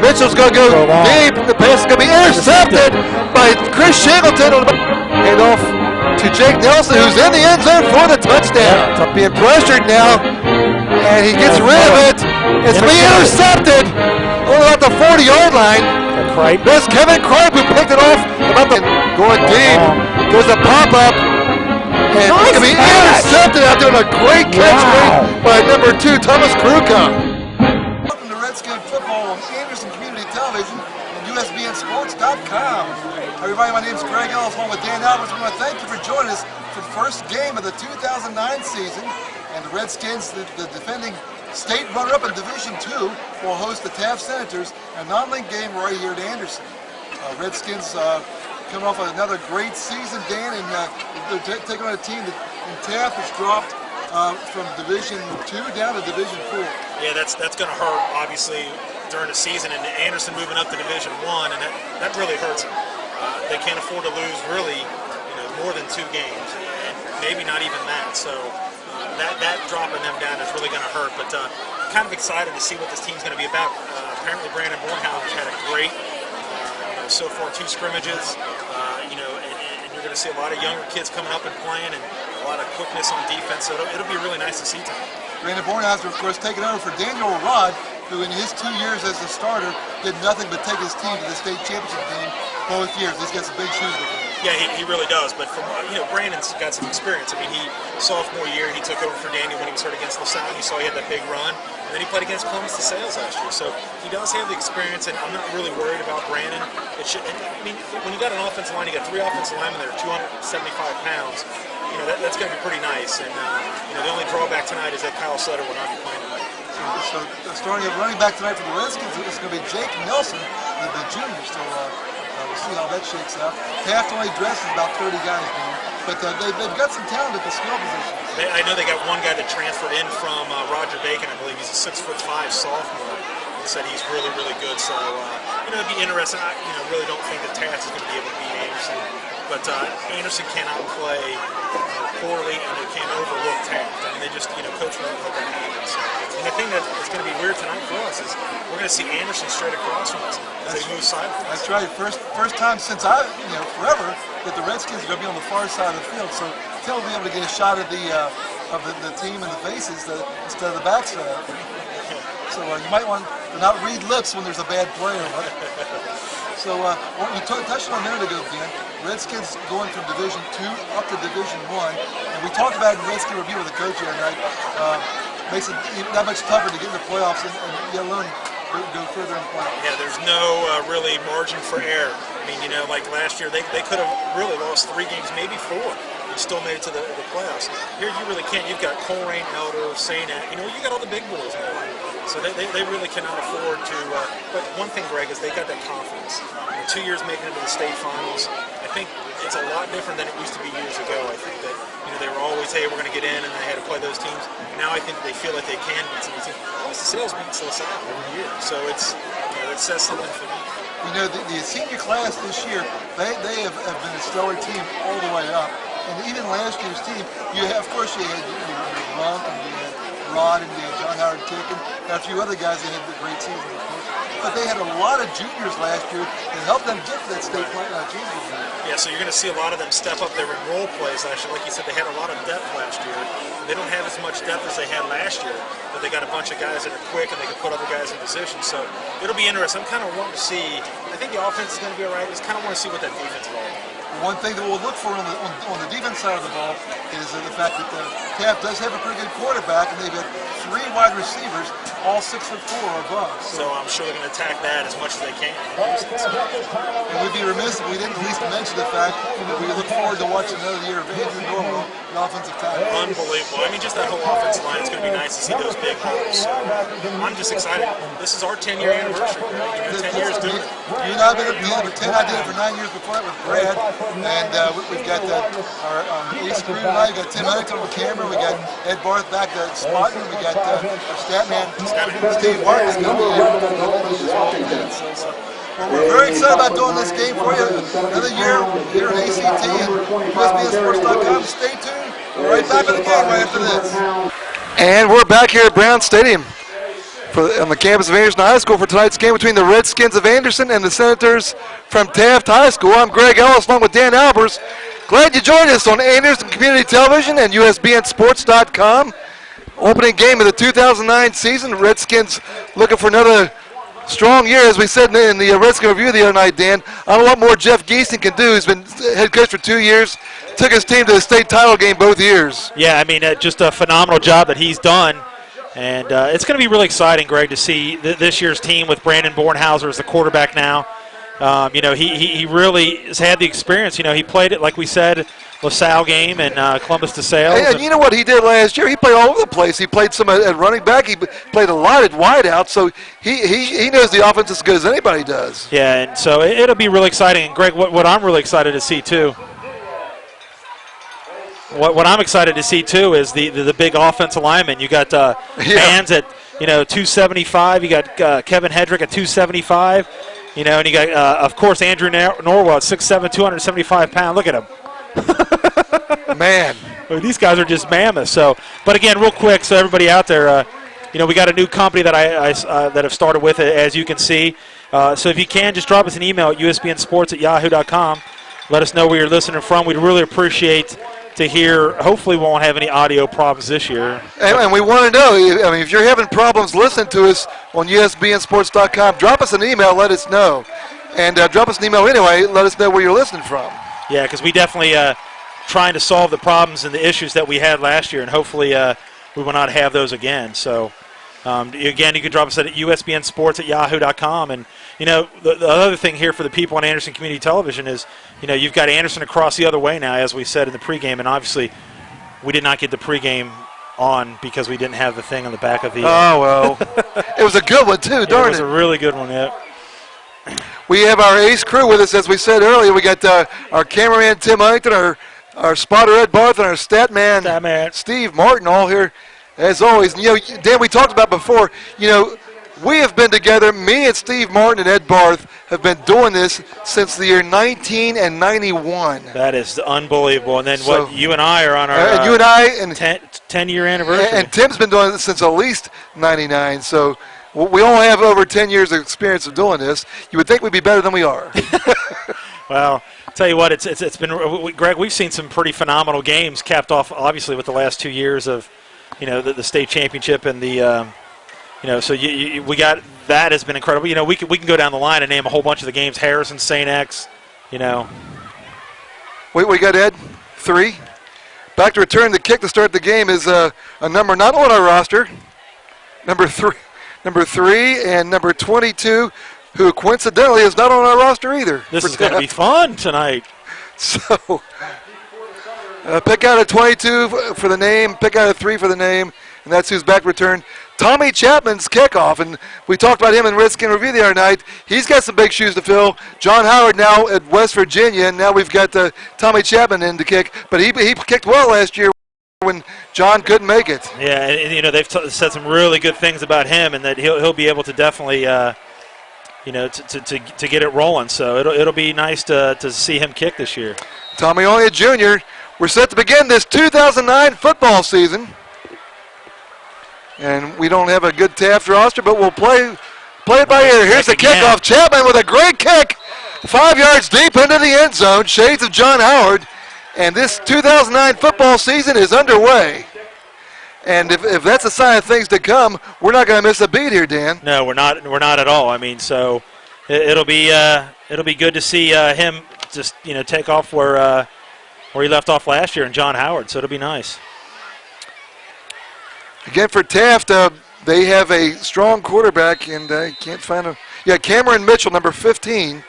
Mitchell's going to go deep. The pass is going to be intercepted by Chris Shackleton. Hand off to Jake Nelson, who's in the end zone for the touchdown. Being pressured now, and he gets rid of it. It's being intercepted only at the 40-yard line. There's Kevin Cripe, who picked it off. Going deep, goes a pop-up, and it's going to be intercepted out there. A great catch by number 2, Thomas Kruka. Welcome to Redskins football on Anderson Community Television and USBNSports.com. Everybody, my name is Greg Ellis, along with Dan Alvarez. We want to thank you for joining us for the first game of the 2009 season. And the Redskins, the defending state runner-up in Division II, will host the Taft Senators, a non-league game right here at Anderson. Redskins coming off another great season, Dan, and they're taking on a team that in Taft has dropped from Division II down to Division IV. Yeah, that's going to hurt, obviously, during the season, and Anderson moving up to Division I, and that really hurts them. They can't afford to lose, really, more than 2 games, and maybe not even that. So that dropping them down is really going to hurt. But kind of excited to see what this team's going to be about. Apparently, Brandon Bornhauser's had a great, so far 2 scrimmages, and you're going to see a lot of younger kids coming up and playing, and a lot of quickness on defense. So it'll be really nice to see tonight. Brandon Bornhauser, of course, taking over for Daniel Rod, who in his 2 years as a starter did nothing but take his team to the state championship game both years. He's got some big shoes to fill. Yeah, he really does. But from Brandon's got some experience. I mean, sophomore year he took over for Daniel when he was hurt against LaSalle. You saw he had that big run, and then he played against Columbus DeSales last year. So he does have the experience, and I'm not really worried about Brandon. When you got an offensive line, you got 3 offensive linemen that are 275 pounds. That's going to be pretty nice. And the only drawback tonight is that Kyle Sutter will not be playing tonight. So starting at running back tonight for the Redskins, it's going to be Jake Nelson, the junior. So we'll see how that shakes out. Taft only dresses about 30 guys, but they've got some talent at the skill positions. I know they got one guy that transferred in from Roger Bacon. I believe he's a 6'5" sophomore. He said he's really, really good. So it'd be interesting. I really don't think that Taft is going to be able to beat Anderson, but Anderson cannot play poorly, and they can't overlook Taft. I mean, they just coach won't let that happen. So, and the thing that is going to be weird tonight for us is we're going to see Anderson straight across from us as they move sideways. That's right. First time since forever that the Redskins are going to be on the far side of the field. So they'll be able to get a shot at the team in the faces instead of the backside. So you might want to not read lips when there's a bad player. Right? So you touched on a minute ago, Dan. Redskins going from Division II up to Division I, and we talked about it in Redskin Review with the coach the other night. Makes it that much tougher to get in the playoffs and yet alone go further in the playoffs. Yeah, there's no really margin for error. I mean, like last year, they could have really lost 3 games, maybe 4. And still made it to the playoffs. Here you really can't. You've got Coleraine, Elder, Sainat. You got all the big boys now. So they really cannot afford to. But one thing, Greg, is they got that confidence. 2 years making it to the state finals. I think it's a lot different than it used to be years ago. I think that they were always, hey, we're going to get in, and they had to play those teams. Now I think they feel like they can beat some of these teams. The sales beats LaSalle every year, so it says something for them. The senior class this year, they have been a stellar team all the way up. And even last year's team, of course, you had Rump, and you had Rod, and you had John Howard Ticken, and a few other guys that had a great season, of course. But they had a lot of juniors last year that helped them get to that state championship. Yeah, so you're going to see a lot of them step up their role plays last year. Like you said, they had a lot of depth last year. They don't have as much depth as they had last year, but they got a bunch of guys that are quick and they can put other guys in position. So it'll be interesting. I'm kind of wanting to see. I think the offense is going to be all right. I just kind of want to see what that defense is all about. One thing that we'll look for on the defense side of the ball is the fact that Taft does have a pretty good quarterback, and they've got 3 wide receivers, all 6'4" or above. So I'm sure they're going to attack that as much as they can. And we'd be remiss if we didn't at least mention the fact that we look forward to watching another year of Andrew Norwell, the offensive tackle. Unbelievable. I mean, just that whole offensive line, it's going to be nice to see those big holes. So I'm just excited. This is our 10-year anniversary. 10 years doing it. You and I have been together for 10. I did it for 9 years before that with Brad. And we've got our ace crew tonight. We've got Tim Huntington on the camera. We got Ed Barth back to spotting. We got our stat man, Steve Martin, is going to be there. So we're very excited about doing this game for you. Another year here at ACT and USBNSports.com. Stay tuned. We're right back in the game right after this. And we're back here at Brown Stadium on the campus of Anderson High School for tonight's game between the Redskins of Anderson and the Senators from Taft High School. I'm Greg Ellis along with Dan Albers. Glad you joined us on Anderson Community Television and USBNSports.com. Opening game of the 2009 season. Redskins looking for another strong year, as we said in the Redskin Review the other night, Dan. I don't know what more Jeff Geesing can do. He's been head coach for 2 years. Took his team to the state title game both years. Yeah, I mean, just a phenomenal job that he's done. And it's going to be really exciting, Greg, to see this year's team with Brandon Bornhauser as the quarterback now. He really has had the experience. He played it, like we said, LaSalle game and Columbus DeSales. And you know what he did last year? He played all over the place. He played some at running back. He played a lot at wideout. So he knows the offense as good as anybody does. Yeah, and so it'll be really exciting. And, Greg, what I'm really excited to see, too, What I'm excited to see, too, is the big offensive lineman. You got Mans at, 275. You got Kevin Hedrick at 275. And you got, of course, Andrew Norwell at 6'7", 275 pounds. Look at him. Man. These guys are just mammoths. So, but again, real quick, so everybody out there, we got a new company that that have started with it, as you can see. So if you can, just drop us an email at usbnsports@yahoo.com. Let us know where you're listening from. We'd really appreciate to hear. Hopefully we won't have any audio problems this year. And we want to know, if you're having problems listening to us on usbnsports.com, drop us an email, let us know. And drop us an email anyway, let us know where you're listening from. Yeah, because we definitely trying to solve the problems and the issues that we had last year, and hopefully we will not have those again. So, again, you can drop us at usbnsports@yahoo.com. And, the other thing here for the people on Anderson Community Television is, you've got Anderson across the other way now, as we said in the pregame, and obviously we did not get the pregame on because we didn't have the thing on the back of the Oh, well. It was a good one, too, darn it. It was a really good one, yeah. We have our ace crew with us, as we said earlier. We got our cameraman, Tim Huntington, our spotter, Ed Barth, and our stat man, Steve Martin, all here, as always. And, Dan, we talked about before, we have been together, me and Steve Martin and Ed Barth have been doing this since the year 1991. That is unbelievable. And then you and I are on our 10-year anniversary. And Tim's been doing this since at least 99. So we all have over 10 years of experience of doing this. You would think we'd be better than we are. Well, I'll tell you what, it's been, Greg, we've seen some pretty phenomenal games capped off, obviously, with the last 2 years of, the state championship and the so we got that has been incredible. We can go down the line and name a whole bunch of the games. Harrison, St. X, We got Ed, 3. Back to return the kick to start the game is a number not on our roster, number 3 and number 22, who coincidentally is not on our roster either. This is going to be fun tonight. So pick out a 22 for the name, pick out a 3 for the name, and that's who's back to return. Tommy Chapman's kickoff, and we talked about him in Redskin Review the other night. He's got some big shoes to fill. John Howard now at West Virginia, and now we've got Tommy Chapman in to kick. But he kicked well last year when John couldn't make it. Yeah, and they've said some really good things about him, and that he'll be able to definitely, to get it rolling. So it'll be nice to see him kick this year. Tommy only a junior. We're set to begin this 2009 football season. And we don't have a good Taft roster, but we'll play it by ear. Here's the kickoff. Chapman with a great kick. 5 yards deep into the end zone. Shades of John Howard. And this 2009 football season is underway. And if that's a sign of things to come, we're not going to miss a beat here, Dan. No, we're not at all. I mean, so it'll be good to see him just take off where he left off last year in John Howard. So it'll be nice. Again, for Taft, they have a strong quarterback, and I can't find him. Yeah, Cameron Mitchell, number 15,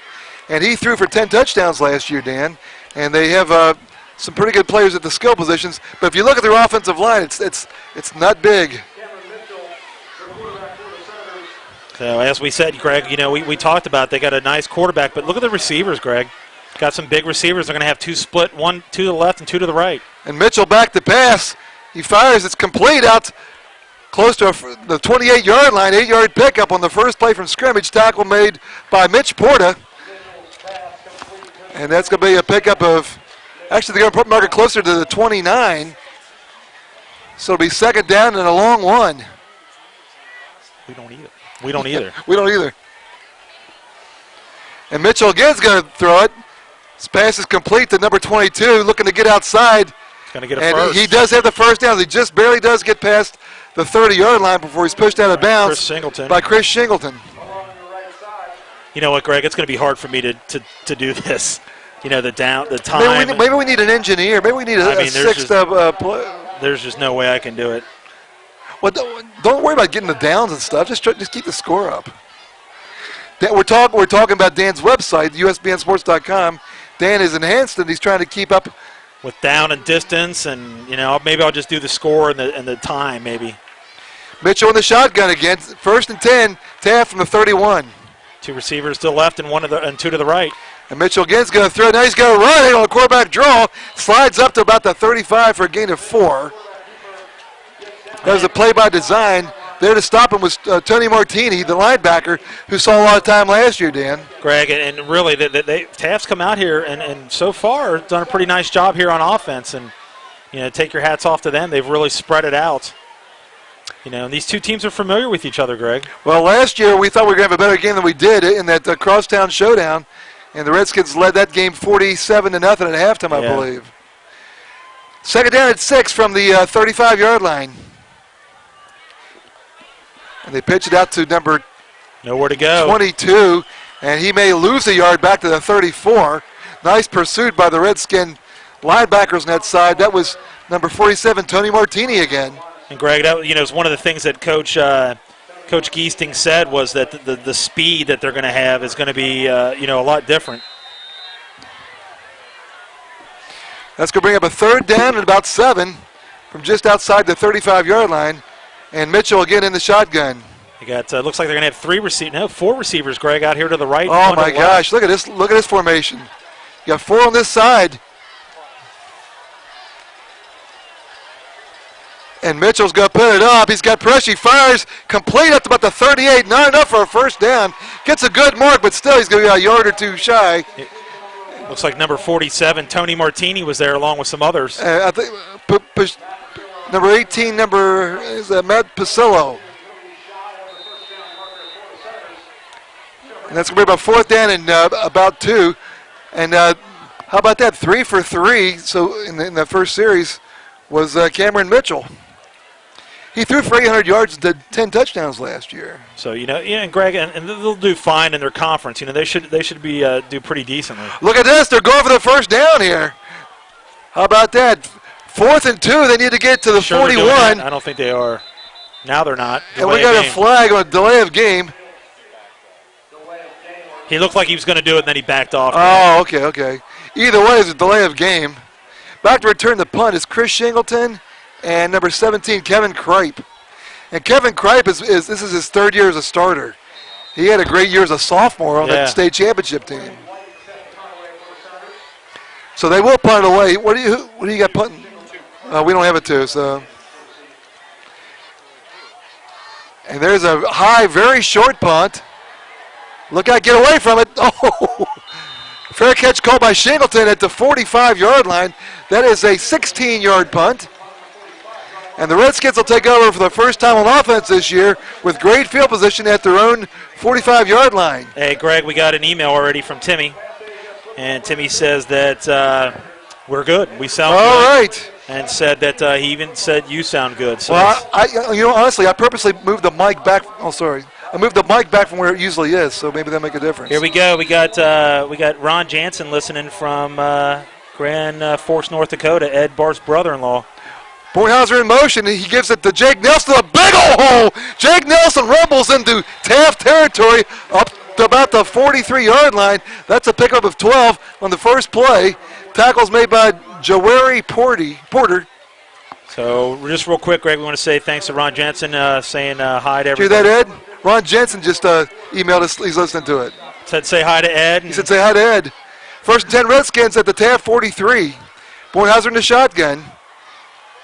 and he threw for 10 touchdowns last year, Dan. And they have some pretty good players at the skill positions. But if you look at their offensive line, it's not big. So as we said, Greg, we talked about they got a nice quarterback, but look at the receivers, Greg. Got some big receivers. They're going to have 2 split, 1 to the left and 2 to the right. And Mitchell back to pass. He fires. It's complete out close to the 28-yard line. 8-yard pickup on the first play from scrimmage. Tackle made by Mitch Porta. And that's going to be a pickup of, actually they're going to mark it closer to the 29. So it'll be second down and a long one. We don't either. We don't either. We don't either. And Mitchell again is going to throw it. His pass is complete to number 22, looking to get outside. He's going to get a and first. He does have the first down. He just barely does get past the 30-yard line before he's pushed out of bounds by Chris Shingleton. You know what, Greg? It's going to be hard for me to do this. You know, the time. Maybe we need an engineer. Maybe we need a sixth play. There's just no way I can do it. Well, don't worry about getting the downs and stuff. Just keep the score up. We're talking about Dan's website, usbnsports.com. Dan is enhanced, and he's trying to keep up with down and distance, and maybe I'll just do the score and the time, maybe. Mitchell in the shotgun again, 1st and 10. Taft from the 31. 2 receivers still left, and 2 to the right. And Mitchell again is going to throw. Now he's going to run on a quarterback draw. Slides up to about the 35 for a gain of 4. That was a play by design. There to stop him was Tony Martini, the linebacker, who saw a lot of time last year, Dan. Greg, and really, Taft's come out here and so far done a pretty nice job here on offense. And, take your hats off to them. They've really spread it out. And these two teams are familiar with each other, Greg. Well, last year we thought we were going to have a better game than we did in that crosstown showdown. And the Redskins led that game 47-0 at halftime, I believe. 2nd down at 6 from the 35-yard line. And they pitch it out to number nowhere to go 22, and he may lose a yard back to the 34. Nice pursuit by the Redskin linebackers on that side. That was number 47, Tony Martini again. And Greg, that is one of the things that Coach Giesting said was that the speed that they're going to have is going to be a lot different. That's going to bring up a 3rd down and about 7 from just outside the 35-yard line. And Mitchell again in the shotgun. You got looks like they're going to have 4 receivers, Greg, out here to the right. Oh my gosh! Look at this! Look at this formation. You got 4 on this side. And Mitchell's going to put it up. He's got pressure. He fires complete up to about the 38. Not enough for a first down. Gets a good mark, but still he's going to be a yard or 2 shy. Looks like number 47, Tony Martini, was there along with some others. I think number 18, is Matt Pasillo. And that's going to be about 4th down and about 2. And how about that? 3 for 3. So in the first series was Cameron Mitchell. He threw for 800 yards and did 10 touchdowns last year. So and Greg, and they'll do fine in their conference. They should be do pretty decently. Look at this! They're going for the first down here. How about that? 4th and 2. They need to get to the 41. I don't think they are. Now they're not. And we got a flag on a delay of game. He looked like he was going to do it, and then he backed off. Oh, okay. Either way, it's a delay of game. Back to return the punt is Chris Shingleton and number 17, Kevin Kripe. And Kevin Kripe this is his 3rd year as a starter. He had a great year as a sophomore on that state championship team. So they will punt it away. What do you got punting? We don't have a 2, so. And there's a high, very short punt. Look out, get away from it. Oh, fair catch called by Shingleton at the 45-yard line. That is a 16-yard punt. And the Redskins will take over for the first time on offense this year with great field position at their own 45-yard line. Hey, Greg, we got an email already from Timmy. And Timmy says that we're good. We sound good. All right. And said that he even said you sound good. So well, honestly, I purposely moved the mic back. Oh, sorry. I moved the mic back from where it usually is, so maybe that'll make a difference. Here we go. We got Ron Jansen listening from Grand Forks, North Dakota, Ed Bart's brother-in-law. Bornhauser in motion. He gives it to Jake Nelson. A big old hole. Jake Nelson rumbles into Taft territory up to about the 43-yard line. That's a pickup of 12 on the first play. Tackles made by Jawari Porter. So just real quick, Greg, we want to say thanks to Ron Jensen saying hi to everybody. Did you hear that, Ed? Ron Jensen just emailed us. He's listening to it. Said say hi to Ed. He said say hi to Ed. 1st and 10 Redskins at the Taft 43. Bornhauser in the shotgun.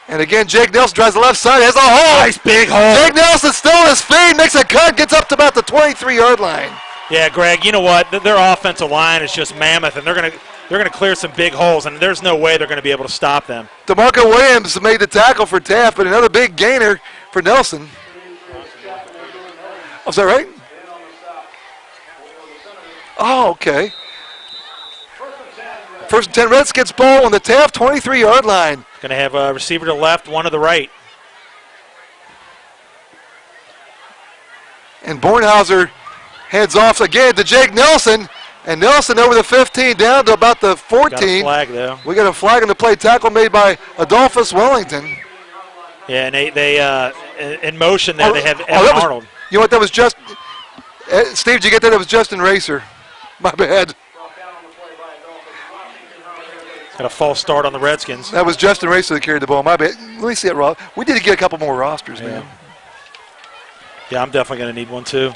And again, Jake Nelson drives the left side. Has a hole. Nice big hole. Jake Nelson still on his feet. Makes a cut. Gets up to about the 23-yard line. Yeah, Greg, you know what? Their offensive line is just mammoth, and they're going to clear some big holes, and there's no way they're going to be able to stop them. DeMarco Williams made the tackle for Taft, but another big gainer for Nelson. Oh, is that right? Oh, okay. First and 10 Redskins ball on the Taft 23-yard line. Going to have a receiver to the left, one to the right. And Bornhauser heads off again to Jake Nelson. And Nelson over the 15 down to about the 14. Got a flag, though. We got a flag on the play. Tackle made by Adolphus Wellington. Yeah, and they in motion there, they have Evan Arnold. You know what, that was just, Steve, did you get that? It was Justin Racer. My bad. Got a false start on the Redskins. That was Justin Racer that carried the ball. My bad. Let me see it, we need to get a couple more rosters, man. Yeah, I'm definitely going to need one, too.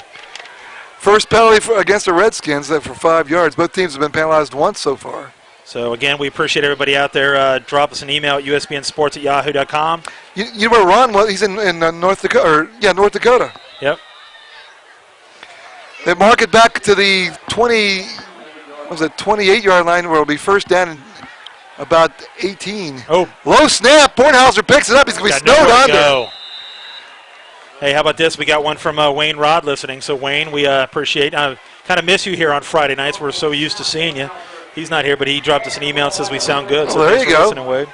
First penalty against the Redskins for 5 yards. Both teams have been penalized once so far. So, again, we appreciate everybody out there. Drop us an email at usbnsports@yahoo.com. You know where Ron was? He's in North Dakota. North Dakota. Yep. They mark it back to the 28-yard line where it'll be first down and about 18. Oh. Low snap. Bornhauser picks it up. He's going to be snowed under. Hey, how about this? We got one from Wayne Rod listening. So, Wayne, we appreciate I kind of miss you here on Friday nights. We're so used to seeing you. He's not here, but he dropped us an email and says we sound good. So there you go. Listening, Wade.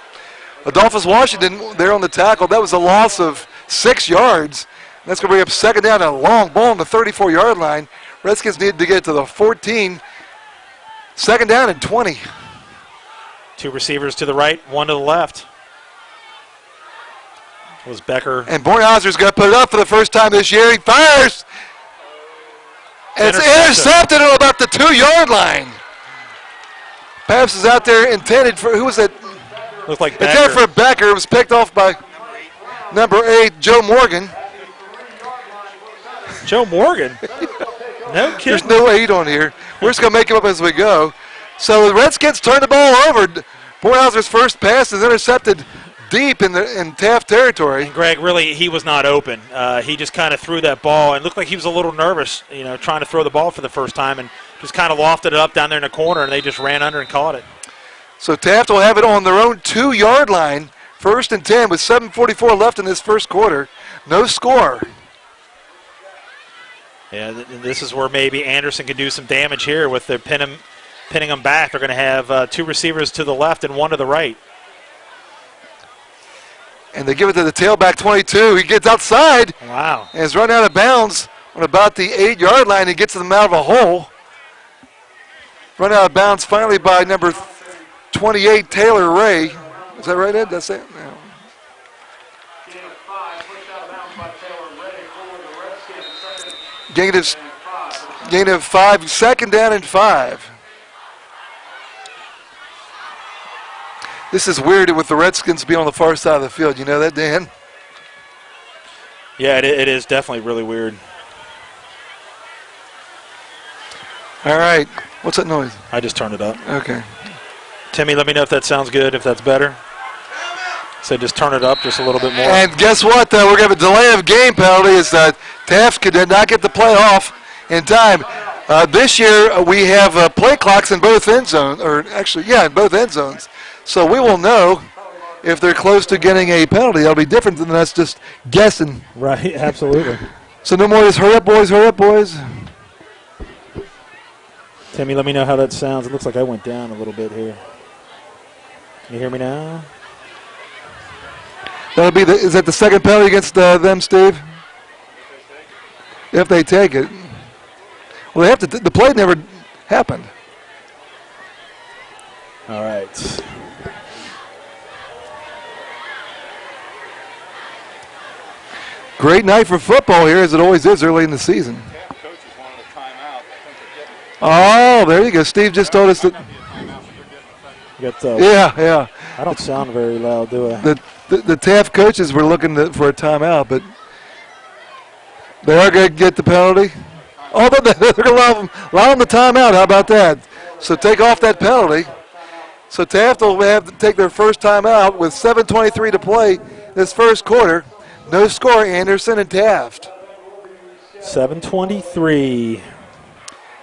Adolphus Washington there on the tackle. That was a loss of 6 yards. That's going to bring up second down and a long ball on the 34-yard line. Redskins need to get to the 14. Second down and 20. Two receivers to the right, one to the left. It was Becker. And Bornhauser's going to put it up for the first time this year. He fires. And it's intercepted at about the 2-yard line. Pass is out there intended for, who was it? Looked like Becker. Intended for Becker. It was picked off by number 8, Joe Morgan. Joe Morgan? No kidding. There's no 8 on here. We're just going to make him up as we go. So the Redskins turn the ball over. Bornhauser's first pass is intercepted deep in Taft territory. And Greg, really, he was not open. He just kind of threw that ball and looked like he was a little nervous, trying to throw the ball for the first time and just kind of lofted it up down there in the corner, and they just ran under and caught it. So Taft will have it on their own 2-yard line, first and 10 with 7:44 left in this first quarter. No score. Yeah, this is where maybe Anderson can do some damage here with their pinning them back. They're going to have two receivers to the left and one to the right. And they give it to the tailback 22. He gets outside. Wow. And is run out of bounds on about the 8-yard line. He gets them out of a hole. Run out of bounds finally by number 28, Taylor Ray. Is that right, Ed? That's it? No. Gain of 5, second down and 5. This is weird with the Redskins being on the far side of the field. You know that, Dan? Yeah, it is definitely really weird. All right. What's that noise? I just turned it up. Okay. Timmy, let me know if that sounds good, if that's better. So just turn it up just a little bit more. And guess what? We're going to have a delay of game penalty as Taft did not get the play off in time. This year we have play clocks in both end zones, in both end zones. So we will know if they're close to getting a penalty. That'll be different than us just guessing. Right, absolutely. So no more just hurry up, boys. Timmy, let me know how that sounds. It looks like I went down a little bit here. Can you hear me now? That'll be is that the second penalty against them, Steve? If they take it. Well, they have to. The play never happened. All right. Great night for football here, as it always is early in the season. Oh, there you go. Steve just told us that. Yeah. I don't sound very loud, do I? The Taft coaches were looking for a timeout, but they are going to get the penalty. Oh, they're going to allow them the timeout. How about that? So take off that penalty. So Taft will have to take their first timeout with 7:23 to play this first quarter. No score, Anderson and Taft. 7:23.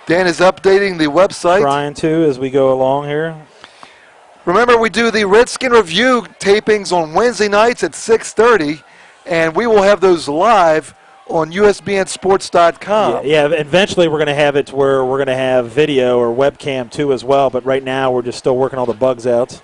Dan is updating the website. Trying to as we go along here. Remember, we do the Redskin Review tapings on Wednesday nights at 6:30, and we will have those live on USBNsports.com. Yeah, eventually we're going to have it to where we're going to have video or webcam too as well, but right now we're just still working all the bugs out.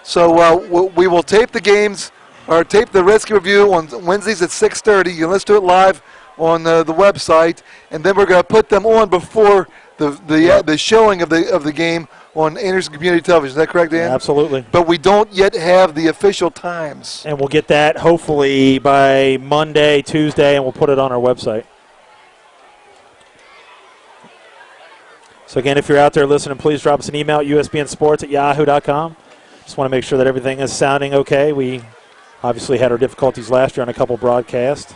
So we will tape the games, or tape the Redskin review on Wednesdays at 6:30. You can listen to it live on the website, and then we're going to put them on before the showing of the game on Anderson Community Television. Is that correct, Dan? Absolutely. But we don't yet have the official times. And we'll get that hopefully by Monday, Tuesday, and we'll put it on our website. So again, if you're out there listening, please drop us an email at usbnsports@yahoo.com. Just want to make sure that everything is sounding okay. We obviously had our difficulties last year on a couple broadcasts.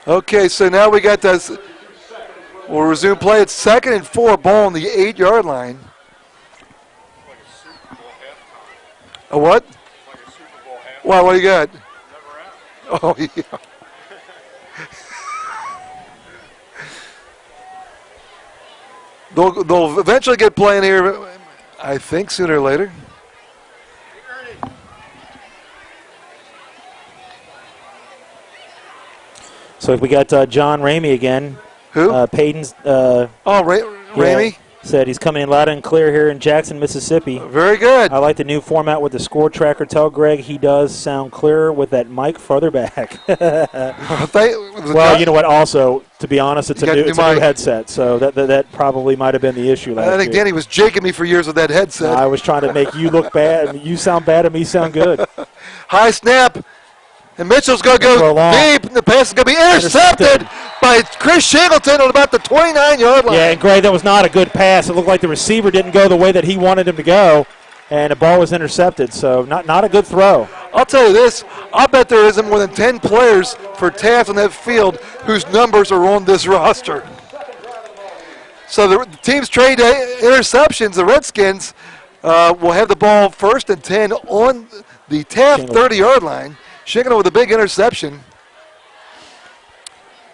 Okay, so now we got this. We'll resume play. It's 2nd and 4, ball on the 8-yard line. A what? Wow, what do you got? Oh, yeah. They'll eventually get playing here, I think, sooner or later. So we got John Ramey again. Who? Peyton's. Ramey? Said he's coming in loud and clear here in Jackson, Mississippi. Very good. I like the new format with the score tracker. Tell Greg he does sound clearer with that mic further back. Well, you know what? Also, to be honest, it's a new headset, so that probably might have been the issue last year. I think Danny was jaking me for years with that headset. I was trying to make you look bad. You sound bad and me sound good. High snap. And Mitchell's going to go deep. The pass is going to be intercepted by Chris Shingleton on about the 29-yard line. Yeah, and Gray, that was not a good pass. It looked like the receiver didn't go the way that he wanted him to go, and the ball was intercepted. So not a good throw. I'll tell you this. I'll bet there isn't more than 10 players for Taft on that field whose numbers are on this roster. So the teams trade interceptions. The Redskins will have the ball 1st and 10 on the Taft 30-yard line. Shingleton with a big interception.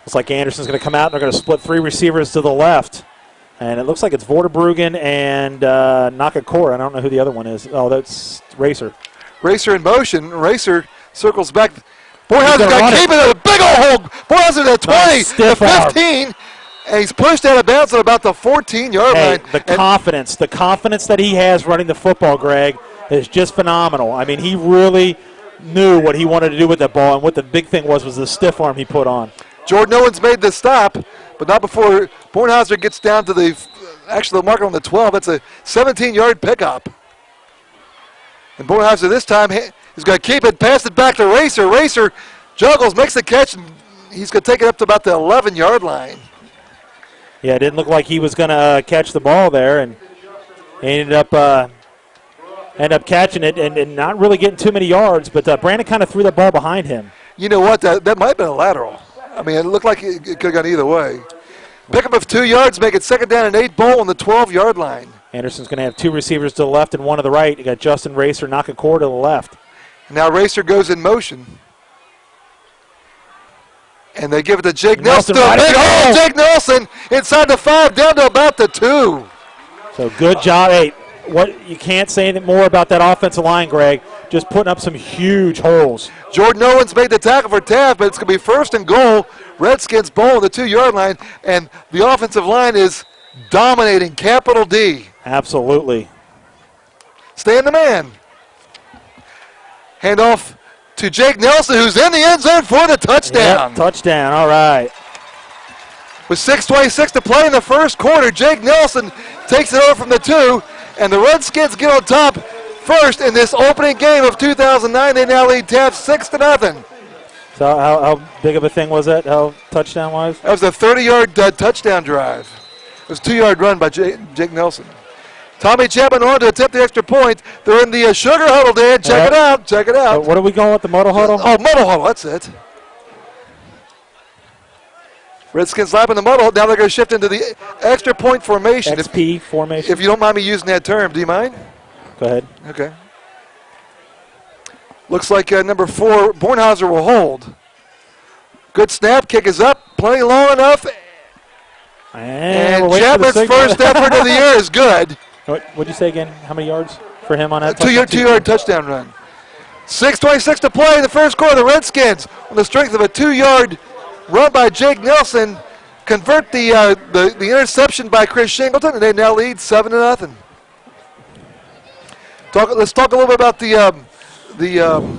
Looks like Anderson's going to come out, and they're going to split 3 receivers to the left. And it looks like it's Vorderbruggen and Nakakura. I don't know who the other one is. Oh, that's Racer. Racer in motion. Racer circles back. Bornhauser's got to keep it in a big old hole. Bornhauser at 20, the 15. And he's pushed out of bounds at about the 14-yard line. The confidence that he has running the football, Greg, is just phenomenal. I mean, he really knew what he wanted to do with that ball, and what the big thing was the stiff arm he put on. Jordan Owens made the stop, but not before Bornhauser gets down to the marker on the 12. That's a 17-yard pickup. And Bornhauser this time is going to keep it, pass it back to Racer. Racer juggles, makes the catch, and he's going to take it up to about the 11-yard line. Yeah, it didn't look like he was going to catch the ball there, and he ended up catching it and not really getting too many yards, but Brandon kind of threw the ball behind him. You know what? That might have been a lateral. I mean, it looked like it could have gone either way. Pickup of 2 yards, make it 2nd down and 8, ball on the 12-yard line. Anderson's going to have 2 receivers to the left and 1 to the right. You got Justin Racer, Nakakura to the left. Now Racer goes in motion. And they give it to Jake Nelson. Jake Nelson inside the 5, down to about the 2. So good job. Hey, what you can't say anything more about that offensive line, Greg. Just putting up some huge holes. Jordan Owens made the tackle for Taft, but it's going to be 1st and goal. Redskins ball on the 2-yard line, and the offensive line is dominating, capital D. Absolutely. Stay the man. Handoff to Jake Nelson, who's in the end zone for the touchdown. Yep, touchdown, all right. With 6:26 to play in the first quarter, Jake Nelson takes it over from the 2, and the Redskins get on top first in this opening game of 2009. They now lead Taft 6-0. So how big of a thing was that, how touchdown-wise? That was a 30-yard touchdown drive. It was a 2-yard run by Jake Nelson. Tommy Chapman on to attempt the extra point. They're in the sugar huddle, Dan. Check it out. Check it out. What are we going with, the muddle huddle? Oh, muddle huddle. That's it. Redskins lap in the muddle. Now they're going to shift into the extra point formation. XP formation. If you don't mind me using that term, do you mind? Go ahead. Okay. Looks like number 4, Bornhauser will hold. Good snap. Kick is up. Plenty long enough. And Chapman's first effort of the year is good. What did you say again? How many yards for him on that? 2-yard touchdown run. 6:26 to play in the first quarter. The Redskins, on the strength of a 2-yard run by Jake Nelson, convert the interception by Chris Shingleton, and they now lead 7-0. Let's talk a little bit about the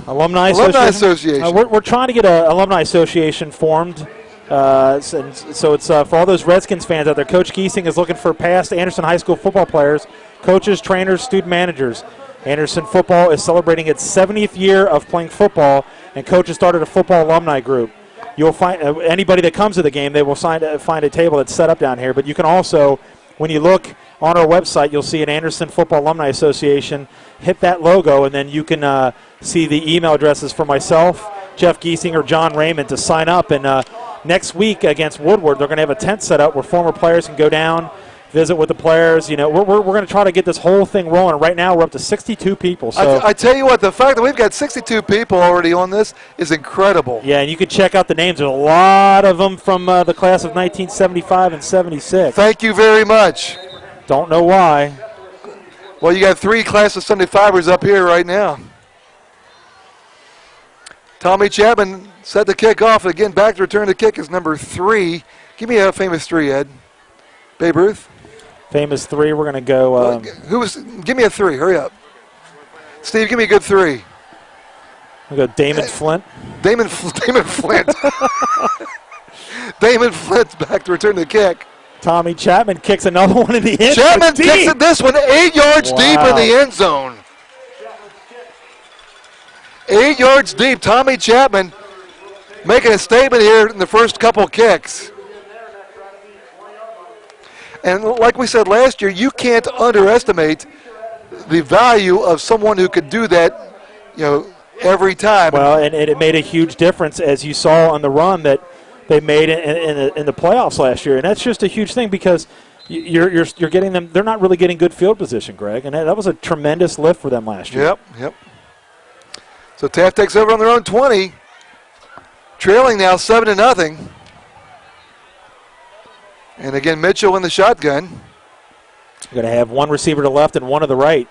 Alumni Association. We're trying to get an Alumni Association formed. So it's for all those Redskins fans out there. Coach Giesing is looking for past Anderson High School football players, coaches, trainers, student managers. Anderson football is celebrating its 70th year of playing football, and coaches started a football alumni group. You'll find anybody that comes to the game, they will find a table that's set up down here. But you can also, when you look on our website, you'll see an Anderson Football Alumni Association. Hit that logo, and then you can see the email addresses for myself, Jeff Giesing, or John Raymond to sign up. And next week against Woodward, they're going to have a tent set up where former players can go down, visit with the players. You know, we're going to try to get this whole thing rolling. Right now, we're up to 62 people. So I tell you what, the fact that we've got 62 people already on this is incredible. Yeah, and you can check out the names. There's a lot of them from the class of 1975 and 76. Thank you very much. Don't know why. Well, you got 3 class of 75ers up here right now. Tommy Chapman set the kick off. Again, back to return the kick is number 3. Give me a famous 3, Ed. Babe Ruth. Famous 3. We're going to go. Give me a 3. Hurry up. Steve, give me a good 3. We'll go Damon Flint. Damon Flint. Damon Flint's back to return the kick. Tommy Chapman kicks another one in the end. Chapman kicks this one 8 yards deep in the end zone. 8 yards deep. Tommy Chapman making a statement here in the first couple kicks. And like we said last year, you can't underestimate the value of someone who could do that, every time. Well, and it made a huge difference, as you saw on the run that they made in the playoffs last year. And that's just a huge thing because you're getting them. They're not really getting good field position, Greg, and that was a tremendous lift for them last year. Yep. So Taft takes over on their own 20, trailing now 7-0. And again, Mitchell in the shotgun. You're going to have one receiver to the left and one to the right.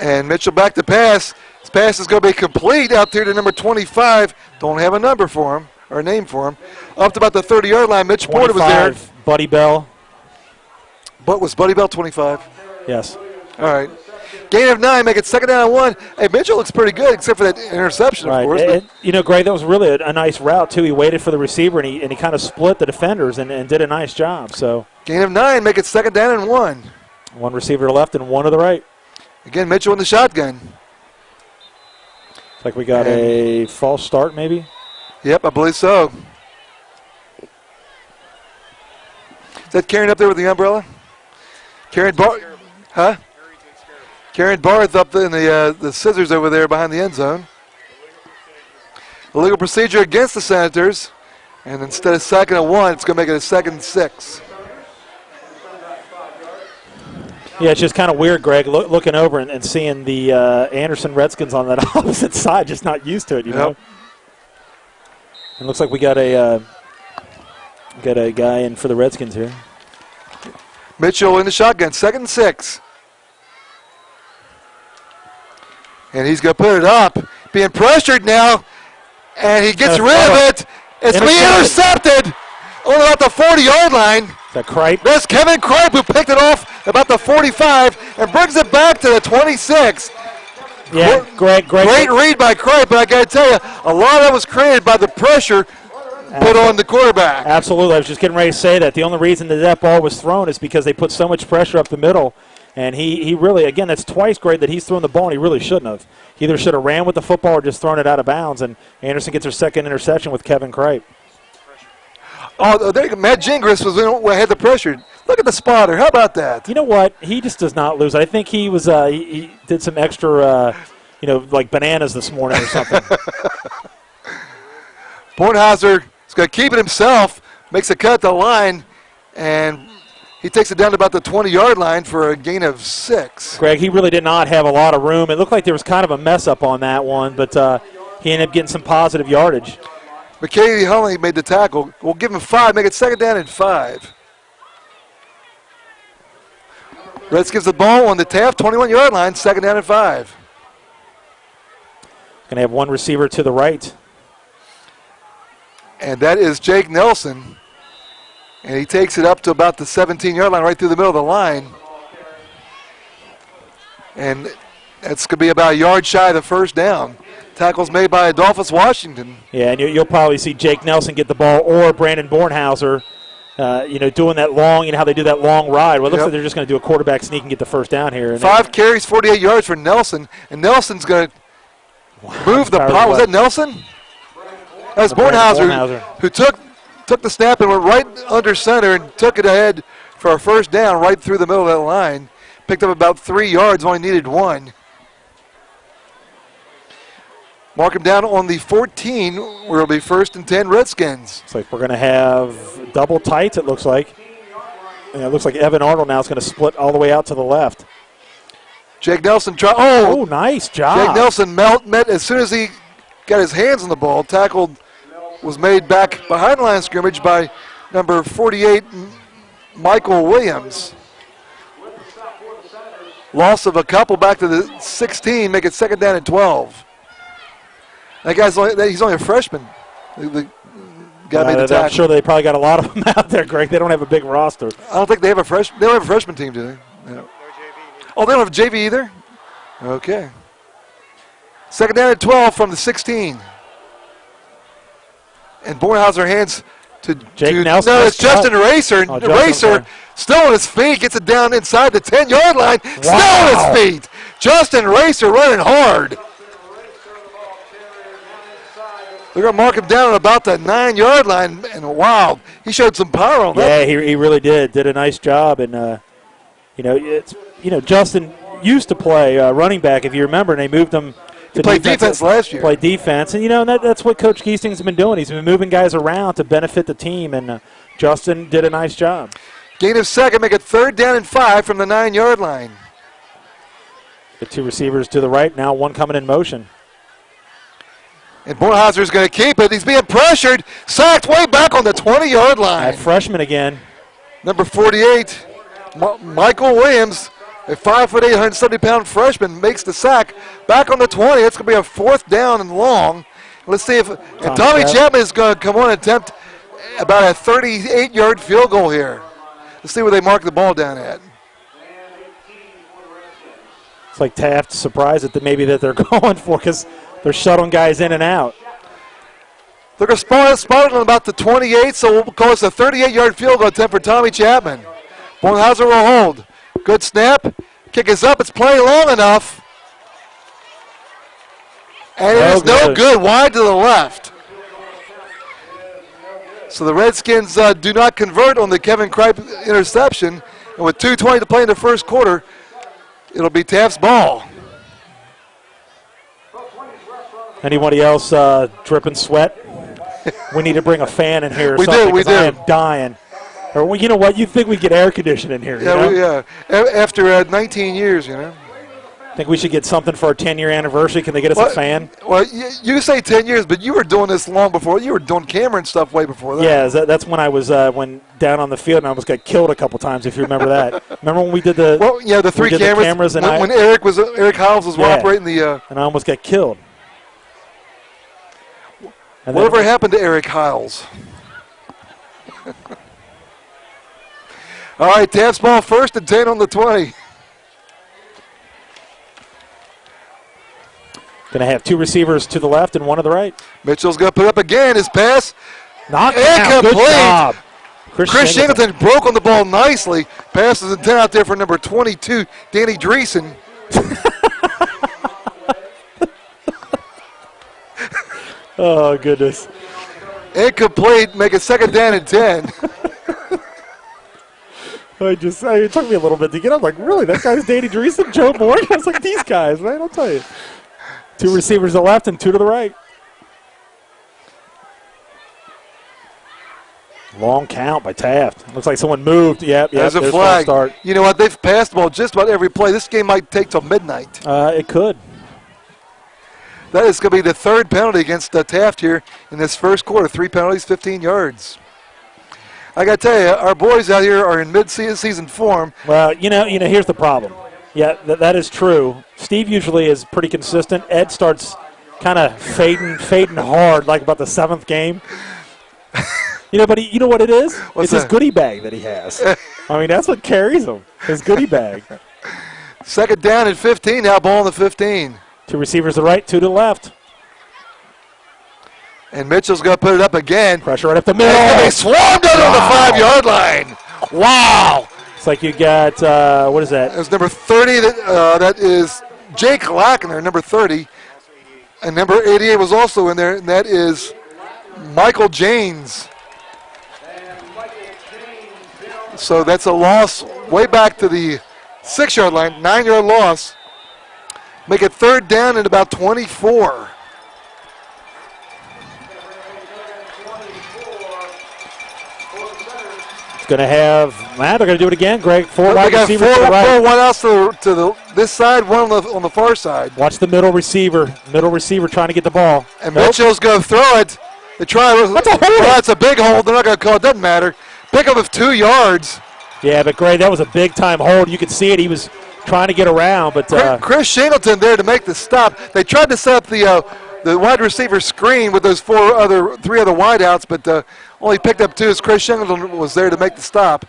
And Mitchell back to pass. His pass is going to be complete out there to number 25. Don't have a number for him, or a name for him. Up to about the 30-yard line. Mitch Porter was there. Buddy Bell. But was Buddy Bell 25? Yes. All right. Gain of 9, make it 2nd down and 1. Hey, Mitchell looks pretty good, except for that interception, of course. Greg, that was really a nice route, too. He waited for the receiver, and he kind of split the defenders and did a nice job. So gain of 9, make it 2nd down and 1. One receiver to the left and one to the right. Again, Mitchell in the shotgun. It's like we got a false start, maybe? Yep, I believe so. Is that Karen up there with the umbrella? Karen Barth, huh? Karen Barth up in the scissors over there behind the end zone. Illegal procedure against the Senators. And instead of 2nd and 1, it's going to make it a 2nd and 6. Yeah, it's just kind of weird, Greg, looking over and seeing the Anderson Redskins on that opposite side, just not used to it, you know. It looks like we got a guy in for the Redskins here. Mitchell in the shotgun, 2nd and 6. And he's going to put it up, being pressured now, and he gets rid of it. It's being intercepted on about the 40-yard line. Is that Kripe? That's Kevin Kripe who picked it off about the 45 and brings it back to the 26. Yeah, great read by Kripe, but I got to tell you, a lot of that was created by the pressure put on the quarterback. Absolutely. I was just getting ready to say that. The only reason that ball was thrown is because they put so much pressure up the middle. And he really, again, that's twice, Greg, that he's thrown the ball, and he really shouldn't have. He either should have ran with the football or just thrown it out of bounds. And Anderson gets her second interception with Kevin Kripe. Oh, there you go. Matt Gingras had the pressure. Look at the spotter. How about that? You know what? He just does not lose. I think he was he did some extra, like bananas this morning or something. Bornhauser is going to keep it himself, makes a cut at the line, and he takes it down to about the 20-yard line for a gain of 6. Greg, he really did not have a lot of room. It looked like there was kind of a mess up on that one, but he ended up getting some positive yardage. McKay Hunley made the tackle. We'll give him 5, make it 2nd down and 5. Redskins the ball on the Taft 21-yard line, 2nd down and 5. Going to have one receiver to the right. And that is Jake Nelson. And he takes it up to about the 17-yard line, right through the middle of the line. And that's going to be about a yard shy of the first down. Tackles made by Adolphus Washington. Yeah, and you'll probably see Jake Nelson get the ball or Brandon Bornhauser, doing that long, how they do that long ride. Well, it looks like they're just going to do a quarterback sneak and get the first down here. 5 carries, 48 yards for Nelson. And Nelson's going to move the power. Was that Nelson? That was Bornhauser who took the snap and went right under center and took it ahead for a first down right through the middle of that line. Picked up about 3 yards, only needed 1. Mark him down on the 14, where it'll be 1st and 10 Redskins. It's like we're going to have double tights, it looks like. And it looks like Evan Arnold now is going to split all the way out to the left. Jake Nelson nice job. Jake Nelson met as soon as he got his hands on the ball. Tackled, was made back behind the line of scrimmage by number 48, Michael Williams. Loss of a couple back to the 16, make it 2nd down and 12. That guy's he's only a freshman. The guy made the tackle. I'm sure they probably got a lot of them out there, Greg. They don't have a big roster. I don't think they have a freshman. They don't have a freshman team, do they? No. Oh, they don't have a JV either? Okay. 2nd down and 12 from the 16. And Bornhauser hands to Jake Nelson. No, it's Justin Racer. Racer still on his feet, gets it down inside the 10-yard line. Wow. Still on his feet. Justin Racer running hard. They're going to mark him down at about the 9-yard line. And wow, he showed some power on that. Yeah, he really did. Did a nice job. And, Justin used to play running back, if you remember, and they moved him to played defense last year. Played defense. And, that's what Coach Giesting's been doing. He's been moving guys around to benefit the team, and Justin did a nice job. Gain of 2nd, make it 3rd down and 5 from the 9-yard line. The 2 receivers to the right, now one coming in motion. And Bornhauser's going to keep it. He's being pressured. Sacked way back on the 20-yard line. That freshman again. Number 48, Michael Williams, a 5'8", 170-pound freshman, makes the sack. Back on the 20. It's going to be a 4th down and long. Let's see if Tommy Chapman is going to come on and attempt about a 38-yard field goal here. Let's see where they mark the ball down at. It's like Taft surprised that they're going for, because they're shuttling guys in and out. They're going to spot it on about the 28, so we'll call this a 38-yard field goal attempt for Tommy Chapman. Bornhauser will hold. Good snap. Kick is up. It's playing long enough. And it is no good. Wide to the left. So the Redskins do not convert on the Kevin Kripe interception. And with 2:20 to play in the first quarter, it'll be Taft's ball. Anybody else dripping sweat? We need to bring a fan in here or we something. We do. I am dying. Or, well, you know what? You'd think we'd get air conditioning in here. Yeah, after 19 years, Think we should get something for our 10-year anniversary? Can they get us a fan? Well, you say 10 years, but you were doing this long before. You were doing camera and stuff way before that. Yeah, that's when I was down on the field and I almost got killed a couple times, if you remember that. Remember when we did the the 3 cameras and when Eric Hiles was operating the – and I almost got killed. And whatever happened to Eric Hiles? All right, Taft's ball 1st and 10 on the 20. Going to have 2 receivers to the left and 1 to the right. Mitchell's going to put up again. His pass. Knocked out. Good job. Chris Shingleton broke on the ball nicely. Passes intent out there for number 22, Danny Dreesen. Oh, goodness. Incomplete. Make it 2nd down and 10. It took me a little bit to get up. Like, really? That guy's Danny Dreesen? Joe Morgan? I was like, these guys, man, I'll tell you. 2 receivers to the left and 2 to the right. Long count by Taft. Looks like someone moved. Yep, there's a flag. Start. You know what? They've passed the ball just about every play. This game might take till midnight. It could. That is going to be the 3rd penalty against Taft here in this first quarter. 3 penalties, 15 yards. I got to tell you, our boys out here are in mid-season form. Well, here's the problem. Yeah, that is true. Steve usually is pretty consistent. Ed starts kind of fading hard, like about the 7th game. But you know what it is? It's his goodie bag that he has. I mean, that's what carries him, his goodie bag. 2nd down and 15, now ball on the 15. 2 receivers to the right, 2 to the left. And Mitchell's going to put it up again. Pressure right up the middle. They swarmed it on the 5-yard line. Wow. It's like you got, what is that? It's number 30. That is Jake Lackner, number 30. And number 88 was also in there, and that is Michael James. So that's a loss way back to the 6-yard line, 9-yard loss. Make it 3rd down and about 24. Going to have, they're going to do it again, Greg. 4 wide receivers to the right. 4, 1 else to this side, 1 on the far side. Watch the middle receiver trying to get the ball. And Mitchell's going to throw it. They try. That's a hold. That's a big hold. They're not going to call it. Doesn't matter. Pick up of 2 yards. Yeah, but Greg, that was a big-time hold. You could see it. He was trying to get around, but Chris Shingleton there to make the stop. They tried to set up the wide receiver screen with those 3 other wideouts, but only picked up 2 as Chris Shingleton was there to make the stop.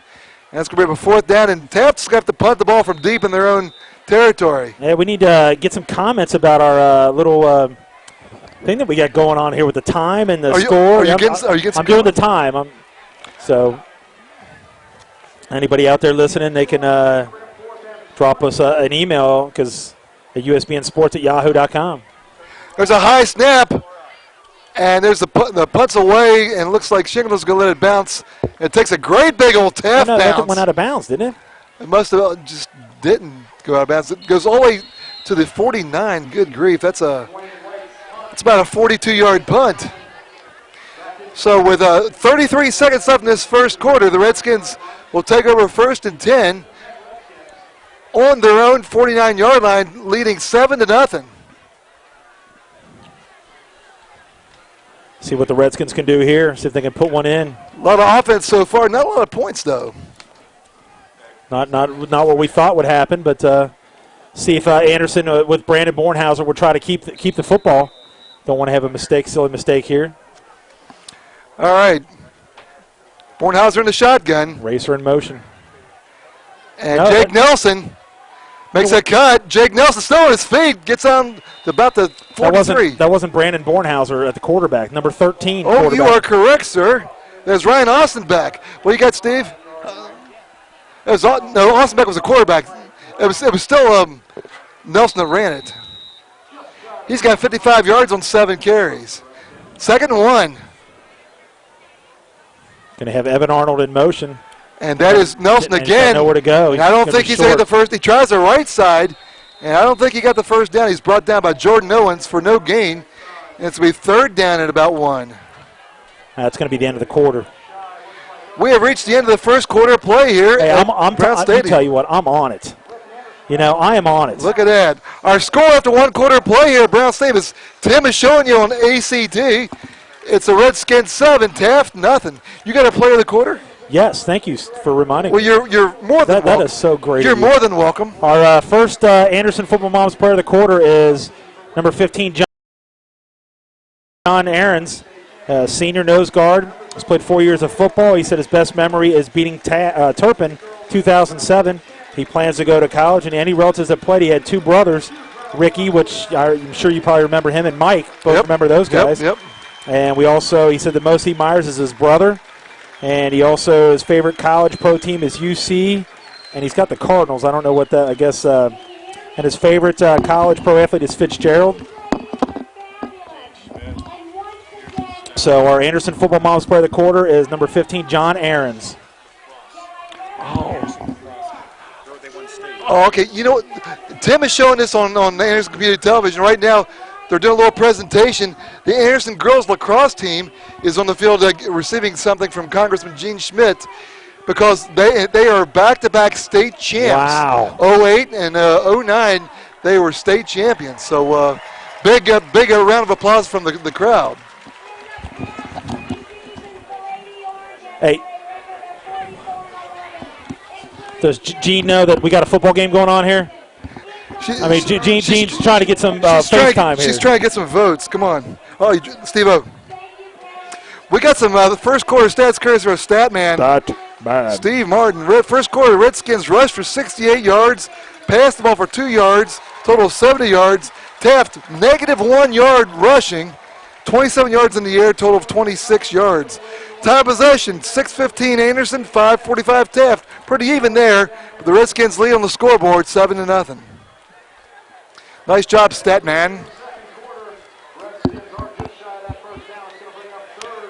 And that's going to be a 4th down, and Taft's going to have to punt the ball from deep in their own territory. Yeah, we need to get some comments about our little thing that we got going on here with the time and the score. Are you getting I'm doing the time. So anybody out there listening, they can drop us an email at usbnsports@yahoo.com. There's a high snap, and there's the punt's away, and it looks like Shingleton's going to let it bounce. It takes a great big old Taft bounce. That went out of bounds, didn't it? It must have just didn't go out of bounds. It goes all the way to the 49. Good grief. It's about a 42-yard punt. So with 33 seconds left in this first quarter, the Redskins will take over 1st and 10 on their own 49-yard line, leading 7-0. See what the Redskins can do here. See if they can put one in. A lot of offense so far. Not a lot of points, though. Not what we thought would happen, but see if Anderson with Brandon Bornhauser will try to keep the football. Don't want to have a silly mistake here. All right. Bornhauser in the shotgun. Racer in motion. And Jake Nelson makes a cut. Jake Nelson still on his feet. Gets on to about the 43. That wasn't Brandon Bornhauser at the quarterback. Number 13 quarterback. Oh, you are correct, sir. There's Ryan Austinbeck. What do you got, Steve? Austinbeck was a quarterback. It was still Nelson that ran it. He's got 55 yards on 7 carries. 2nd and 1. Going to have Evan Arnold in motion. And that is Nelson again. Nowhere to go. I don't think he's going to get the first. He tries the right side, and I don't think he got the first down. He's brought down by Jordan Owens for no gain. And it's going to be 3rd down at about 1. That's going to be the end of the quarter. We have reached the end of the first quarter play here at Brown Stadium. I tell you what, I'm on it. I am on it. Look at that. Our score after 1 quarter play here at Brown Stadium is Tim is showing you on ACT. It's the Redskins 7, Taft nothing. You got a player of the quarter? Yes, thank you for reminding me. Well, you're more than welcome. That is so great. You're more than welcome. Our first Anderson Football Moms player of the quarter is number 15, John Ahrens, senior nose guard. He's played 4 years of football. He said his best memory is beating Turpin 2007. He plans to go to college, and any relatives that played, he had 2 brothers, Ricky, which I'm sure you probably remember him, and Mike. Both remember those guys. Yep. And he said that most he admires is his brother. And his favorite college pro team is UC. And he's got the Cardinals. I don't know what that, I guess. And his favorite college pro athlete is Fitzgerald. So our Anderson Football Moms player of the quarter is number 15, John Ahrens. Oh, okay. You know what? Tim is showing this on Anderson Community Television right now. They're doing a little presentation. The Anderson girls lacrosse team is on the field receiving something from Congressman Gene Schmidt because they are back-to-back state champs. Wow. 08 and 09, they were state champions. So big round of applause from the crowd. Hey, Does Gene know that we got a football game going on here? Gene's trying to get some FaceTime here. She's trying to get some votes. Come on. Oh, Steve-O. We got some first quarter stats courtesy of Statman. Steve Martin. First quarter, Redskins rushed for 68 yards, passed the ball for 2 yards, total of 70 yards. Taft, -1 yard rushing, 27 yards in the air, total of 26 yards. Time possession, 6:15 Anderson, 5:45 Taft. Pretty even there, but the Redskins lead on the scoreboard, 7-0. Nice job, Statman.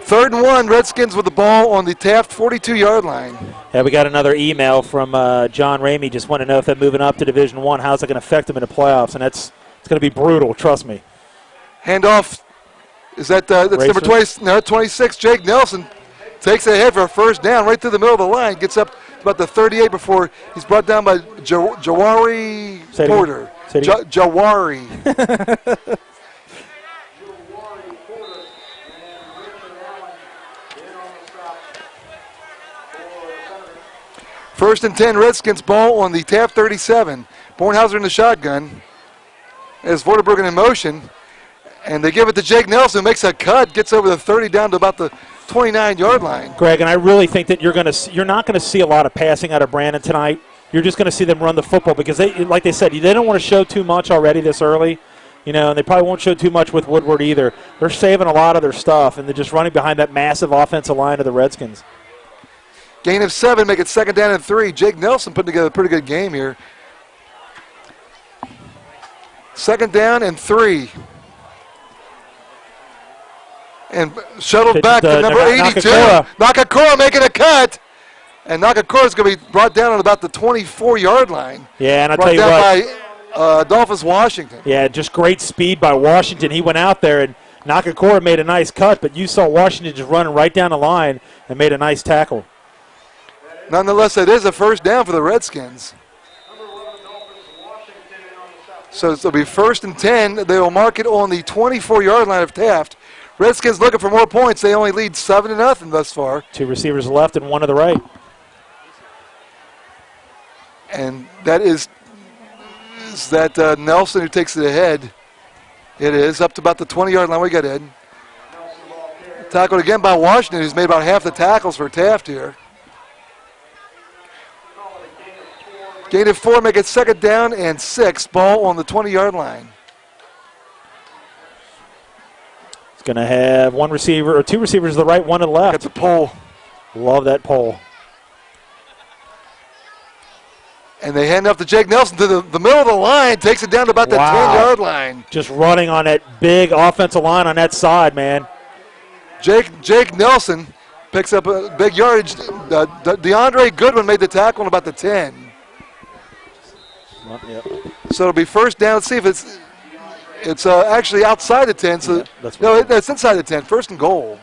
3rd and 1, Redskins with the ball on the Taft 42-yard line. Yeah, we got another email from John Ramey. Just want to know if they're moving up to Division I, how's it going to affect them in the playoffs? And it's going to be brutal, trust me. Handoff, is that's number 20, no, 26, Jake Nelson. Takes it ahead for a first down right through the middle of the line. Gets up to about the 38 before he's brought down by Jawari Porter. Jawari. First and 10, Redskins ball on the Taft 37. Bornhauser in the shotgun. As Vorderbruggen in motion. And they give it to Jake Nelson, who makes a cut, gets over the 30 down to about the 29-yard line. Greg, and I really think that you're not going to see a lot of passing out of Brandon tonight. You're just going to see them run the football because, like they said, they don't want to show too much already this early, and they probably won't show too much with Woodward either. They're saving a lot of their stuff, and they're just running behind that massive offensive line of the Redskins. Gain of 7, make it 2nd down and 3. Jake Nelson putting together a pretty good game here. 2nd down and 3. And shuttled back to number 82. Nakakura making a cut. And Nakakura is going to be brought down on about the 24-yard line. Yeah, and I'll tell you what. By Adolphus Washington. Yeah, just great speed by Washington. He went out there, and Nakakura made a nice cut, but you saw Washington just running right down the line and made a nice tackle. Nonetheless, it is a first down for the Redskins. So it'll be 1st and 10. They will mark it on the 24-yard line of Taft. Redskins looking for more points. They only lead 7-0 thus far. 2 receivers left and 1 to the right. And that is Nelson who takes it ahead. It is up to about the 20-yard line. We got Ed. Tackled again by Washington, who's made about half the tackles for Taft here. Gain of 4, make it 2nd down and 6. Ball on the 20-yard line. It's going to have 1 receiver or 2 receivers to the right, 1 to the left. That's a pole. Love that pole. And they hand off to Jake Nelson to the middle of the line, takes it down to about the 10-yard line. Just running on that big offensive line on that side, man. Jake Nelson picks up a big yardage. DeAndre Goodwin made the tackle on about the 10. Yep. So it'll be first down. Let's see if it's actually outside the 10. So it's inside the 10. 1st and goal.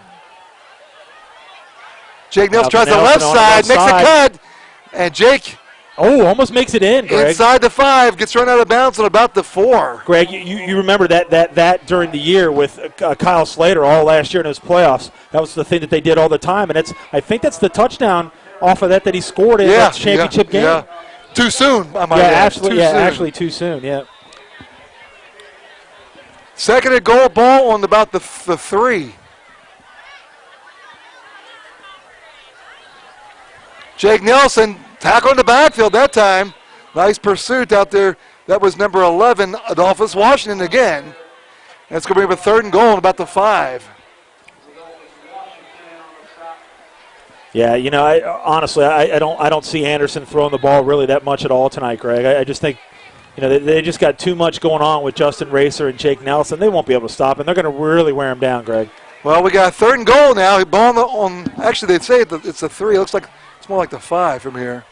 Jake Nelson tries the left side, makes a cut, and Jake. Oh, almost makes it in, Greg. Inside the 5, gets run out of bounds on about the 4. Greg, you remember that during the year with Kyle Slater all last year in his playoffs. That was the thing that they did all the time, and I think that's the touchdown off of that he scored in that championship game. Yeah. Too soon, I might add. Actually too soon, yeah. 2nd and goal, ball on about the 3. Jake Nelson tackle in the backfield that time. Nice pursuit out there. That was number 11, Adolphus Washington again. And it's going to be a 3rd and goal on about the 5. Yeah, honestly, I don't see Anderson throwing the ball really that much at all tonight, Greg. I just think, they just got too much going on with Justin Racer and Jake Nelson. They won't be able to stop him. They're going to really wear him down, Greg. Well, we got a 3rd and goal now. Ball on actually, they say it's a 3. It looks like it's more like the 5 from here.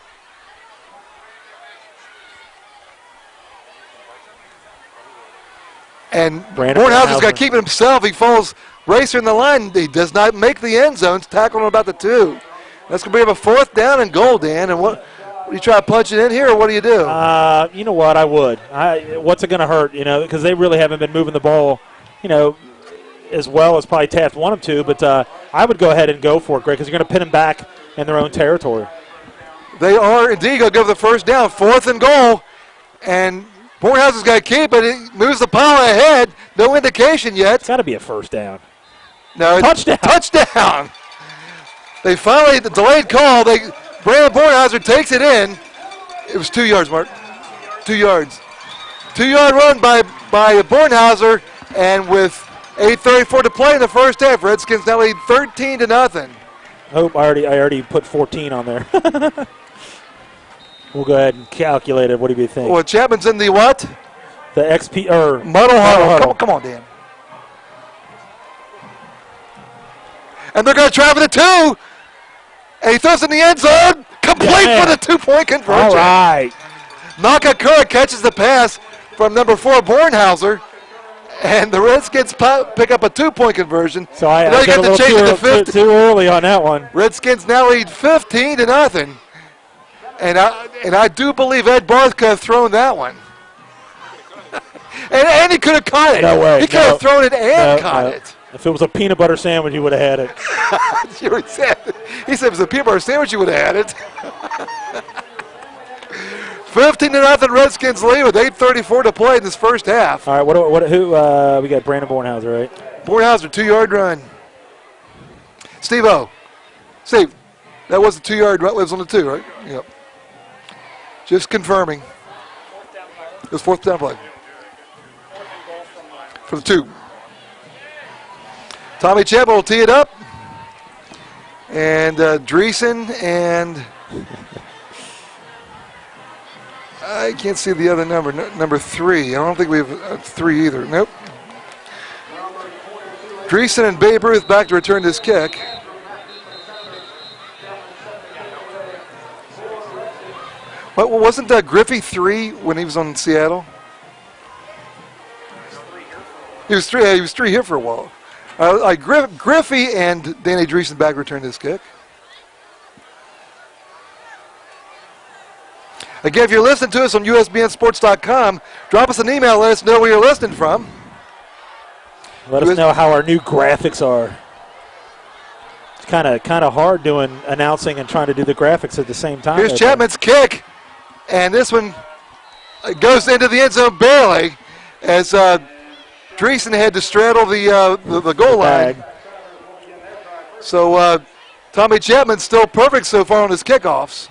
And Bornhauser's got to keep it himself. He follows Racer in the line. He does not make the end zone. Tackling about the 2. That's going to be a 4th down and goal, Dan. And what do you try to punch it in here, or what do you do? You know what? I would. What's it going to hurt? Because they really haven't been moving the ball, as well as probably Taft wanted to. But I would go ahead and go for it, Greg, because you're going to pin them back in their own territory. They are indeed going to go for the first down. 4th and goal. And Bornhauser's got to keep it. He moves the pile ahead. No indication yet. It's got to be a first down. No, Touchdown. Touchdown. They finally, the delayed call, Brandon Bornhauser takes it in. It was 2 yards, Mark. 2 yards. 2-yard run by Bornhauser, and with 8:34 to play in the first half, Redskins now lead 13-0. Oh, I already put 14 on there. We'll go ahead and calculate it. What do you think? Well, Chapman's in the what? The XP or Muddle huddle. Come on, Dan. And they're going to try for the 2. And he throws in the end zone. Complete for the 2-point conversion. All right. Nakakura catches the pass from number 4, Bornhauser. And the Redskins pick up a 2-point conversion. So I got a little too early on that one. Redskins now lead 15-0. And I do believe Ed Barth could have thrown that one. and he could have caught it. No way. He could have thrown it and caught it. If it was a peanut butter sandwich, you would have had it. He said if it was a peanut butter sandwich, you would have had it. 15-0 Redskins lead with 8:34 to play in this first half. All right, who we got? Brandon Bornhauser, right? Bornhauser, 2-yard run. Steve-O. Steve, that was the 2-yard run. It was on the 2, right? Yep. Just confirming. It was 4th down play. For the 2. Tommy Chapman will tee it up. And Dreesen and I can't see the other number. Number 3. I don't think we have 3 either. Nope. Dreesen and Babe Ruth back to return this kick. But wasn't Griffey 3 when he was on Seattle? He was 3. Yeah, he was 3 here for a while. Griffey and Danny Dreesen back return this kick. Again, if you're listening to us on USBNsports.com, drop us an email. Let us know where you're listening from. Let us know how our new graphics are. It's kind of hard doing announcing and trying to do the graphics at the same time. Here's Chapman's kick, and this one goes into the end zone barely as Dreesen had to straddle the goal line. So Tommy Chapman's still perfect so far on his kickoffs.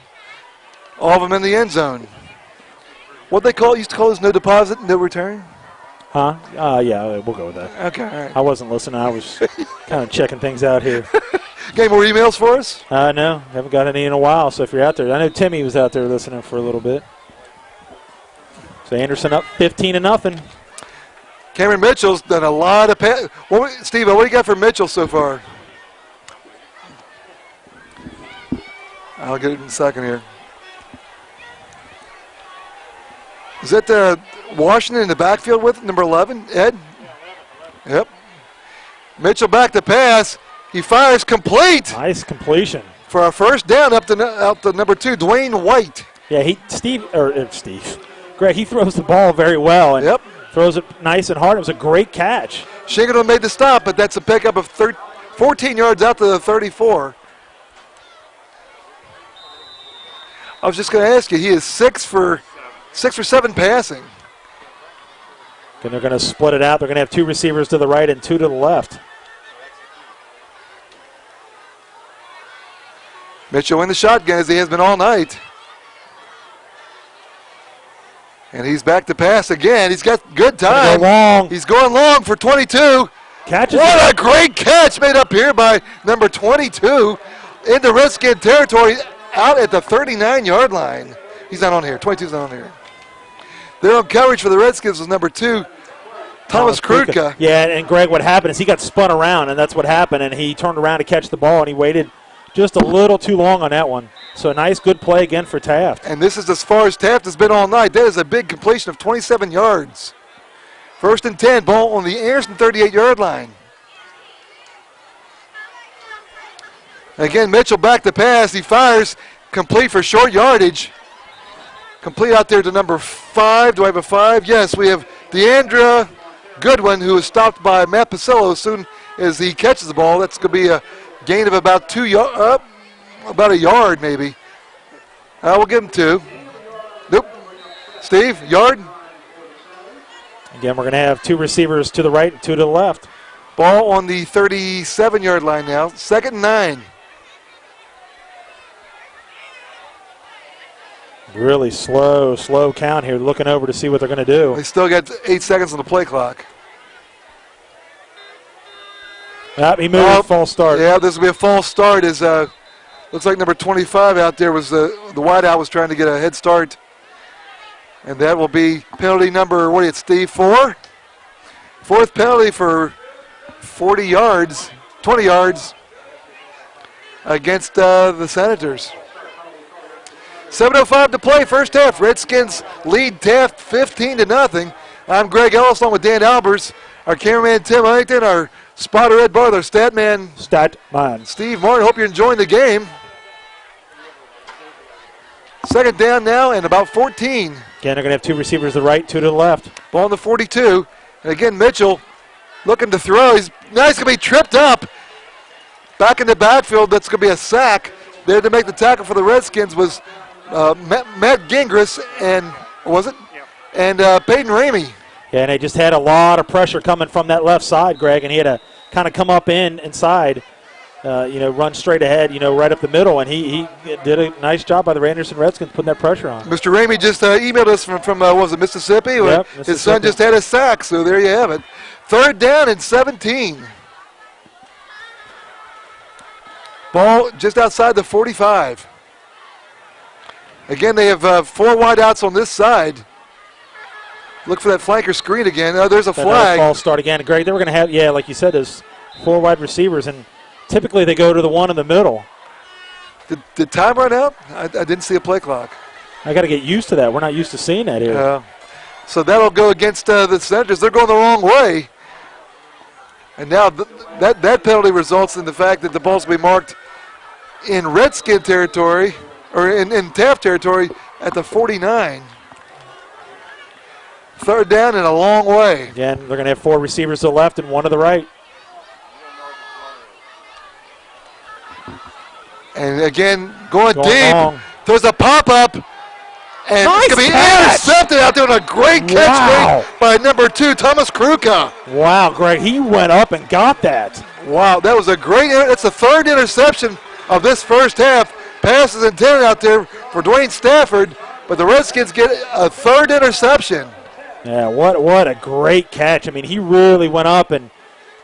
All of them in the end zone. What they used to call this no deposit, no return? Huh? Yeah, we'll go with that. Okay, all right. I wasn't listening. I was kind of checking things out here. Got more emails for us? No, haven't got any in a while. So if you're out there, I know Timmy was out there listening for a little bit. So Anderson up 15-0. Cameron Mitchell's done a lot of pass. Steve, what do you got for Mitchell so far? I'll get it in a second here. Is that Washington in the backfield with number 11, Ed? Yep. Mitchell back to pass. He fires complete. Nice completion. For a first down up to number 2, Dwayne White. Yeah, Greg, he throws the ball very well. And yep. Throws it nice and hard. It was a great catch. Shingleton made the stop, but that's a pickup of 14 yards out to the 34. I was just going to ask you, he is 6 for 7 passing. And they're going to split it out. They're going to have 2 receivers to the right and 2 to the left. Mitchell in the shotgun as he has been all night. And he's back to pass again. He's got good time. Go long. He's going long for 22. Catches what it. A great catch made up here by number 22 into Redskin territory out at the 39-yard line. He's not on here. 22's not on here. They're on coverage for the Redskins was number 2, Thomas Krutka. Yeah, and Greg, what happened is he got spun around, and that's what happened, and he turned around to catch the ball, and he waited just a little too long on that one. So a nice, good play again for Taft. And this is as far as Taft has been all night. That is a big completion of 27 yards. 1st and 10, ball on the Anderson 38-yard line. Again, Mitchell back to pass. He fires complete for short yardage. Complete out there to number 5. Do I have a 5? Yes, we have Deandra Goodwin, who is stopped by Matt Pasillo as soon as he catches the ball. That's going to be a gain of about about a yard maybe. We'll give him 2. Nope. Steve, yard. Again, we're going to have 2 receivers to the right and 2 to the left. Ball on the 37-yard line now. 2nd and 9. Really slow count here. Looking over to see what they're going to do. They still got 8 seconds on the play clock. He moved. False start. Yeah, this will be a false start. As looks like number 25 out there was the wideout was trying to get a head start, and that will be penalty number. What is it, Steve? 4. 4th penalty for 40 yards, 20 yards against the Senators. 7:05 to play, first half. Redskins lead Taft 15-0. I'm Greg Ellis along with Dan Albers, our cameraman Tim Huntington, our spotter Ed Barth, our statman Steve Martin. Hope you're enjoying the game. 2nd down now and about 14. Again, they're going to have 2 receivers to the right, 2 to the left. Ball on the 42. And again, Mitchell looking to throw. He's going to be tripped up. Back in the backfield, that's going to be a sack. There to make the tackle for the Redskins was Matt Gingras and, was it? Yeah. And Peyton Ramey. Yeah, and they just had a lot of pressure coming from that left side, Greg, and he had to kind of come up inside, run straight ahead, right up the middle, and he did a nice job by the Anderson Redskins putting that pressure on. Mr. Ramey just emailed us from what was it, Mississippi? Yep, His son just had a sack, so there you have it. 3rd down and 17. Ball just outside the 45. Again, they have 4 wideouts on this side. Look for that flanker screen again. Oh, there's a flag. False start again. Greg, they were going to have, like you said, there's 4 wide receivers, and typically they go to the one in the middle. Did time run out? I didn't see a play clock. I got to get used to that. We're not used to seeing that here. So that'll go against the Senators. They're going the wrong way. And now that penalty results in the fact that the ball's will be marked in Redskin territory, or in Taft territory at the 49. 3rd down and a long way. Again, they're going to have 4 receivers to the left and 1 to the right. And again, going deep. Long. There's a pop-up. And nice it's going to be catch. intercepted out there on a great catch by number 2, Thomas Kruka. Wow, Greg, he went up and got that. Wow, that was a great, that's the 3rd interception of this first half. Passes intended out there for Dwayne Stafford, but the Redskins get a 3rd interception. Yeah, what a great catch. I mean, he really went up and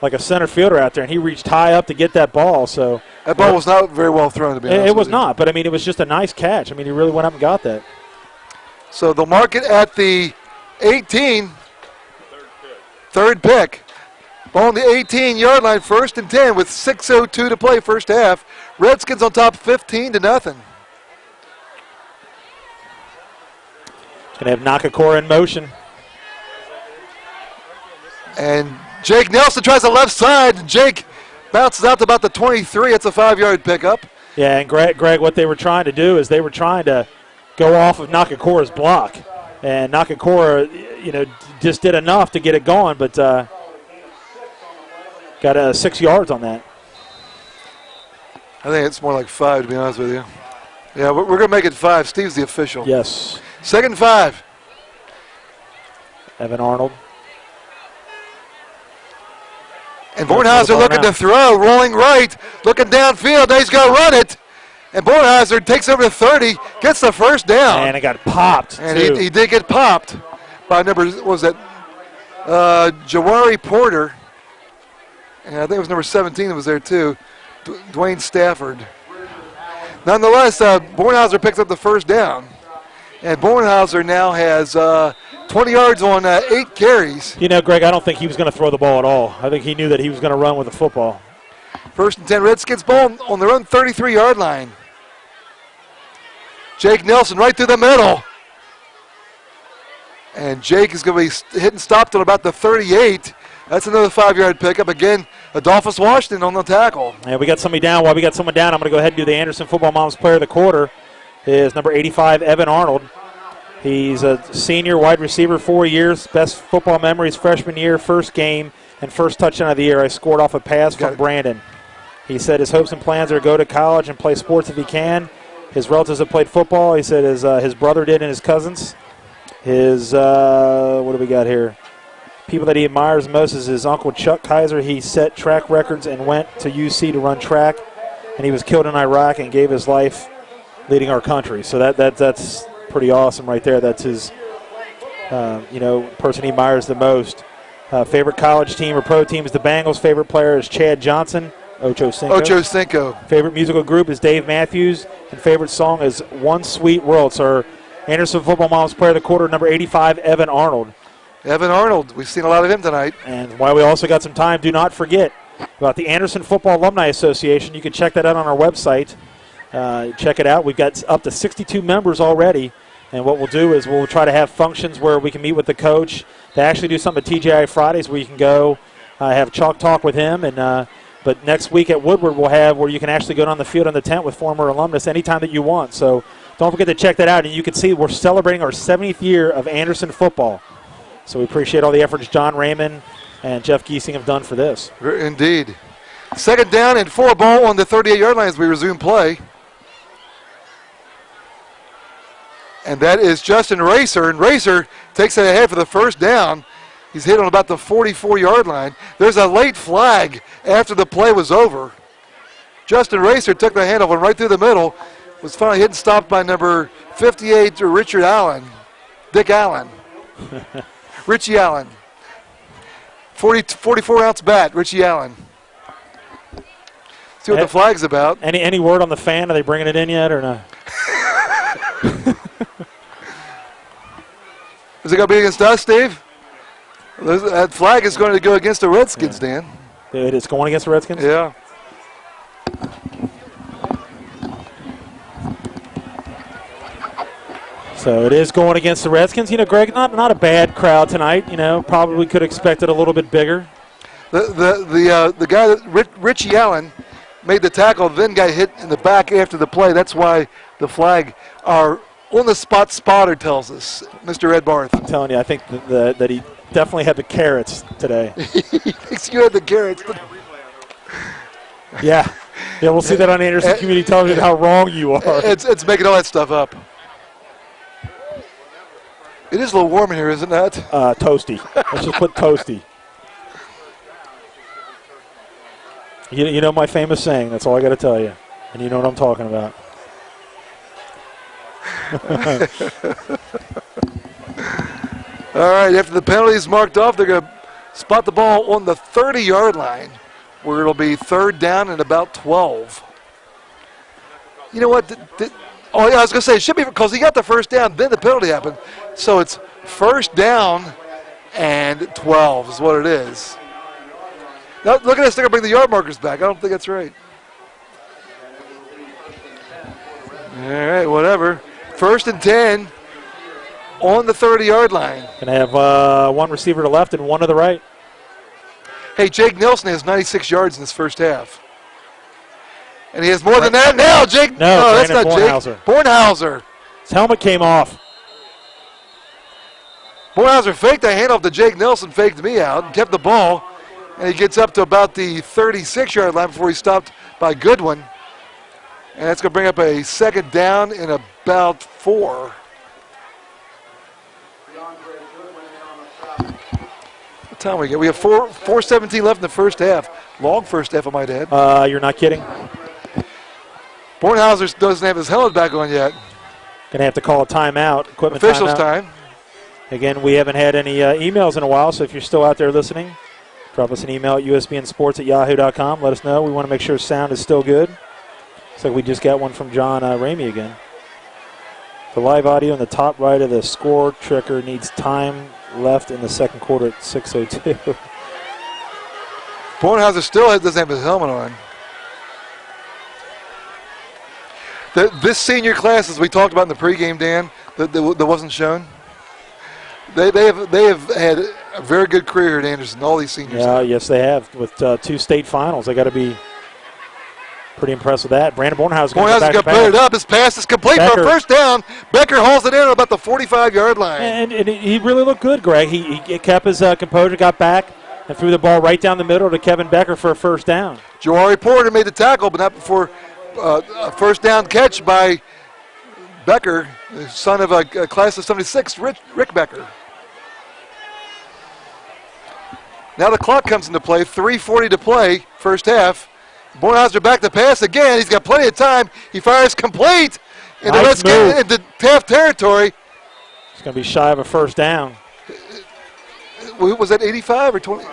like a center fielder out there, and he reached high up to get that ball. So that ball was not very well thrown, to be honest. It was not, but I mean, it was just a nice catch. I mean, he really went up and got that. So they'll mark it at the 18. 3rd pick. Ball on the 18-yard line, 1st and 10 with 6:02 to play, first half. Redskins on top 15-0. Going to have Nakakura in motion. And Jake Nelson tries the left side. Jake bounces out to about the 23. It's a 5-yard pickup. Yeah, and Greg, what they were trying to do is they were trying to go off of Nakakura's block. And Nakakura, just did enough to get it going, but got 6 yards on that. I think it's more like 5, to be honest with you. Yeah, we're going to make it 5. Steve's the official. Yes. 2nd and 5. Evan Arnold. And Bornheiser looking to throw, rolling right, looking downfield. Now he's going to run it. And Bornheiser takes over to 30, gets the 1st down. And it got popped, and he did get popped by number, Jawari Porter. And I think it was number 17 that was there too, Dwayne Stafford. Nonetheless, Bornheiser picks up the 1st down. And Bornheiser now has 20 yards on 8 carries. Greg, I don't think he was going to throw the ball at all. I think he knew that he was going to run with the football. 1st and 10, Redskins ball on their own 33-yard line. Jake Nelson right through the middle. And Jake is going to be hit and stopped at about the 38. That's another 5-yard pickup. Again, Adolphus Washington on the tackle. Yeah, we got somebody down. While we got someone down, I'm going to go ahead and do the Anderson Football Moms Player of the Quarter. Is number 85, Evan Arnold. He's a senior wide receiver, 4 years. Best football memories, freshman year, first game, and first touchdown of the year. I scored off a pass from Brandon. He said his hopes and plans are to go to college and play sports if he can. His relatives have played football. He said his brother did and his cousins. His, what do we got here? People that he admires most is his uncle Chuck Kaiser. He set track records and went to UC to run track, and he was killed in Iraq and gave his life leading our country. So that's pretty awesome right there. That's his, person he admires the most. Favorite college team or pro team is the Bengals. Favorite player is Chad Johnson, Ocho Cinco. Favorite musical group is Dave Matthews, and favorite song is One Sweet World. So our Anderson Football Moms player of the quarter, number 85, Evan Arnold. Evan Arnold, we've seen a lot of him tonight. And while we also got some time, do not forget about the Anderson Football Alumni Association. You can check that out on our website. Check it out. We've got up to 62 members already. And what we'll do is we'll try to have functions where we can meet with the coach. They actually do something at TGI Fridays where you can go have chalk talk with him. And but next week at Woodward we'll have where you can actually go down the field in the tent with former alumnus anytime that you want. So don't forget to check that out. And you can see we're celebrating our 70th year of Anderson football. So we appreciate all the efforts John Raymond and Jeff Giesing have done for this. Indeed. Second down and 4 ball on the 38-yard line as we resume play. And that is Justin Racer. And Racer takes it ahead for the first down. He's hit on about the 44-yard line. There's a late flag after the play was over. Justin Racer took the handoff, went right through the middle, was finally hit and stopped by number 58, Dick Allen. Richie Allen. 44-ounce bat, Richie Allen. See what the flag's about. Any word on the fan? Are they bringing it in yet or no? Is it going to be against us, Steve? That flag is going to go against the Redskins, Dan. It's going against the Redskins? Yeah. So it is going against the Redskins. You know, Greg, not a bad crowd tonight. You know, probably could expect it a little bit bigger. The guy, Richie Allen, made the tackle, then got hit in the back after the play. That's why the flag, our on-the-spot spotter tells us, Mr. Ed Barth. I'm telling you, I think that he definitely had the carrots today. He thinks you had the carrots. Yeah, we'll see that on Anderson Community Television, how wrong you are. It's making all that stuff up. It is a little warm in here, isn't that? Toasty. Let's just put toasty. You know my famous saying. That's all I got to tell you. And you know what I'm talking about. All right, after the penalty is marked off, they're going to spot the ball on the 30-yard line, where it'll be third down and about 12. You know what? I was going to say, it should be because he got the first down, then the penalty happened. So it's first down and 12 is what it is. Now, look at this. They're going to bring the yard markers back. I don't think that's right. All right, whatever. First and 10 on the 30-yard line. Going to have one receiver to the left and one to the right. Hey, Jake Nelson has 96 yards in this first half. And he has more than that now, Jake. No, that's not Jake. Bornhauser. His helmet came off. Bornhauser faked a handoff to Jake Nelson, faked me out, and kept the ball. And he gets up to about the 36-yard line before he's stopped by Goodwin. And that's going to bring up a second down in about 4. What time we get? We have 4:17 left in the first half. Long first half, I might add. You're not kidding. Bornhauser doesn't have his helmet back on yet. Going to have to call a timeout. Equipment Officials timeout. time. Again, we haven't had any emails in a while, so if you're still out there listening, drop us an email at usbnsports@yahoo.com. Let us know. We want to make sure sound is still good. Looks like we just got one from John Ramey again. The live audio in the top right of the score tracker needs time left in the second quarter at 6:02. Bornhauser still doesn't have his helmet on. This senior class, as we talked about in the pregame, Dan, that wasn't shown, they have had a very good career at Anderson, all these seniors. Yeah, yes, they have. With 2 state finals, they got to be pretty impressed with that. Brandon Bornhauser going to put it up. His pass is complete for a first down. Becker hauls it in at about the 45-yard line. And he really looked good, Greg. He kept his composure, got back, and threw the ball right down the middle to Kevin Becker for a first down. Jawari Porter made the tackle, but not before a first down catch by Becker, the son of a class of 76, Rick Becker. Now the clock comes into play, 3:40 to play, first half. Bornhauser back to pass again. He's got plenty of time. He fires complete into Redskins into Taft territory. It's going to be shy of a first down. Was that 85 or 20?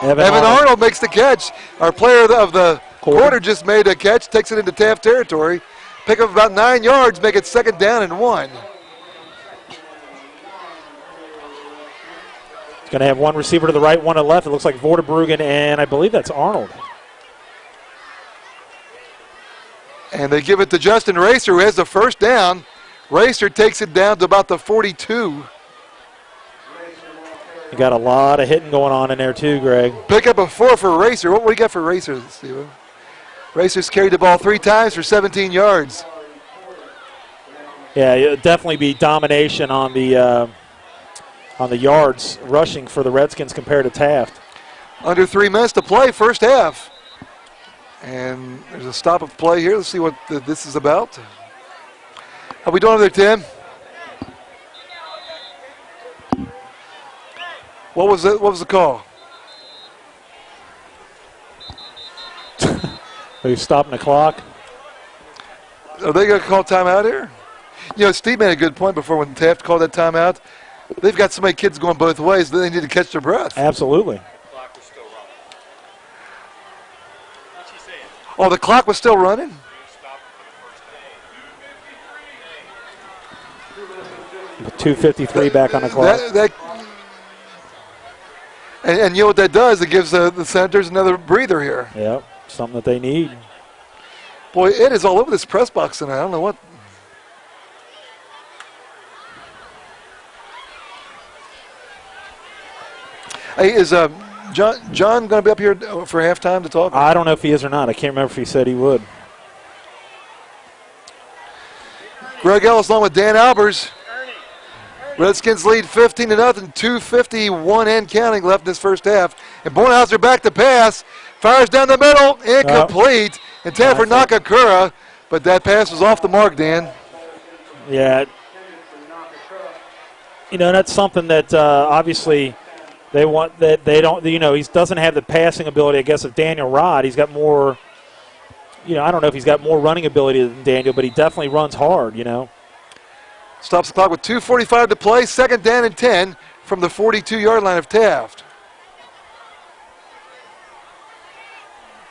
Evan Arnold makes the catch. Our player of the quarter just made a catch, takes it into Taft territory. Pick up about 9 yards, make it 2nd down and 1. Going to have one receiver to the right, one to the left. It looks like Vorderbruggen, and I believe that's Arnold. And they give it to Justin Racer, who has the first down. Racer takes it down to about the 42. You got a lot of hitting going on in there too, Greg. Pick up a 4 for Racer. What do you got for Racer, Steven? Racer's carried the ball 3 times for 17 yards. Yeah, it'll definitely be domination on the yards rushing for the Redskins compared to Taft. Under 3 minutes to play, first half. And there's a stop of play here. Let's see what this is about. How we doing over there, Tim? What was the call? Are you stopping the clock? Are they going to call timeout here? You know, Steve made a good point before when Taft called that timeout. They've got so many kids going both ways, they need to catch their breath. Absolutely. Oh, the clock was still running? .253 back on the clock. And you know what that does? It gives the Senators another breather here. Yep, something that they need. Boy, it is all over this press box tonight. I don't know what. Hey, is John going to be up here for halftime to talk? I don't know if he is or not. I can't remember if he said he would. Greg Ellis along with Dan Albers. Redskins lead 15-0, 2:51 and counting left in this first half. And Bornhauser back to pass, fires down the middle, incomplete. And Taft for Nakakura, but that pass was off the mark, Dan. Yeah. You know, that's something that obviously they want, that they don't, you know, he doesn't have the passing ability, I guess, of Daniel Rod. He's got more, you know, I don't know if he's got more running ability than Daniel, but he definitely runs hard, you know. Stops the clock with 2:45 to play, 2nd down and 10 from the 42-yard line of Taft.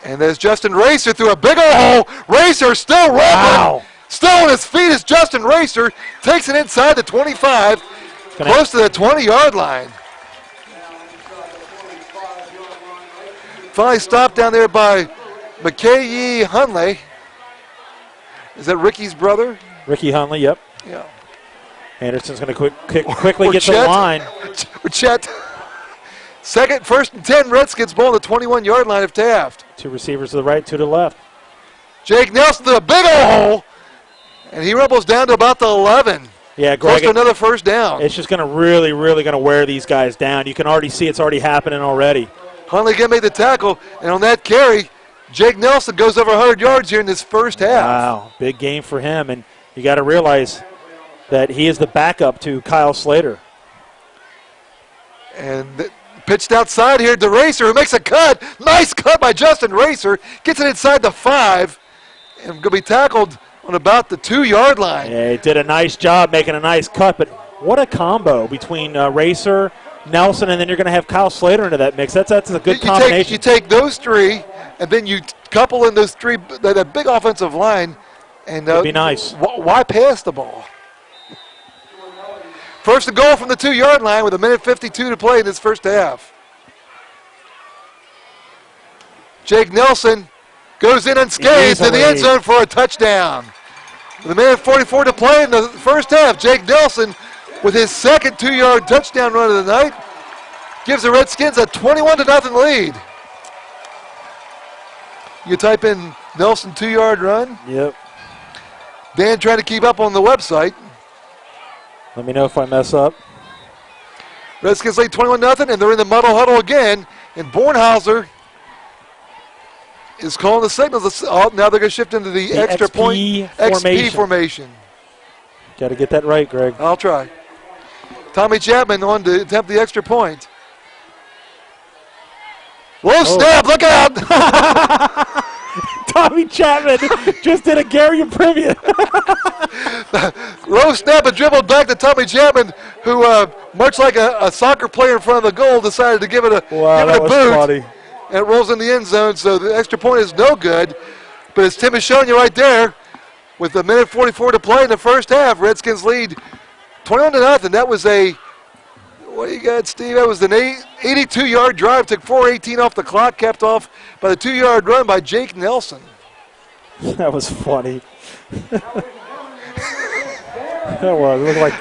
And there's Justin Racer through a big old hole. Racer still rolling. Wow. Still on his feet is Justin Racer. Takes it inside the 25, close to the 20-yard line. Finally stopped down there by McKay Hunley. Is that Ricky's brother? Ricky Hunley, yep. Yeah. Anderson's going to quickly get to the line. Chet. 1st and 10, Redskins ball on the 21-yard line of Taft. 2 receivers to the right, 2 to the left. Jake Nelson to a big old hole, and he rumbles down to about the 11. Yeah, Greg. Close to another first down. It's just going to really going to wear these guys down. You can already see it's already happening already. Hunley again made the tackle, and on that carry, Jake Nelson goes over 100 yards here in this first half. Wow, big game for him, and you got to realize that he is the backup to Kyle Slater. And pitched outside here to Racer, who makes a cut. Nice cut by Justin Racer. Gets it inside the 5, and going to be tackled on about the 2-yard line. Yeah, he did a nice job making a nice cut, but what a combo between Racer, Nelson, and then you're going to have Kyle Slater into that mix. That's a good combination. You take those 3, and then you couple in those 3, that big offensive line. And it'd be nice. Why pass the ball? First and goal from the 2-yard line with 1:52 to play in this first half. Jake Nelson goes in unscathed in the end zone for a touchdown. With 1:44 to play in the first half, Jake Nelson with his second 2-yard touchdown run of the night gives the Redskins a 21-0 lead. You type in Nelson 2-yard run. Yep. Dan trying to keep up on the website. Let me know if I mess up. Redskins lead 21-0, and they're in the muddle huddle again. And Bornhauser is calling the signals. Oh, now they're going to shift into the extra point XP formation. Got to get that right, Greg. I'll try. Tommy Chapman on to attempt the extra point. Low snap, look out! Tommy Chapman just did a Gary Premium. Low snap and dribbled back to Tommy Chapman, who, much like a soccer player in front of the goal, decided to give it a boot. Funny. And it rolls in the end zone, so the extra point is no good. But as Tim is showing you right there, with a minute 44 to play in the first half, Redskins lead 21-0. That was what do you got, Steve? That was an 82-yard drive, took 4:18 off the clock, capped off by the 2-yard run by Jake Nelson. That was funny. That was. It looked like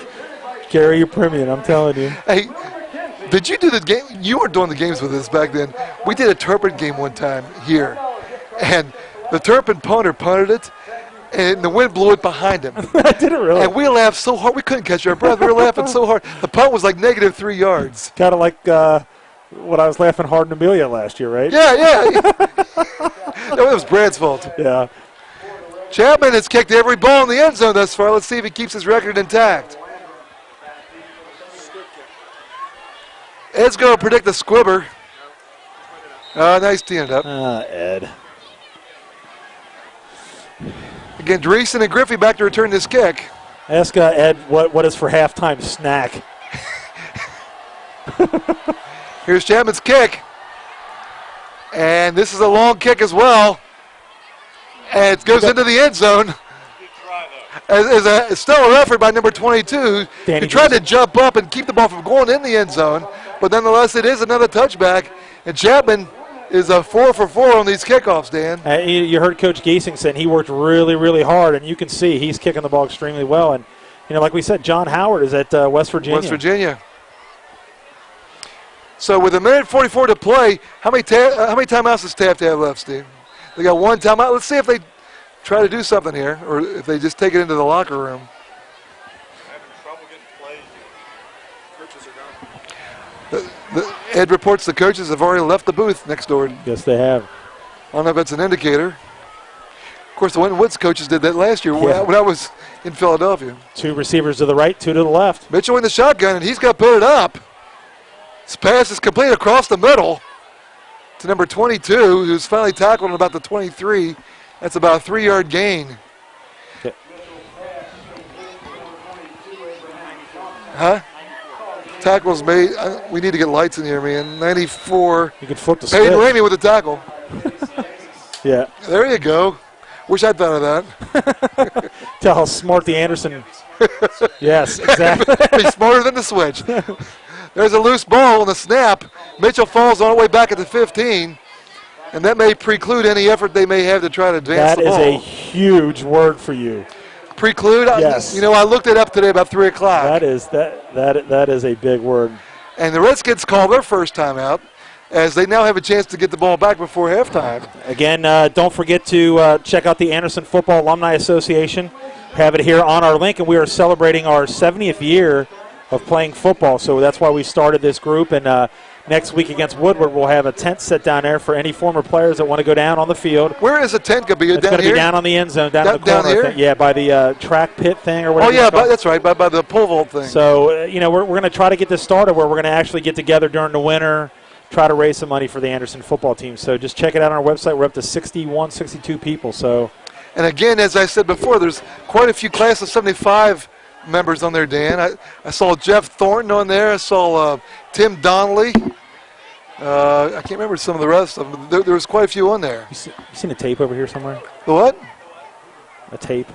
Gary Premium, I'm telling you. Hey, did you do the game? You weren't doing the games with us back then. We did a Turpin game one time here, and the Turpin punter punted it, and the wind blew it behind him. I didn't really. And we laughed so hard we couldn't catch our breath. We were laughing so hard. The punt was like -3 yards. Kind of like what I was laughing hard in Amelia last year, right? Yeah. That was Brad's fault. Yeah. Chapman has kicked every ball in the end zone thus far. Let's see if he keeps his record intact. Ed's going to predict the squibber. Nice teeing it up. Ed. Again, Dreesen and Griffey back to return this kick. Ask Ed what is for halftime snack. Here's Chapman's kick. And this is a long kick as well. And it goes into the end zone. As a stellar effort by number 22, who tried to jump up and keep the ball from going in the end zone. But nonetheless, it is another touchback. And Chapman is a 4 for 4 on these kickoffs, Dan. You heard Coach Giesing saying he worked really, really hard, and you can see he's kicking the ball extremely well. And, like we said, John Howard is at West Virginia. So with a minute 44 to play, how many timeouts does Taft have left, Steve? They got one timeout. Let's see if they try to do something here, or if they just take it into the locker room. Having trouble getting plays. Coaches are gone. Ed reports the coaches have already left the booth next door. Yes, they have. I don't know if that's an indicator. Of course, the Winton Woods coaches did that last year when I was in Philadelphia. 2 receivers to the right, 2 to the left. Mitchell in the shotgun, and he's got to put it up. This pass is complete across the middle to number 22, who's finally tackled at about the 23. That's about a 3-yard gain. Okay. Huh? Tackles made. We need to get lights in here, man. 94. You could flip the switch. Peyton Ramey with the tackle. Yeah. There you go. Wish I'd thought of that. Tell how smart the Anderson. Yes, exactly. He's smarter than the switch. There's a loose ball on the snap. Mitchell falls all the way back at the 15. And that may preclude any effort they may have to try to advance the ball. That is a huge word for you. Preclude? Yes. I looked it up today about 3 o'clock. That is a big word. And the Redskins call their first timeout as they now have a chance to get the ball back before halftime. Again, don't forget to check out the Anderson Football Alumni Association. Have it here on our link, and we are celebrating our 70th year of playing football. So that's why we started this group. And next week against Woodward, we'll have a tent set down there for any former players that want to go down on the field. Where is the tent going to be? It's going to be down on the end zone, down in the corner. Down here? Yeah, by the track pit thing or whatever. Oh, yeah, that's right, by the pole vault thing. So, we're going to try to get this started where we're going to actually get together during the winter, try to raise some money for the Anderson football team. So just check it out on our website. We're up to 61, 62 people. So, and again, as I said before, there's quite a few class of 75 members on there, Dan. I saw Jeff Thornton on there. I saw Tim Donnelly. I can't remember some of the rest of them. There was quite a few on there. You seen a tape over here somewhere? The what? A tape.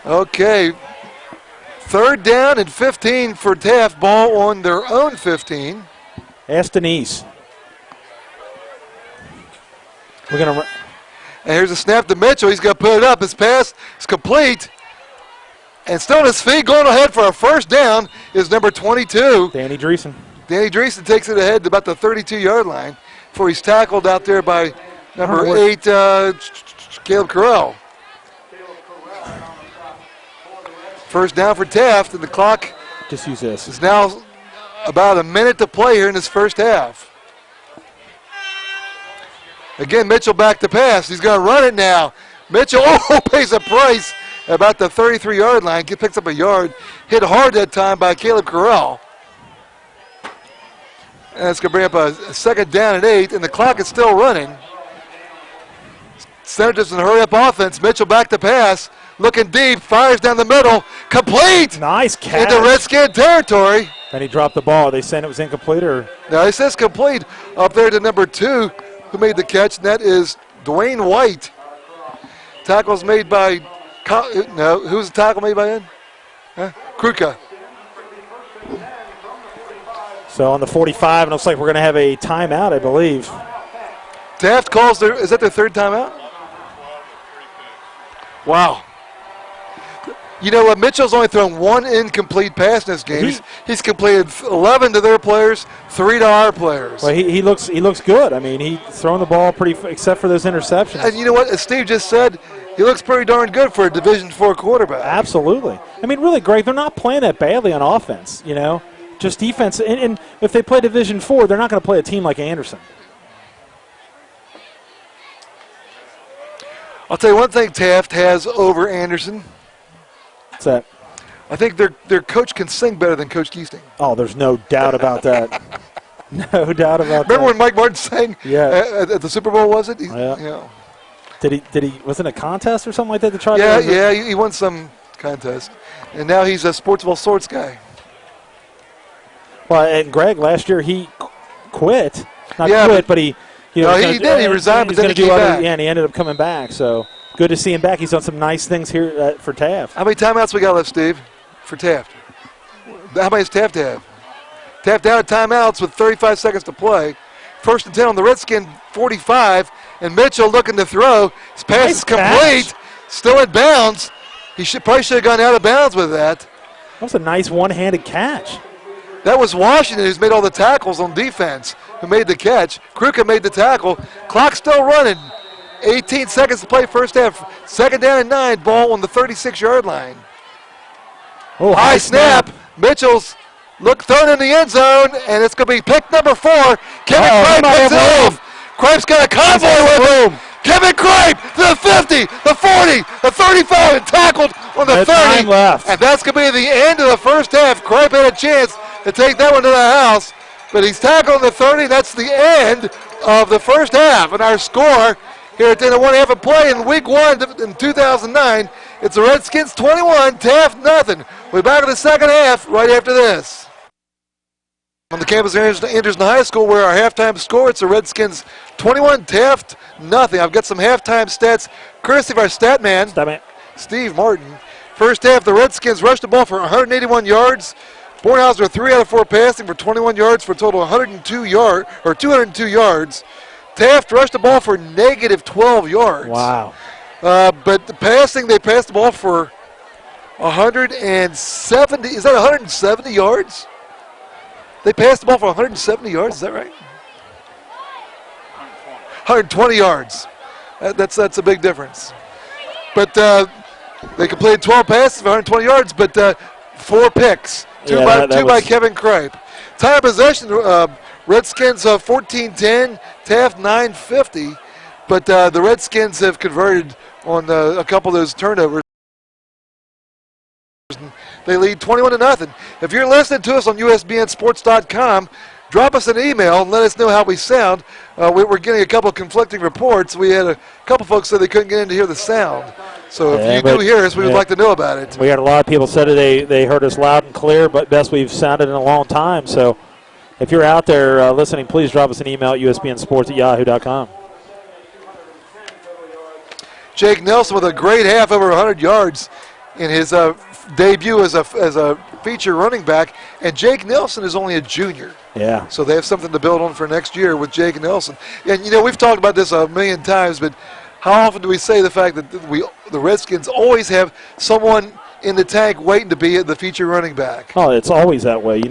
Okay. 3rd down and 15 for Taft. Ball on their own 15. Ask Denise. We're going to. And here's a snap to Mitchell. He's going to put it up. His pass is complete. And still on his feet, going ahead for a first down is number 22. Danny Dreesen. Danny Dreesen takes it ahead to about the 32-yard line before he's tackled out there by number 8, Caleb Carell. First down for Taft, and the clock just use this. is now about a minute to play here in this first half. Again, Mitchell back to pass. He's going to run it now. Mitchell pays a price about the 33-yard line. Picks up a yard. Hit hard that time by Caleb Corral. And it's going to bring up a second down and 8, and the clock is still running. Senators in a hurry-up offense. Mitchell back to pass. Looking deep. Fires down the middle. Complete. Nice catch. Into Redskin territory. And he dropped the ball. They saying it was incomplete, or? No, it says complete up there to number 2 who made the catch, and that is Dwayne White. Tackles made by, who's the tackle made by him? Kruka. So on the 45, it looks like we're going to have a timeout, I believe. Taft calls is that their third timeout? Wow. You know what? Mitchell's only thrown one incomplete pass in this game. He's completed 11 to their players, 3 to our players. Well, he looks good. I mean, he's throwing the ball except for those interceptions. And you know what? As Steve just said, he looks pretty darn good for a Division IV quarterback. Absolutely. I mean, really, Greg, they're not playing that badly on offense, you know. Just defense. And if they play Division IV, they're not going to play a team like Anderson. I'll tell you one thing Taft has over Anderson. What's that? I think their coach can sing better than Coach Keesting. Oh, there's no doubt about that. No doubt about that. Remember when Mike Martin sang at the Super Bowl, was it? Yeah. Did he was it a contest or something like that to try to he won some contest. And now he's a Sportsville Sorts guy. Well, and Greg, last year he quit. But he he did. He resigned, but then he came back. Yeah, and he ended up coming back. So good to see him back. He's done some nice things here for Taft. How many timeouts we got left, Steve, for Taft? How many does Taft have? Taft out of timeouts with 35 seconds to play. 1st and 10 on the Redskin 45, and Mitchell looking to throw. His pass is complete. Still in bounds. He probably should have gone out of bounds with that. That was a nice one-handed catch. That was Washington, who's made all the tackles on defense, who made the catch. Kruka made the tackle. Clock still running. 18 seconds to play first half. 2nd down and 9. Ball on the 36-yard line. Oh, high snap. Mitchell's thrown in the end zone, and it's going to be pick number 4. Kevin Cripe picks it off. Cripe's got a convoy with him. Kevin Cripe to the 50, the 40, the 35, and tackled on the 30. Time left. And that's going to be the end of the first half. Cripe had a chance to take that one to the house, but he's tackled on the 30. That's the end of the first half. And our score here at the end of one half of play in week 1 in 2009, it's the Redskins 21, Taft nothing. We'll be back in the second half right after this. On the campus of Anderson High School, where our halftime score, it's the Redskins 21, Taft nothing. I've got some halftime stats courtesy of our stat man, Steve Martin. First half, the Redskins rushed the ball for 181 yards. Bornhauser 3 out of 4 passing for 21 yards for a total of 202 yards. Taft rushed the ball for negative 12 yards. Wow. But the passing, they passed the ball for 170. Is that 170 yards? They passed the ball for 170 yards. Is that right? 120 yards. That's a big difference. But they completed 12 passes for 120 yards, but 4 picks. Two by Kevin Cripe. Time of possession, Redskins 14-10, Taft 9-50. But the Redskins have converted on a couple of those turnovers. They lead 21-0. If you're listening to us on USBNsports.com, drop us an email and let us know how we sound. We're getting a couple of conflicting reports. We had a couple folks say they couldn't get in to hear the sound. So if you do hear us, we would like to know about it. We had a lot of people said they heard us loud and clear, but best we've sounded in a long time. So if you're out there listening, please drop us an email at usbnsports@yahoo.com. Jake Nelson with a great half, over 100 yards in his debut as a feature running back, and Jake Nelson is only a junior. Yeah. So they have something to build on for next year with Jake Nelson. And we've talked about this a million times, but how often do we say the fact that the Redskins always have someone in the tank waiting to be the feature running back? Oh, it's always that way. You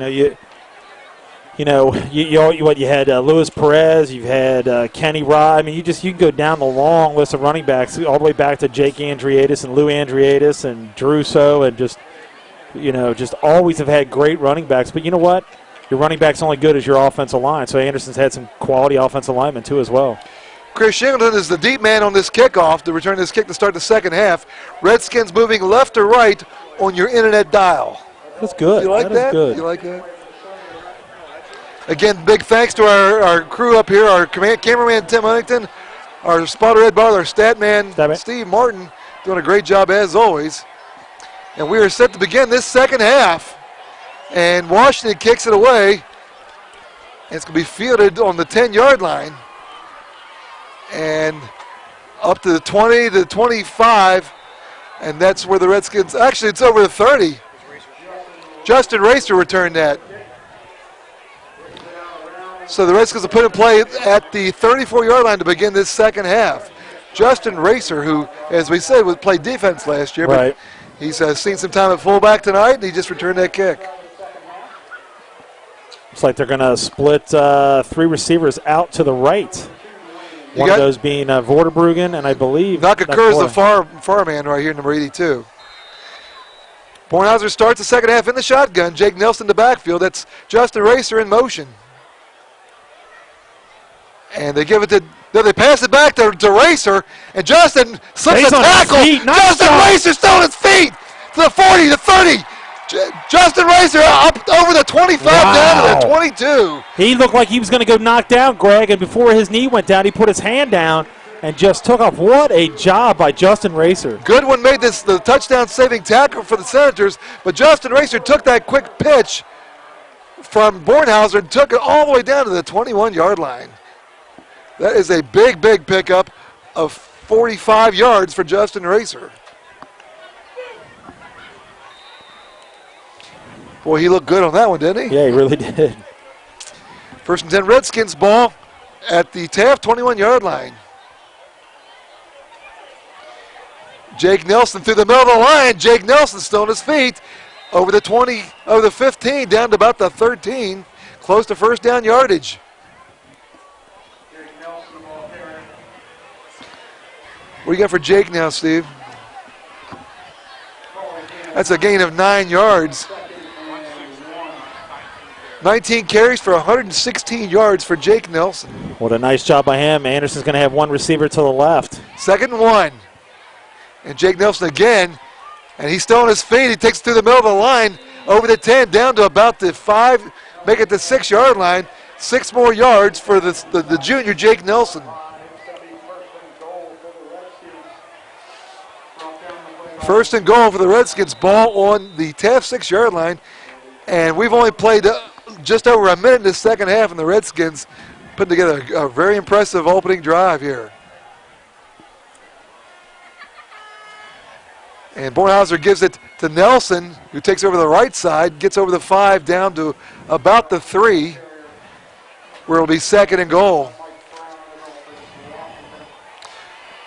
had Luis Perez, you've had Kenny Rod. I mean, you can go down the long list of running backs all the way back to Jake Andriadis and Lou Andriadis and Druso, and just always have had great running backs. But you know what? Your running back's only good as your offensive line. So Anderson's had some quality offensive linemen too as well. Chris Shingleton is the deep man on this kickoff to return this kick to start the second half. Redskins moving left to right on your internet dial. That's good. You like that? That is good. You like that? Again, big thanks to our crew up here, our cameraman Tim Huntington, our spotter Ed Barr, our stat man Steve Martin, doing a great job as always. And we are set to begin this second half. And Washington kicks it away. And it's going to be fielded on the 10-yard line. And up to the 20, the 25. And that's where the Redskins, actually it's over the 30. Justin Racer returned that. So the Redskins will put in play at the 34-yard line to begin this second half. Justin Racer, who, as we said, would play defense last year, but he's seen some time at fullback tonight, and he just returned that kick. Looks like they're going to split 3 receivers out to the right. One of those being Vorderbruggen, and I believe Nakakura is the far man right here, number 82. Bornhauser starts the second half in the shotgun. Jake Nelson the backfield. That's Justin Racer in motion. And they give it to, they pass it back to Racer, and Justin slips a tackle. Justin Racer still on his feet to the 40, the 30. Justin Racer up over the 25 down to the 22. He looked like he was going to go knock down Greg, and before his knee went down, he put his hand down and just took off. What a job by Justin Racer. Goodwin made this the touchdown-saving tackle for the Senators, but Justin Racer took that quick pitch from Bornhauser and took it all the way down to the 21-yard line. That is a big, big pickup of 45 yards for Justin Racer. Boy, he looked good on that one, didn't he? Yeah, he really did. First and 10 Redskins ball at the Taft 21-yard line. Jake Nelson through the middle of the line. Jake Nelson still on his feet. Over the 20, over the 15, down to about the 13. Close to first down yardage. What do you got for Jake now, Steve? That's a gain of 9 yards. 19 carries for 116 yards for Jake Nelson. What a nice job by him. Anderson's going to have one receiver to the left. Second and 1. And Jake Nelson again. And he's still on his feet. He takes it through the middle of the line, over the 10, down to about the 5, make it the 6-yard line. 6 more yards for the junior Jake Nelson. First and goal for the Redskins, ball on the Taft 6-yard line. And we've only played just over a minute in the second half, and the Redskins put together a very impressive opening drive here. And Bornhauser gives it to Nelson, who takes over the right side, gets over the 5 down to about the 3, where it'll be second and goal.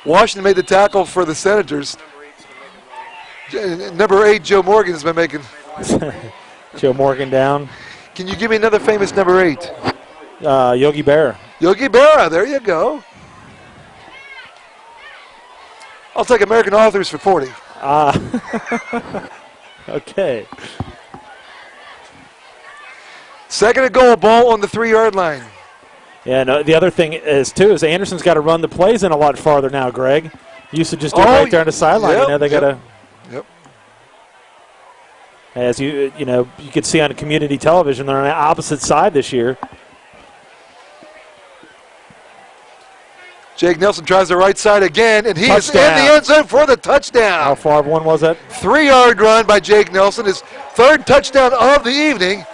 Washington made the tackle for the Senators. Number 8, Joe Morgan, has been making. Joe Morgan down. Can you give me another famous number 8? Yogi Berra. Yogi Berra, there you go. I'll take American Authors for 40. Okay. Second and goal, ball on the 3-yard line. Yeah, no, the other thing is Anderson's got to run the plays in a lot farther now, Greg. He used to just do it right there on the sideline. Yep, They got to. Yep. As you could see on community television, they're on the opposite side this year. Jake Nelson tries the right side again, and he Touchdown. is in the end zone for the touchdown. How far of one was that? 3-yard run by Jake Nelson, his third touchdown of the evening.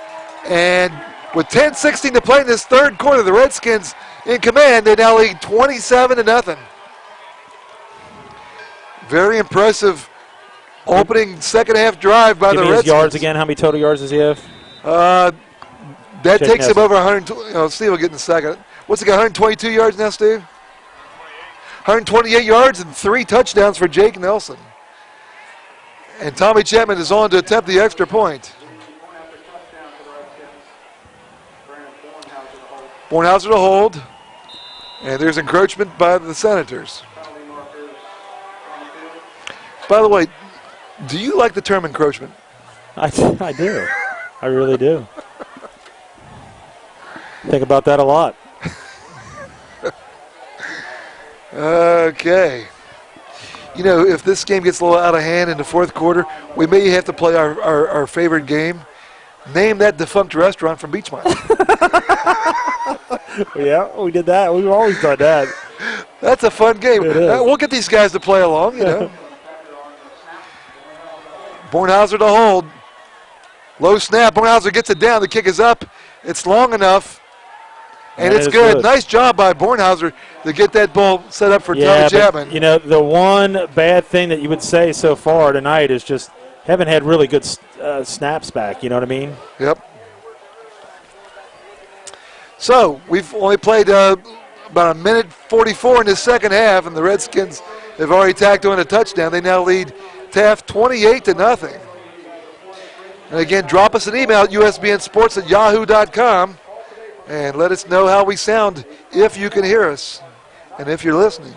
And with 10:16 to play in this third quarter, the Redskins in command. They now lead 27-0. Very impressive opening second half drive by the Redskins. Yards again. How many total yards does he have? That takes him over 100. Steve will get in a second. What's he got? 122 yards now, Steve? 128 yards and 3 touchdowns for Jake Nelson. And Tommy Chapman is on to attempt the extra point. Bornhauser to hold. And there's encroachment by the Senators. By the way, do you like the term encroachment? I do. I really do. Think about that a lot. Okay. You know, if this game gets a little out of hand in the fourth quarter, we may have to play our favorite game. Name that defunct restaurant from Beachmont. Yeah, we did that. We've always done that. That's a fun game. It is. We'll get these guys to play along, you know. Bornhauser to hold. Low snap. Bornhauser gets it down. The kick is up. It's long enough. And it's good. Nice job by Bornhauser to get that ball set up for Tommy Chapman. You know, the one bad thing that you would say so far tonight is just haven't had really good snaps back. You know what I mean? Yep. So we've only played about a minute 44 in the second half, and the Redskins have already tacked on a touchdown. They now lead Taft 28-0. And again, drop us an email at usbnsports@yahoo.com and let us know how we sound if you can hear us, and if you're listening,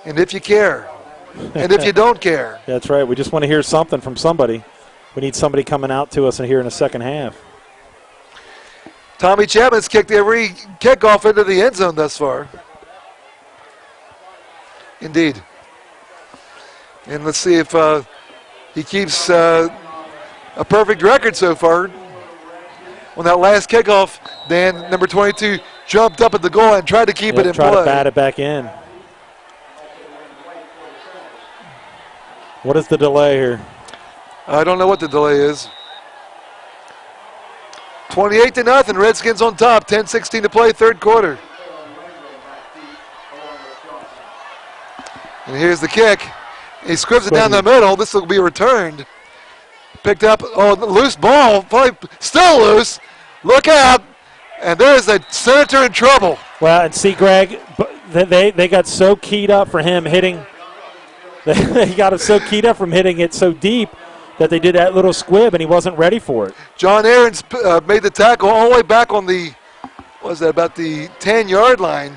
and if you care, and if you don't care. That's right. We just want to hear something from somebody. We need somebody coming out to us in here in the second half. Tommy Chapman's kicked every kickoff into the end zone thus far. Indeed. And let's see if he keeps a perfect record so far. On that last kickoff, Dan, number 22, jumped up at the goal and tried to keep it in play. Try to bat it back in. What is the delay here? I don't know what the delay is. 28-0, Redskins on top, 10:16 to play, third quarter. And here's the kick. He squibs it down the middle. This will be returned. Picked up, loose ball, probably still loose. Look out. And there's a Senator in trouble. Well, and see, Greg, they got so keyed up for him hitting. They got him so keyed up from hitting it so deep that they did that little squib, and he wasn't ready for it. John Aarons made the tackle all the way back on the, what was that, about the 10-yard line,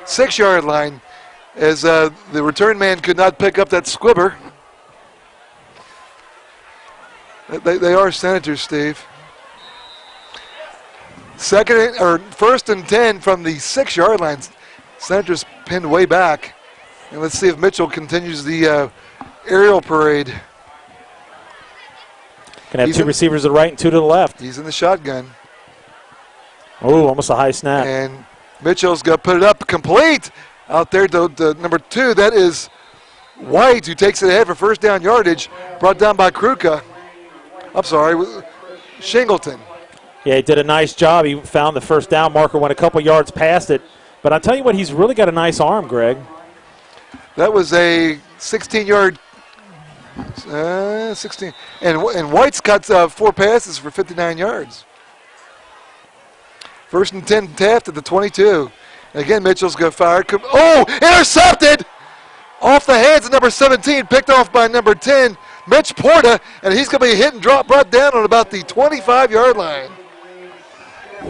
6-yard line, as the return man could not pick up that squibber. They are Senators, Steve. First and 10 from the 6-yard line. Senators pinned way back. And let's see if Mitchell continues the aerial parade. Can have two receivers to the right and two to the left. He's in the shotgun. Oh, almost a high snap. And Mitchell's going to put it up complete out there to number 2. That is White, who takes it ahead for first down yardage, brought down by Kruka. I'm sorry, Shingleton. Yeah, he did a nice job. He found the first down marker, went a couple yards past it. But I'll tell you what, he's really got a nice arm, Greg. That was a 16-yard, 16. And White's got 4 passes for 59 yards. First and 10, Taft at the 22. And again, Mitchell's going to fire. Oh, intercepted! Off the hands of number 17, picked off by number 10, Mitch Porta, and he's going to be hit and brought down on about the 25-yard line.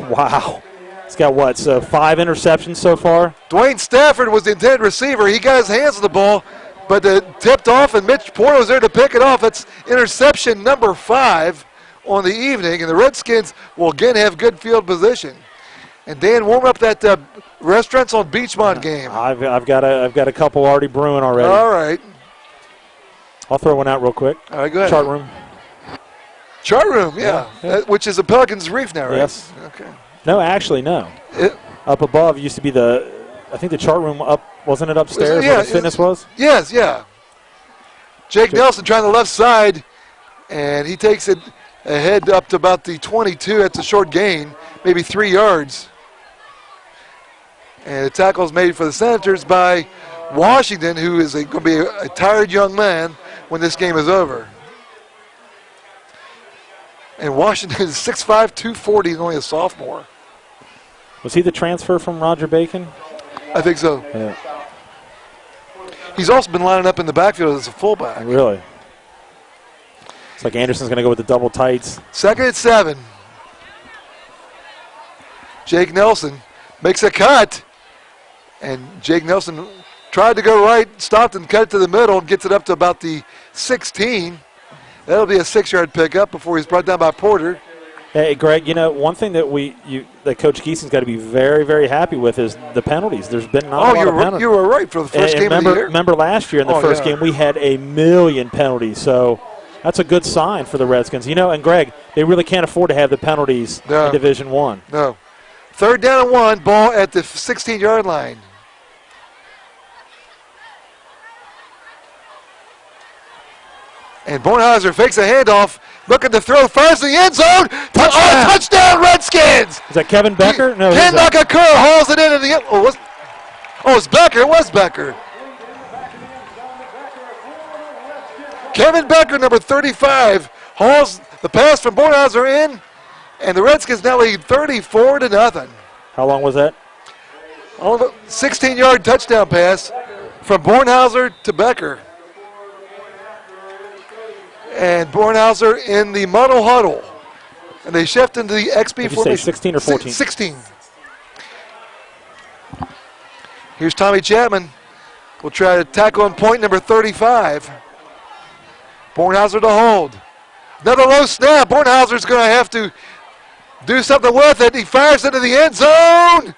Wow. He's got what, so 5 interceptions so far? Dwayne Stafford was the intended receiver. He got his hands on the ball, but it tipped off, and Mitch Porta was there to pick it off. That's interception number 5 on the evening, and the Redskins will again have good field position. And Dan, warm up that Restaurants on Beachmont game. I've got a couple already brewing already. All right. I'll throw one out real quick. All right, go ahead. Chart room. Chart room, yeah. Which is a Pelican's Reef now, right? Yes. Okay. No, actually, no. Up above used to be I think the chart room up, wasn't it upstairs where the fitness was? Yes, yeah. Jake Nelson trying the left side, and he takes it ahead up to about the 22. That's a short gain, maybe 3 yards. And the tackle is made for the Senators by Washington, who is going to be a tired young man when this game is over. And Washington is 6'5", 240, and only a sophomore. Was he the transfer from Roger Bacon? I think so. Yeah. He's also been lining up in the backfield as a fullback. Really? It's like Anderson's going to go with the double tights. 2nd and 7. Jake Nelson makes a cut. And Jake Nelson tried to go right, stopped and cut it to the middle and gets it up to about the 16. That'll be a 6-yard pickup before he's brought down by Porter. Hey, Greg, one thing that that Coach Geeson's got to be very, very happy with is the penalties. There's been not a lot of penalties. You were right for the first game of the year. Remember last year in the first game we had 1,000,000 penalties, so that's a good sign for the Redskins. And Greg, they really can't afford to have the penalties in Division I. No. 3rd down and 1, ball at the 16-yard line. And Bornhauser fakes a handoff, looking to throw, fires in the end zone. Touchdown, Redskins! Is that Kevin Becker? No. Ken Nakakura hauls it in the end. It's Becker. It was Becker. Kevin Becker, number 35, hauls the pass from Bornhauser in, and the Redskins now lead 34-0. How long was that? 16-yard touchdown pass from Bornhauser to Becker. And Bornhauser in the muddle huddle. And they shift into the XB formation. Did you say 16 or 14? 16. Here's Tommy Chapman. Will try to tackle on point number 35. Bornhauser to hold. Another low snap. Bornhauser's going to have to do something with it. He fires into the end zone.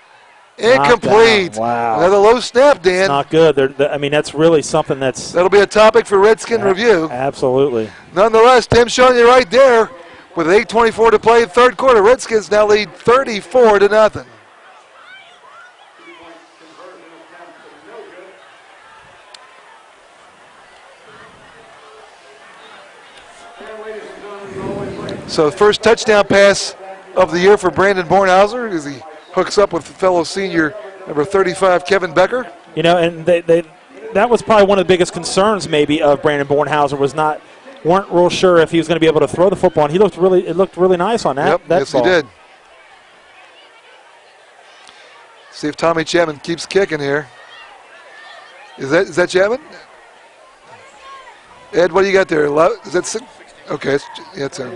Incomplete. Wow. Another low snap, Dan. It's not good. That's really something that's... That'll be a topic for Redskin review. Absolutely. Nonetheless, Tim showing you right there with 8:24 to play in third quarter. Redskins now lead 34-0. So first touchdown pass of the year for Brandon Bornhauser as he hooks up with fellow senior number 35, Kevin Becker. And that was probably one of the biggest concerns maybe of Brandon Bornhauser weren't real sure if he was going to be able to throw the football. And it looked really nice on that. Yep, yes, ball. He did. See if Tommy Chapman keeps kicking here. Is that Chapman? Ed, what do you got there? Is that six? Okay, it's him.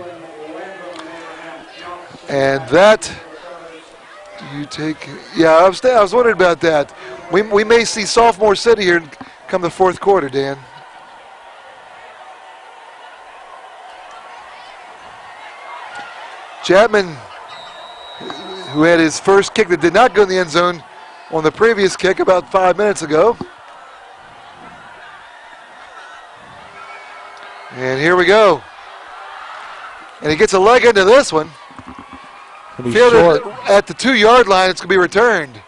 And that, you take, I was wondering about that. We may see sophomore city here come the fourth quarter, Dan. Chapman, who had his first kick that did not go in the end zone on the previous kick about 5 minutes ago. And here we go. And he gets a leg into this one. Fielded at the 2-yard line, it's going to be returned.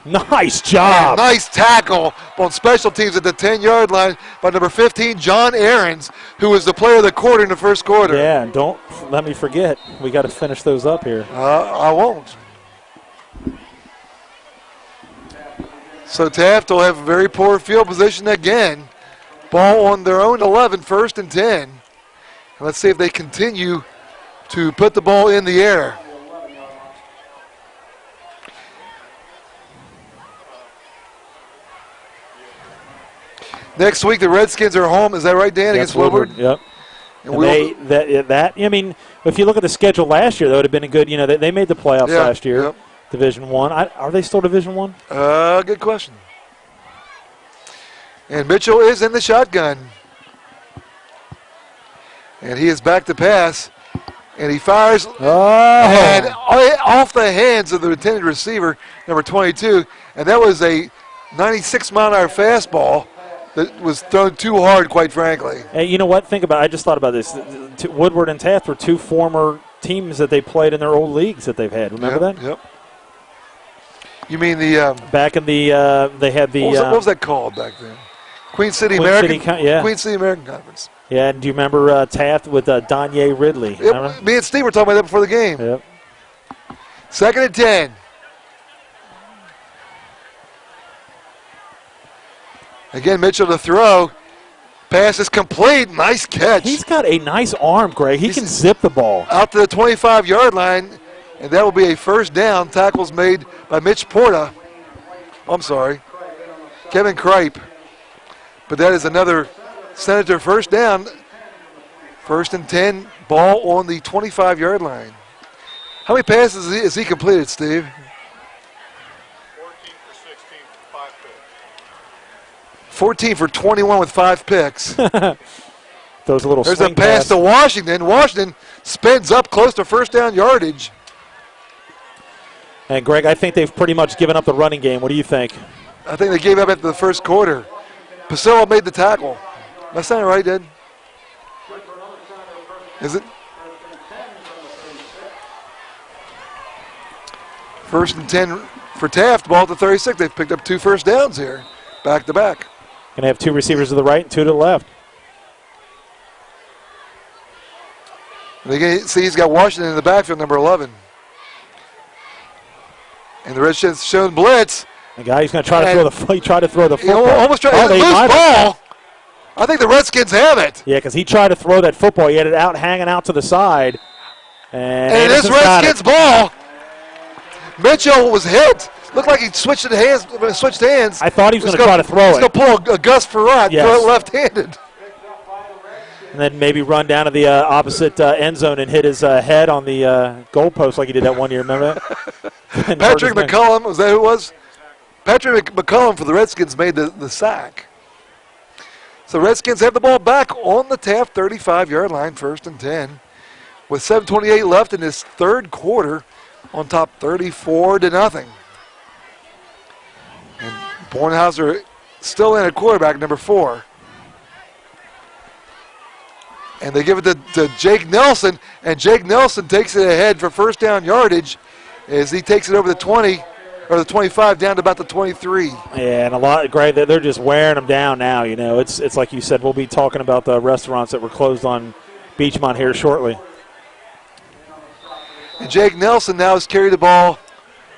Nice job. And nice tackle on special teams at the 10-yard line by number 15, John Aarons, who was the player of the quarter in the first quarter. Yeah, and don't let me forget. We got to finish those up here. I won't. So Taft will have a very poor field position again. Ball on their own 11, 1st and 10. And let's see if they continue to put the ball in the air. Next week, the Redskins are home. Is that right, Dan? Against Woodward? Yep. And if you look at the schedule last year, that would have been a good, they made the playoffs last year. Yep. Division I. Are they still Division I? Good question. And Mitchell is in the shotgun. And he is back to pass. And he fires and off the hands of the intended receiver, number 22. And that was a 96-mile-an-hour fastball that was thrown too hard, quite frankly. Hey, you know what? Think about it. I just thought about this. Woodward and Taft were two former teams that they played in their old leagues that they've had. Remember that? Yep. You mean the... back in the... they had the... What was that called back then? Queen City American Conference. Yeah, and do you remember Taft with Danye Ridley? Yep. Me and Steve were talking about that before the game. Yep. 2nd and 10. Again, Mitchell to throw. Pass is complete. Nice catch. He's got a nice arm, Greg. He can zip the ball. Out to the 25-yard line, and that will be a first down. Tackles made by Mitch Porta. Kevin Kripe. But that is another Senator first down. 1st and 10, ball on the 25-yard line. How many passes has he completed, Steve? 14 for 16, 5 picks. 14 for 21 with 5 picks. Throws a little There's swing a pass to Washington. Washington spins up close to first down yardage. And, Greg, I think they've pretty much given up the running game. What do you think? I think they gave up after the first quarter. Pasillo made the tackle. That's not right, Ed. Is it? First and 10 for Taft, ball at the 36. They've picked up 2 first downs here, back to back. Going to have 2 receivers to the right and 2 to the left. See, he's got Washington in the backfield, number 11. And the Redskins showing blitz. The guy he's going to try to throw the. He tried to throw the football. Almost tried to lose ball. I think the Redskins have it. Yeah, because he tried to throw that football. He had it out, hanging out to the side. And it is Redskins ball. Mitchell was hit. Looked like he switched hands. I thought he was going to try to throw it. He's going to pull a Gus Frerotte, yes. Throw it left-handed. And then maybe run down to the opposite end zone and hit his head on the goalpost like he did that one year. Remember that? Patrick McCullum, was that who it was? Patrick McCullum for the Redskins made the sack. So the Redskins have the ball back on the Taft 35-yard line, first and 10. With 7:28 left in this third quarter, on top 34-0. And Bornhauser still in at quarterback, number 4. And they give it to Jake Nelson, and Jake Nelson takes it ahead for first down yardage as he takes it over the 20, or the 25 down to about the 23. Yeah, and a lot, Greg, they're just wearing them down now. You know, it's like you said, we'll be talking about the restaurants that were closed on Beachmont here shortly. And Jake Nelson now has carried the ball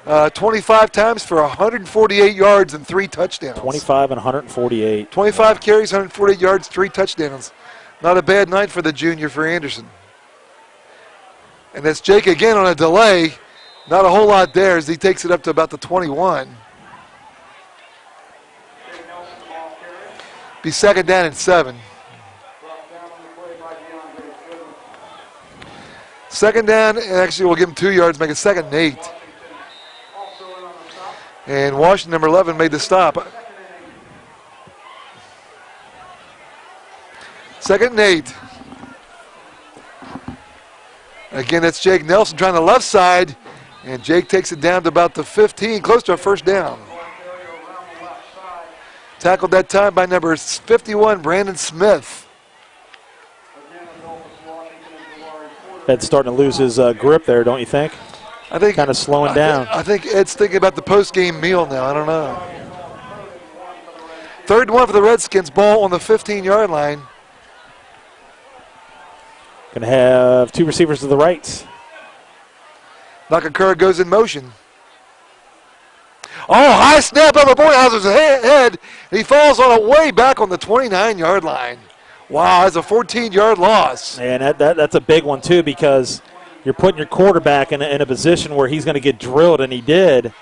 25 times for 148 yards and 3 touchdowns. 25 and 148. 25 carries, 148 yards, 3 touchdowns. Not a bad night for the junior for Anderson. And that's Jake again on a delay. Not a whole lot there as he takes it up to about the 21. Be second down and 7. Second down, and actually we'll give him 2 yards, make it second and 8. And Washington, number 11, made the stop. Second and 8. Again, that's Jake Nelson trying the left side, and Jake takes it down to about the 15, close to a first down. Tackled that time by number 51, Brandon Smith. Ed's starting to lose his grip there, don't you think? I think kind of slowing down. I think Ed's thinking about the post-game meal now. I don't know. Third and 1 for the Redskins, ball on the 15-yard line. Going to have 2 receivers to the right. Nakakura goes in motion. Oh, high snap over Bornhauser's head. He falls on a way back on the 29-yard line. Wow, that's a 14-yard loss. And that's a big one, too, because you're putting your quarterback in a position where he's going to get drilled, and he did.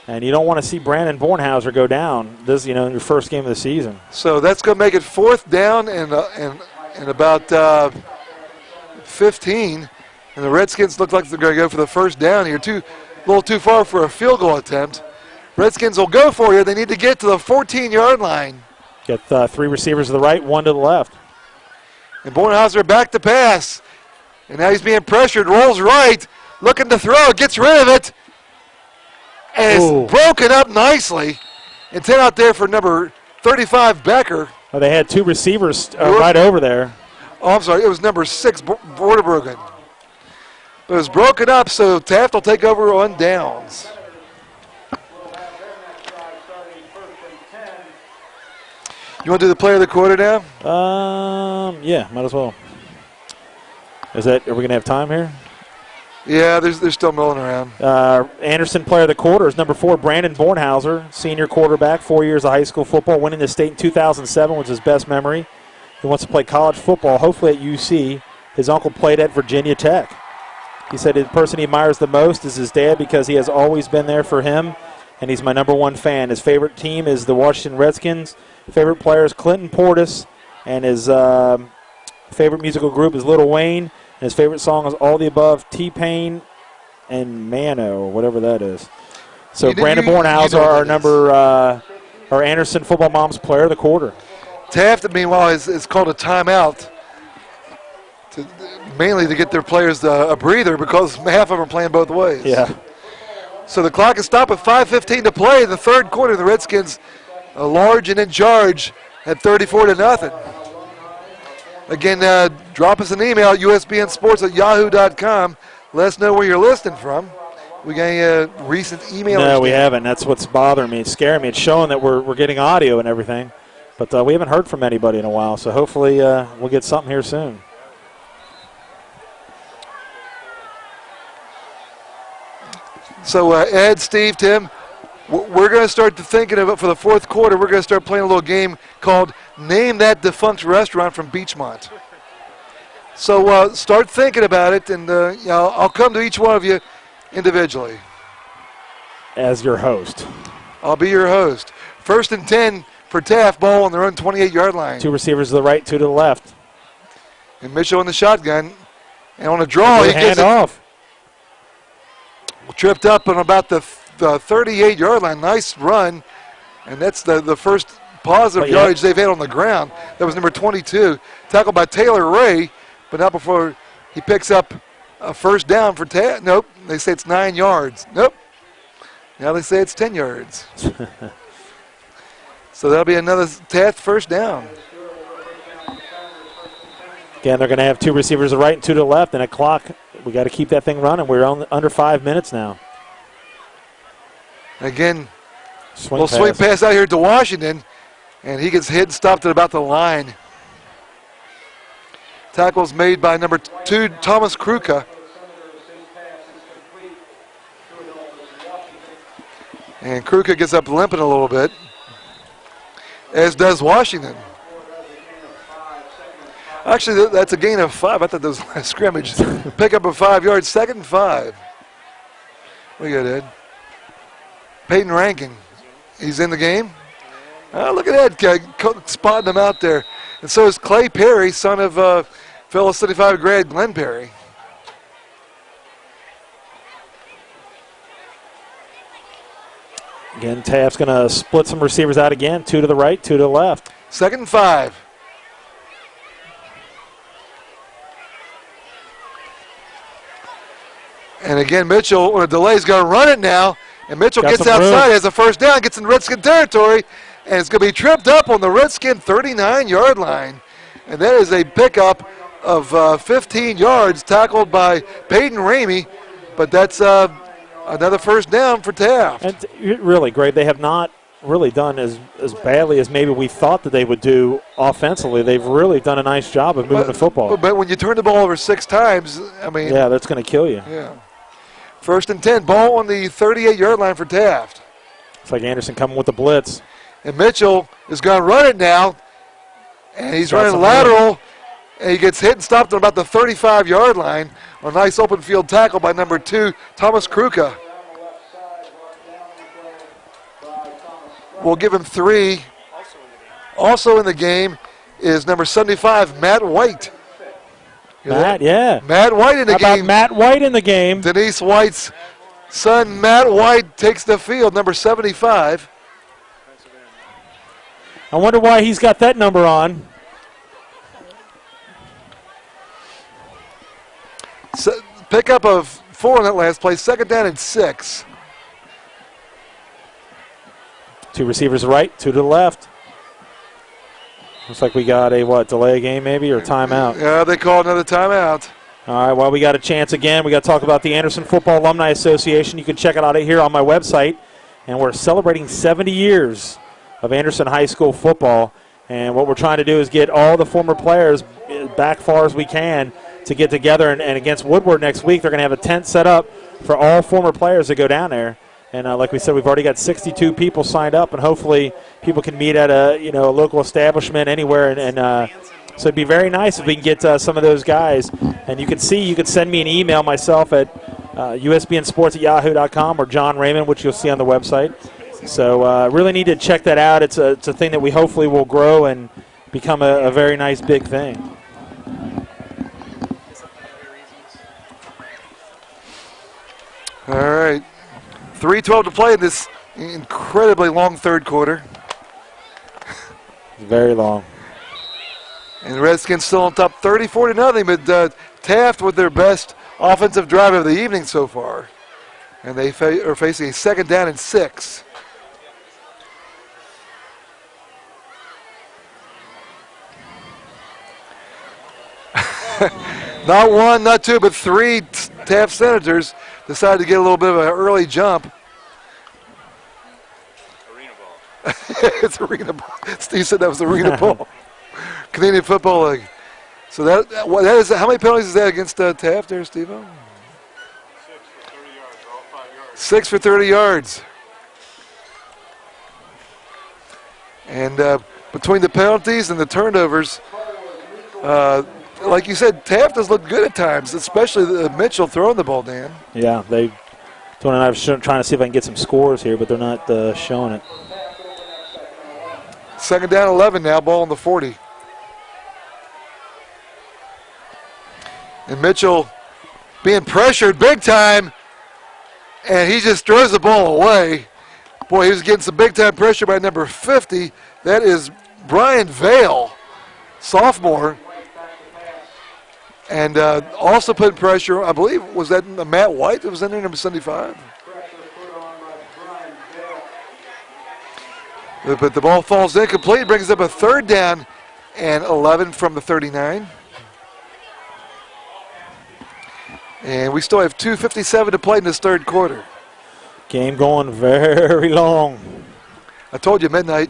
And you don't want to see Brandon Bornhauser go down this, in your first game of the season. So that's going to make it fourth down and about 15. And the Redskins look like they're going to go for the first down here. A little too far for a field goal attempt. Redskins will go for you. They need to get to the 14-yard line. Got 3 receivers to the right, 1 to the left. And Bornhauser back to pass. And now he's being pressured, rolls right, looking to throw, gets rid of it. And it's broken up nicely. And 10 out there for number 35, Becker. Oh, they had 2 receivers right over there. Oh, I'm sorry, it was number 6, Borderbrogen. But it was broken up, so Taft will take over on downs. You want to do the play of the quarter now? Yeah, might as well. Are we going to have time here? Yeah, there's still milling around. Anderson player of the quarter is number 4, Brandon Bornhauser, senior quarterback, 4 years of high school football, winning the state in 2007 was his best memory. He wants to play college football, hopefully at UC. His uncle played at Virginia Tech. He said the person he admires the most is his dad because he has always been there for him, and he's my number 1 fan. His favorite team is the Washington Redskins. Favorite player is Clinton Portis, and his favorite musical group is Lil Wayne. And his favorite song is All the Above, T-Pain, and Mano, or whatever that is. So Brandon Bornhauser, our Anderson Football Moms player of the quarter. Taft, meanwhile, is called a timeout mainly to get their players a breather because half of them are playing both ways. Yeah. So the clock is stopped with 5:15 to play in the third quarter. The Redskins large and in charge at 34-0. Again, drop us an email at usbnsports@yahoo.com. Let us know where you're listening from. We got any recent emails? No, we haven't. That's what's bothering me. It's scaring me. It's showing that we're getting audio and everything. But we haven't heard from anybody in a while. So hopefully we'll get something here soon. So Ed, Steve, Tim, we're going to start thinking of it for the fourth quarter. We're going to start playing a little game called Name That Defunct Restaurant from Beachmont. So start thinking about it, and I'll come to each one of you individually. As your host. I'll be your host. 1st and 10 for Taft, ball on their own 28-yard line. 2 receivers to the right, 2 to the left. And Mitchell in the shotgun. And on a draw, he gets it off. Tripped up on about the 38-yard line. Nice run. And that's the first positive yardage they've had on the ground. That was number 22. Tackled by Taylor Ray, but not before he picks up a first down for Taft. Nope. They say it's 9 yards. Nope. Now they say it's 10 yards. So that'll be another Taft first down. Again, they're going to have 2 receivers to the right and 2 to the left, and a clock. We got to keep that thing running. We're under 5 minutes now. Again, swing pass out here to Washington, and he gets hit and stopped at about the line. Tackles made by number 2, Thomas Kruka. And Kruka gets up limping a little bit, as does Washington. Actually, that's a gain of 5. I thought that was a scrimmage. Pick up of 5 yards, 2nd and 5. What you got, Ed? Peyton Rankin, he's in the game. Look at that, spotting him out there. And so is Clay Perry, son of fellow 75 grad Glenn Perry. Again, Taft's going to split some receivers out again, 2 to the right, 2 to the left. 2nd and 5. And again, Mitchell, on a delay, is going to run it now. And Mitchell gets outside, has a first down, gets in Redskin territory, and it's going to be tripped up on the Redskin 39-yard line. And that is a pickup of 15 yards, tackled by Peyton Ramey. But that's another first down for Taft. And really, Greg, they have not really done as badly as maybe we thought that they would do offensively. They've really done a nice job of moving the football. But when you turn the ball over 6 times, I mean. Yeah, that's going to kill you. Yeah. 1st and 10, ball on the 38-yard line for Taft. It's like Anderson coming with the blitz. And Mitchell is going to run it now. And he's running lateral. And he gets hit and stopped at about the 35-yard line. A nice open field tackle by number 2, Thomas Kruka. We'll give him 3. Also in the game is number 75, Matt White. Matt White in the How game. about Matt White in the game? Denise White's son, Matt White, takes the field, number 75. I wonder why he's got that number on. So, pickup of 4 in that last play, 2nd down and 6. 2 receivers right, 2 to the left. Looks like we got a, delay game maybe, or timeout? Yeah, they called another timeout. All right, well, we got a chance again. We got to talk about the Anderson Football Alumni Association. You can check it out here on my website. And we're celebrating 70 years of Anderson High School football. And what we're trying to do is get all the former players back far as we can to get together. And against Woodward next week, they're going to have a tent set up for all former players to go down there. And like we said, we've already got 62 people signed up, and hopefully people can meet at a local establishment anywhere. And so it'd be very nice if we can get some of those guys. And you can send me an email myself at usbnsports@yahoo.com or John Raymond, which you'll see on the website. So really need to check that out. It's a thing that we hopefully will grow and become a very nice big thing. All right. 3:12 to play in this incredibly long third quarter. Very long. And the Redskins still on top 34-0, but Taft with their best offensive drive of the evening so far. And they are facing a 2nd down and 6. Not one, not two, but 3 Taft Senators decided to get a little bit of an early jump. Arena ball. It's arena ball. Steve said that was arena ball. Canadian Football League. So that is, how many penalties is that against Taft there, Steve? 6 for 30 yards, or all 5 yards. 6 for 30 yards. And between the penalties and the turnovers, like you said, Taft has looked good at times, especially Mitchell throwing the ball, Dan. Yeah, Tony and I were trying to see if I can get some scores here, but they're not showing it. 2nd down, 11 now, ball on the 40. And Mitchell being pressured big time, and he just throws the ball away. Boy, he was getting some big-time pressure by number 50. That is Brian Vale, sophomore. And also putting pressure, I believe, was that Matt White that was in there, number 75? But the ball falls incomplete, brings up a 3rd down and 11 from the 39. And we still have 2:57 to play in this 3rd quarter. Game going very long. I told you, midnight.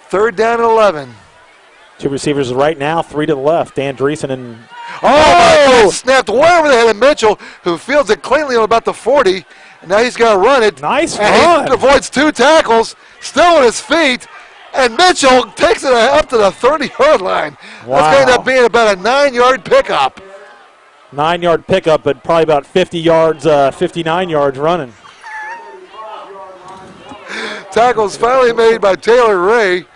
3rd down and 11. 2 receivers right now, 3 to the left. Dan Dreesen and... Oh! Snapped way over the head of Mitchell, who fields it cleanly on about the 40. And now he's got to run it. Nice and run. He avoids 2 tackles, still on his feet. And Mitchell takes it up to the 30-yard line. Wow. That's going to end up being about a 9-yard pickup. 9-yard pickup, but probably about 50 yards, 59 yards running. Tackle's finally made by Taylor Ray.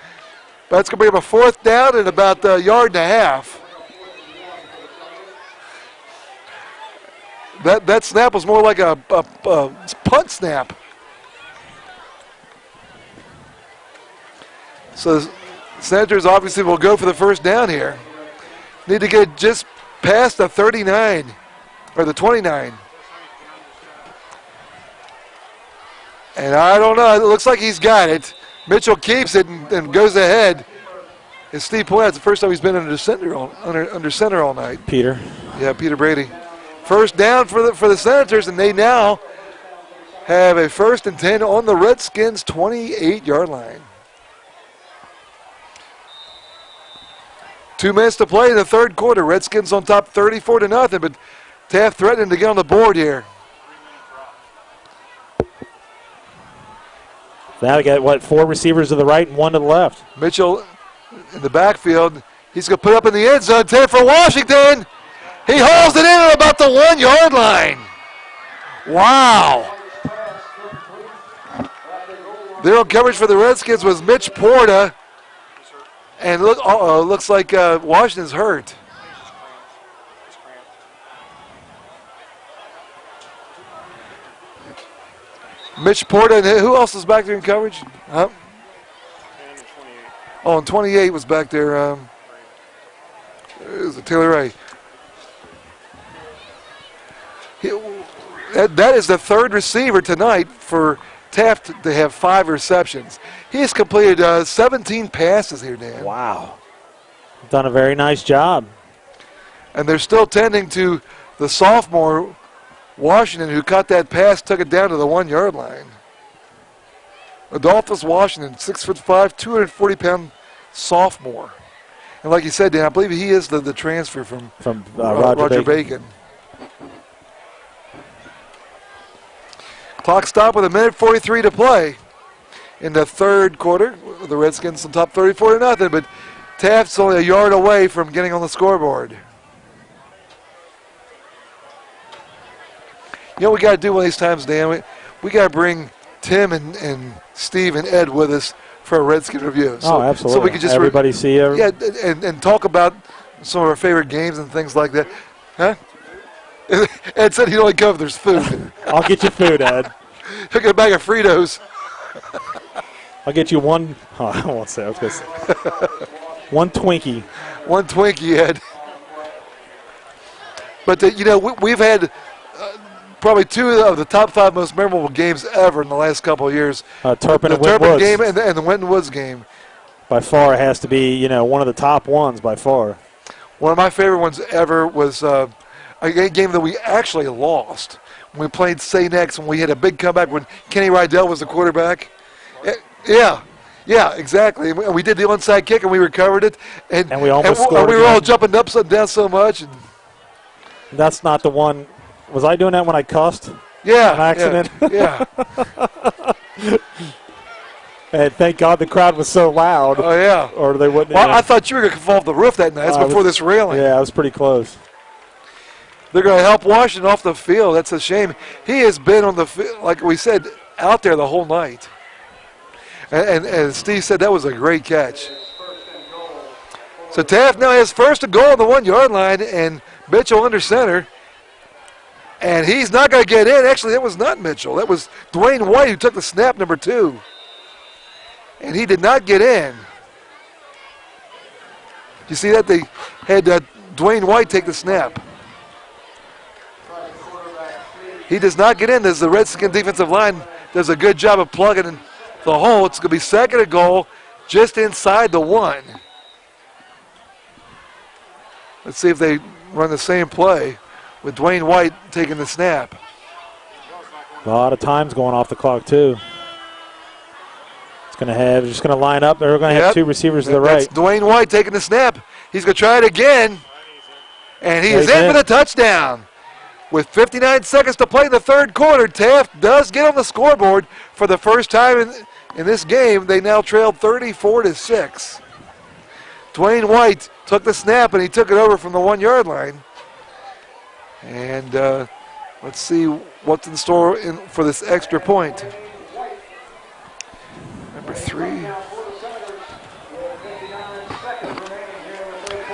That's going to bring up a 4th down and about a yard and a half. That snap was more like a punt snap. So the Senators obviously will go for the 1st down here. Need to get just past the 39, or the 29. And I don't know, it looks like he's got it. Mitchell keeps it and goes ahead. As Steve pointed out, it's the first time he's been under center all night. Peter. Yeah, Peter Brady. 1st down for the Senators, and they now have a 1st and 10 on the Redskins' 28-yard line. 2 minutes to play in the 3rd quarter. Redskins on top 34-0, but Taft threatening to get on the board here. Now we got, 4 receivers to the right and 1 to the left. Mitchell in the backfield. He's going to put up in the end zone. 10 for Washington. He hauls it in at about the 1-yard line. Wow. There on coverage for the Redskins was Mitch Porta. And looks like Washington's hurt. Mitch Porta, and who else is back there in coverage? Huh? And 28. Oh, and 28 was back there. It was Taylor Ray. That is the 3rd receiver tonight for Taft to have 5 receptions. He has completed 17 passes here, Dan. Wow. Done a very nice job. And they're still tending to the sophomore Washington, who caught that pass, took it down to the 1-yard line. Adolphus Washington, 6'5", 240-pound sophomore. And like you said, Dan, I believe he is the transfer from Roger Bacon. Clock stop with 1:43 to play in the 3rd quarter. The Redskins on top 34-0, but Taft's only a yard away from getting on the scoreboard. You know what we got to do one of these times, Dan? We got to bring Tim and Steve and Ed with us for a Redskin review. So, absolutely. So we could just everybody see it. Yeah, and talk about some of our favorite games and things like that. Huh? Ed said he'd only go if there's food. I'll get you food, Ed. He'll get a bag of Fritos. I'll get you one. Oh, I won't say. I was going to say. One Twinkie. One Twinkie, Ed. But, we've had probably two of the top 5 most memorable games ever in the last couple of years. Turpin and Turpin Woods. game and the Winton Woods game. By far, it has to be, one of the top ones by far. One of my favorite ones ever was a game that we actually lost. When we played Say Next, when we had a big comeback when Kenny Rydell was the quarterback. Yeah, exactly. And we did the onside kick and we recovered it. And we almost scored. And we were all jumping up and down so much. And that's not the one. Was I doing that when I cussed? Yeah. An accident? Yeah. And thank God the crowd was so loud. Oh, yeah. Or they wouldn't. Well, I thought you were going to fall off the roof that night. That's before this railing. Yeah, I was pretty close. They're going to help Washington off the field. That's a shame. He has been on the field, like we said, out there the whole night. And Steve said that was a great catch. So Taft now has first and goal on the 1-yard line, and Mitchell under center. And he's not going to get in. Actually, that was not Mitchell. That was Dwayne White who took the snap, number 2. And he did not get in. You see that? They had Dwayne White take the snap. He does not get in as the Redskins defensive line does a good job of plugging in the hole. It's going to be second and goal just inside the 1. Let's see if they run the same play with Dwayne White taking the snap. A lot of time's going off the clock, too. It's going to have, just going to line up. They're going to have 2 receivers to the right. That's Dwayne White taking the snap. He's going to try it again. And he is in for the touchdown. With 59 seconds to play in the third quarter, Taft does get on the scoreboard for the first time in this game. They now trail 34-6. Dwayne White took the snap, and he took it over from the 1-yard line. And let's see what's in store for this extra point. Number 3.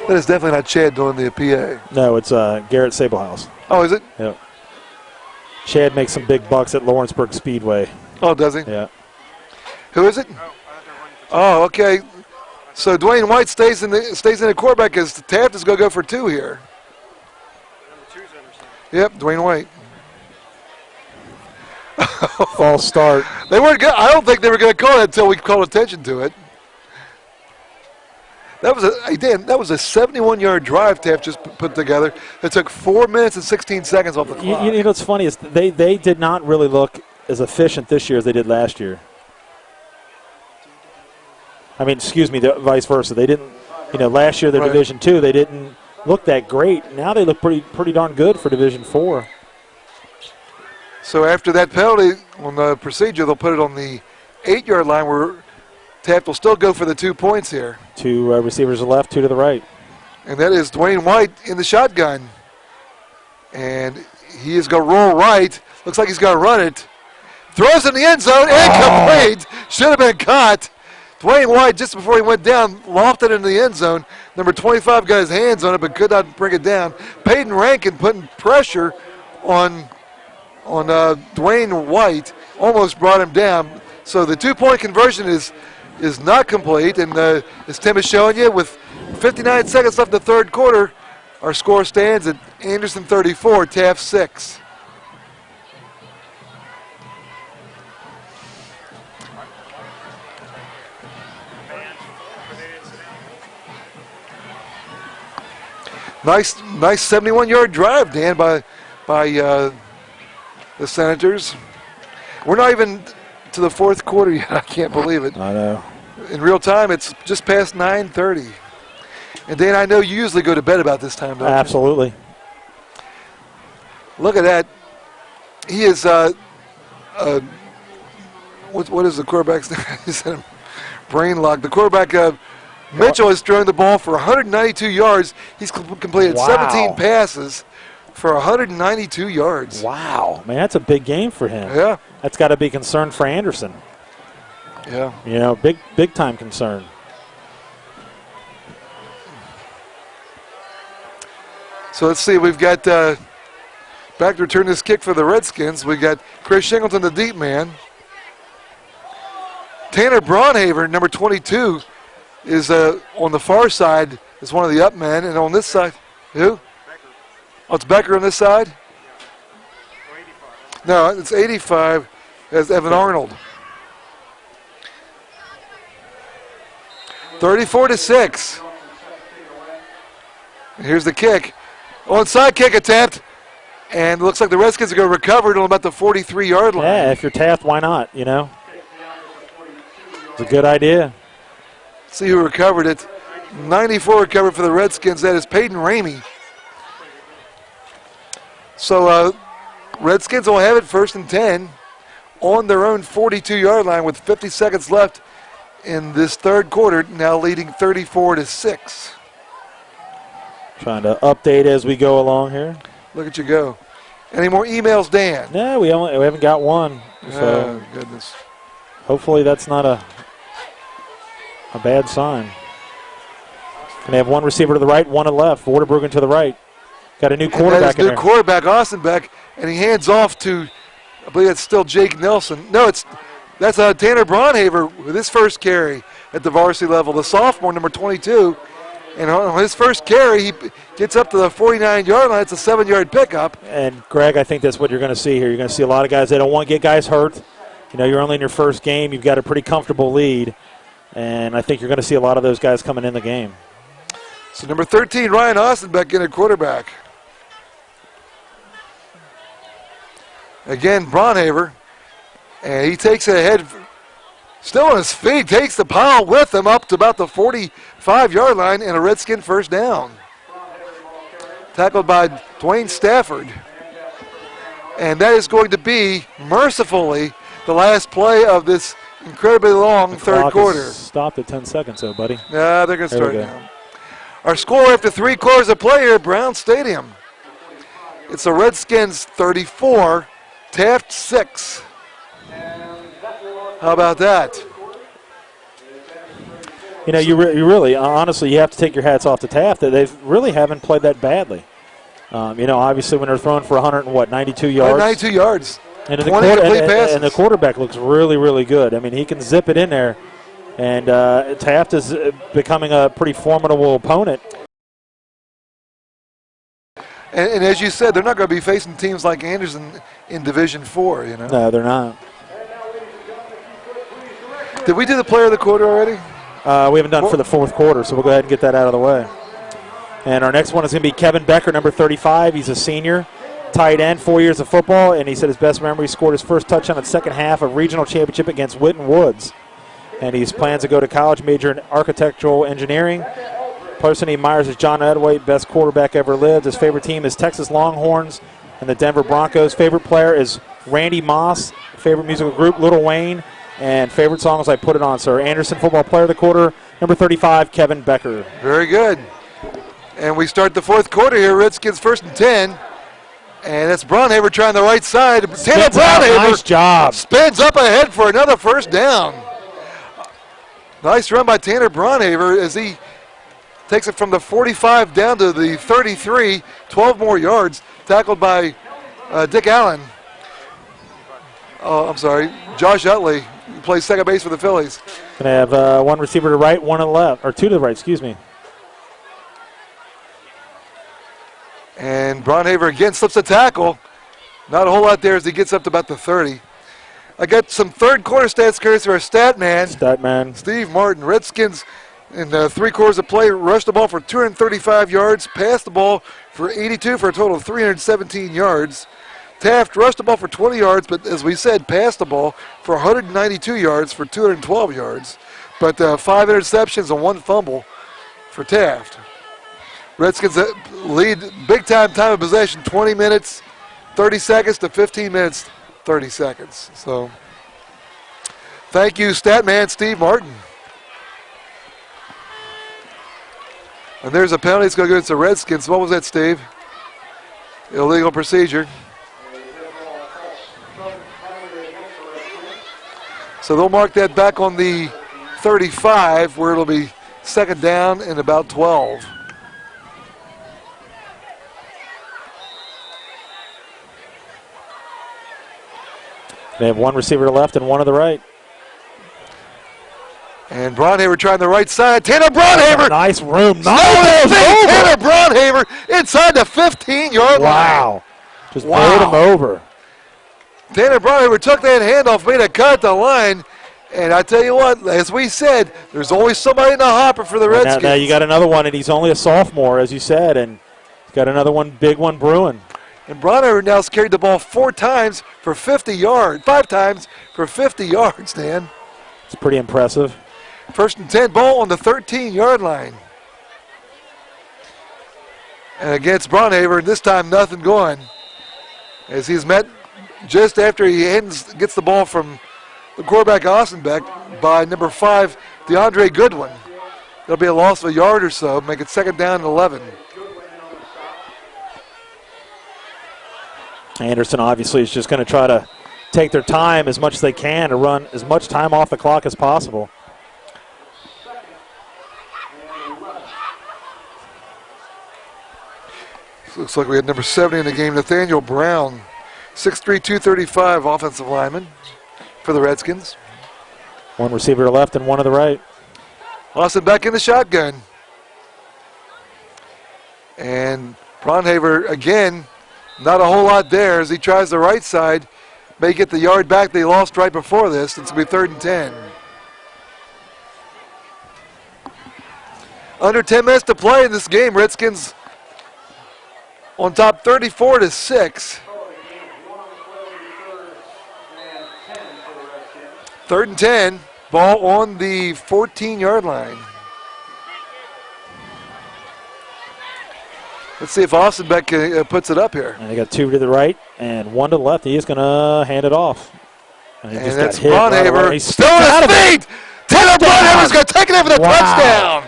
That is definitely not Chad doing the PA. No, it's Garrett Sablehouse. Oh, is it? Yep. Chad makes some big bucks at Lawrenceburg Speedway. Oh, does he? Yeah. Who is it? Oh, okay. So Dwayne White stays in the quarterback because Taft is going to go for 2 here. Yep, Dwayne White. False start. They weren't. I don't think they were going to call that until we called attention to it. That was a 71-yard drive Taft just put together. It took 4 minutes and 16 seconds off the clock. You know what's funny is they did not really look as efficient this year as they did last year. I mean, excuse me, vice versa. They didn't. Last year they're Right. Division II. They didn't look that great. Now they look pretty darn good for Division IV. So after that penalty on the procedure, they'll put it on the 8-yard line where Taft will still go for the 2 points here. 2 receivers to the left, 2 to the right. And that is Dwayne White in the shotgun. And he is going to roll right. Looks like he's going to run it. Throws in the end zone. Incomplete. Should have been caught. Dwayne White, just before he went down, lofted into the end zone. Number 25 got his hands on it but could not bring it down. Peyton Rankin putting pressure on Dwayne White. Almost brought him down. So the 2-point conversion is not complete, and as Tim is showing you, with 59 seconds left in the third quarter, our score stands at Anderson 34, Taft 6. Nice 71-yard drive, Dan, by the Senators. We're not even to the fourth quarter yet. I can't believe it. I know. In real time, it's just past 9:30. And Dan, I know you usually go to bed about this time, don't Absolutely. you? Look at that. He is what is the quarterback's name? He said brain lock. The quarterback Mitchell has thrown the ball for 192 yards. He's completed 17 passes for 192 yards. Wow. Man, that's a big game for him. Yeah. That's got to be concern for Anderson. Yeah. Big time concern. So let's see. We've got back to return this kick for the Redskins. We got Chris Shingleton, the deep man. Tanner Braunhaver, number 22, is on the far side. Is one of the up men, and on this side, who? Oh, it's Becker on this side? No, it's 85 as Evan Arnold. 34-6. Here's the kick. Onside kick attempt. And it looks like the Redskins are going to recover it on about the 43-yard line. Yeah, if you're Taft, why not, you know? It's a good idea. See who recovered it. 94 recovered for the Redskins. That is Peyton Ramey. So Redskins will have it 1st and 10 on their own 42-yard line with 50 seconds left in this third quarter, now leading 34-6. Trying to update as we go along here. Look at you go. Any more emails, Dan? No, we haven't got one. So oh, goodness. Hopefully that's not a bad sign. Can they have one receiver to the right, one to the left. Waterbruggen to the right. Got a new quarterback in there. New quarterback, Austin Beck, and he hands off to, I believe it's still Jake Nelson. No, that's Tanner Braunhaver with his first carry at the varsity level, the sophomore, number 22. And on his first carry, he gets up to the 49-yard line. It's a 7-yard pickup. And, Greg, I think that's what you're going to see here. You're going to see a lot of guys. They don't want to get guys hurt. You know, you're only in your first game. You've got a pretty comfortable lead. And I think you're going to see a lot of those guys coming in the game. So number 13, Ryan Austinbeck in at quarterback. Again, Braunhaver. And he takes it ahead. Still on his feet, takes the pile with him up to about the 45-yard line and a Redskin first down. Tackled by Dwayne Stafford. And that is going to be, mercifully, the last play of this incredibly long third quarter. Stopped at 10 seconds, though, buddy. Yeah, they're going to start now. Our score after 3 quarters of play here at Brown Stadium. It's the Redskins 34, Taft 6. How about that? You know, you really, honestly, you have to take your hats off to Taft. They really haven't played that badly. You know, obviously when they're throwing for 92 yards. 92 yards. And the quarterback looks really, really good. I mean, he can zip it in there. And Taft is becoming a pretty formidable opponent. And as you said, they're not going to be facing teams like Anderson in Division 4, you know. No, they're not. Did we do the player of the quarter already? We haven't done for the fourth quarter, so we'll go ahead and get that out of the way. And our next one is going to be Kevin Becker, number 35. He's a senior, tight end, 4 years of football, and he said his best memory, scored his first touchdown in the second half of regional championship against Whitten Woods. And he plans to go to college, major in architectural engineering. Person he admires is John Edway, best quarterback ever lived. His favorite team is Texas Longhorns and the Denver Broncos. Favorite player is Randy Moss. Favorite musical group, Lil Wayne. And favorite song is I Put It On, Sir. Anderson Football Player of the Quarter, number 35, Kevin Becker. Very good. And we start the fourth quarter here. Redskins 1st and 10. And that's Braunhaver trying the right side. Tanner Braunhaver, nice job. Spins up ahead for another first down. Nice run by Tanner Braunhaver as he takes it from the 45 down to the 33, 12 more yards. Tackled by Dick Allen. Oh, I'm sorry, Josh Utley, who plays second base for the Phillies. Gonna have one receiver to the right, one to the left, or two to the right, excuse me. And Braunhaver again slips a tackle. Not a whole lot there as he gets up to about the 30. I got some third quarter stats courtesy for our stat man. Steve Martin. Redskins in 3 quarters of play rushed the ball for 235 yards, passed the ball for 82 for a total of 317 yards. Taft rushed the ball for 20 yards, but as we said, passed the ball for 192 yards for 212 yards. But 5 interceptions and 1 fumble for Taft. Redskins lead big time of possession, 20 minutes, 30 seconds to 15 minutes, 30 seconds. So thank you, Statman Steve Martin. And there's a penalty that's going to go against the Redskins. What was that, Steve? Illegal procedure. So they'll mark that back on the 35, where it'll be second down and about 12. They have one receiver to the left and one to the right. And Braunhaver trying the right side. Tanner Braunhaver. Nice room. Tanner Braunhaver inside the 15-yard line. Wow. Just buried him over. Tanner Braunhaver took that handoff, made a cut at the line. And I tell you what, as we said, there's always somebody in the hopper for the Redskins. Now you got another one, and he's only a sophomore, as you said, and he's got another one, big one brewing. And Braunhaver now's carried the ball 4 times for 50 yards, 5 times for 50 yards, Dan. It's pretty impressive. 1st and 10, ball on the 13-yard line. And against Braunhaver, this time nothing going. As he's met just after he gets the ball from the quarterback Ossenbeck by number 5, DeAndre Goodwin. There'll be a loss of a yard or so, make it 2nd down and 11. Anderson obviously is just going to try to take their time as much as they can to run as much time off the clock as possible. Looks like we had number 70 in the game, Nathaniel Brown, 6'3", 235 offensive lineman for the Redskins. One receiver to left and one to the right. Austin back in the shotgun. And Braunhaver, again, not a whole lot there as he tries the right side. May get the yard back they lost right before this. It's going to be 3rd and 10. Under 10 minutes to play in this game. Redskins on top 34-6. 3rd and 10. Ball on the 14-yard line. Let's see if Ossenbeck puts it up here. And they got 2 to the right and 1 to the left. He is going to hand it off. And that's Braunhaver. Right still on his feet. Tanner Braunhaver's going to take it in for the touchdown.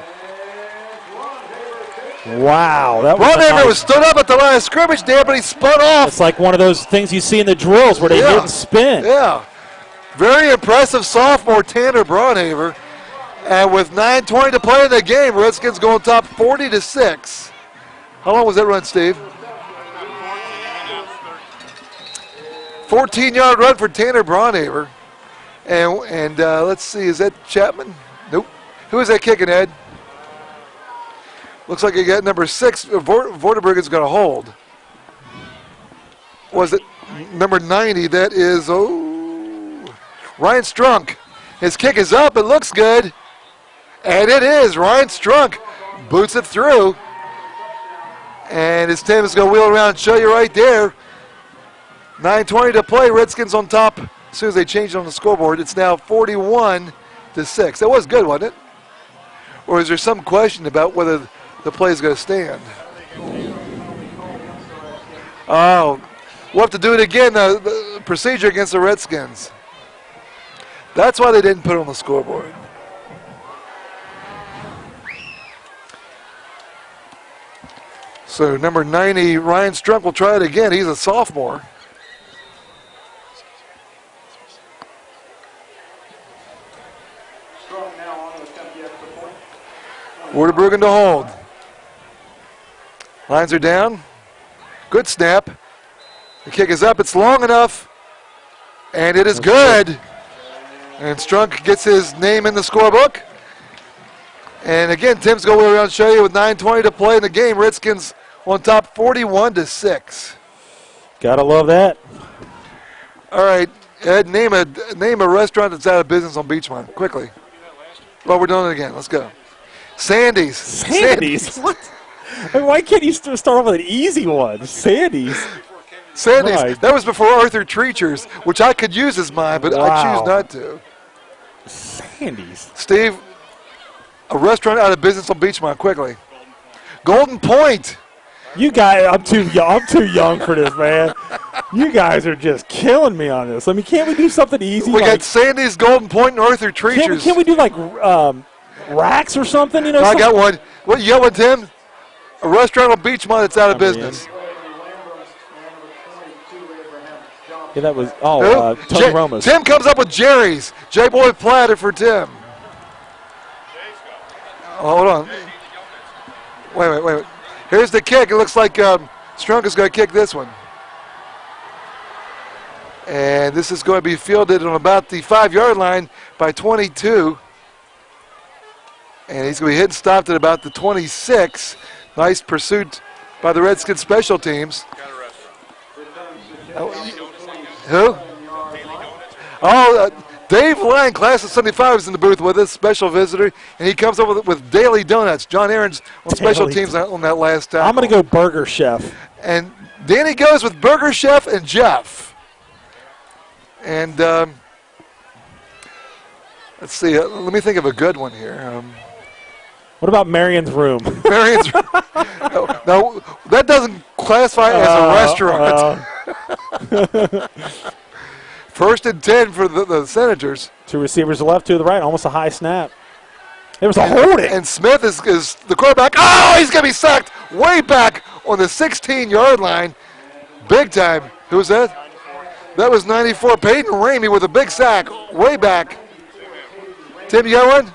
Wow. Braunhaver was stood up at the line of scrimmage there, but he spun off. It's like one of those things you see in the drills where they hit and spin. Yeah. Very impressive sophomore Tanner Braunhaver. And with 9:20 to play in the game, Redskins go on top 40-6. How long was that run, Steve? 14-yard run for Tanner Braunhaver. And let's see, is that Chapman? Nope. Who is that kicking, Ed? Looks like you got number 6. Vorderberg is going to hold. Was it number 90? That is, Ryan Strunk. His kick is up. It looks good. And it is. Ryan Strunk boots it through. And as Tim is going to wheel around and show you right there. 9:20 to play. Redskins on top as soon as they change it on the scoreboard. It's now 41-6. That was good, wasn't it? Or is there some question about whether the play is going to stand? Oh, we'll have to do it again, the procedure against the Redskins. That's why they didn't put it on the scoreboard. So number 90, Ryan Strunk, will try it again. He's a sophomore. Vorderbruggen to hold. Lines are down. Good snap. The kick is up. It's long enough. And it is good. And Strunk gets his name in the scorebook. And again, Tim's going to go around and show you with 9:20 to play in the game. Redskins on top 41-6. Gotta love that. All right, Ed, name a restaurant that's out of business on Beachmont, quickly. Well, we're doing it again. Let's go. Sandy's. Sandy's? What? I mean, why can't you start off with an easy one? Sandy's. Sandy's. Right. That was before Arthur Treacher's, which I could use as mine, but I choose not to. Sandy's. Steve, a restaurant out of business on Beachmont, quickly. Golden Point. You guys, I'm too young for this, man. You guys are just killing me on this. I mean, can't we do something easy? We got Sandy's, Golden Point, and Arthur Treacher's. Can't we do like racks or something? You know. I got one. What you got one, Tim? A restaurant on Beachmont that's out of business. Yeah, that was Tony Romas. Tim comes up with Jerry's. J-Boy platter for Tim. Hold on. Wait. Here's the kick. It looks like Strunk is going to kick this one. And this is going to be fielded on about the 5-yard line by 22. And he's going to be hit and stopped at about the 26. Nice pursuit by the Redskins special teams. Who? Dave Lang, class of 75, is in the booth with us, special visitor, and he comes over with Daily Donuts. John Aaron's on special teams on that last tackle. I'm going to go Burger Chef. And Danny goes with Burger Chef and Jeff. And let's see, let me think of a good one here. What about Marion's Room? Marion's Room. No, that doesn't classify as a restaurant. 1st and 10 for the Senators. 2 receivers left, 2 to the right, almost a high snap. There was a holding. And Smith is the quarterback. Oh, he's going to be sacked way back on the 16-yard line. Big time. Who was that? That was 94. Peyton Ramey with a big sack way back. Tim, you got one?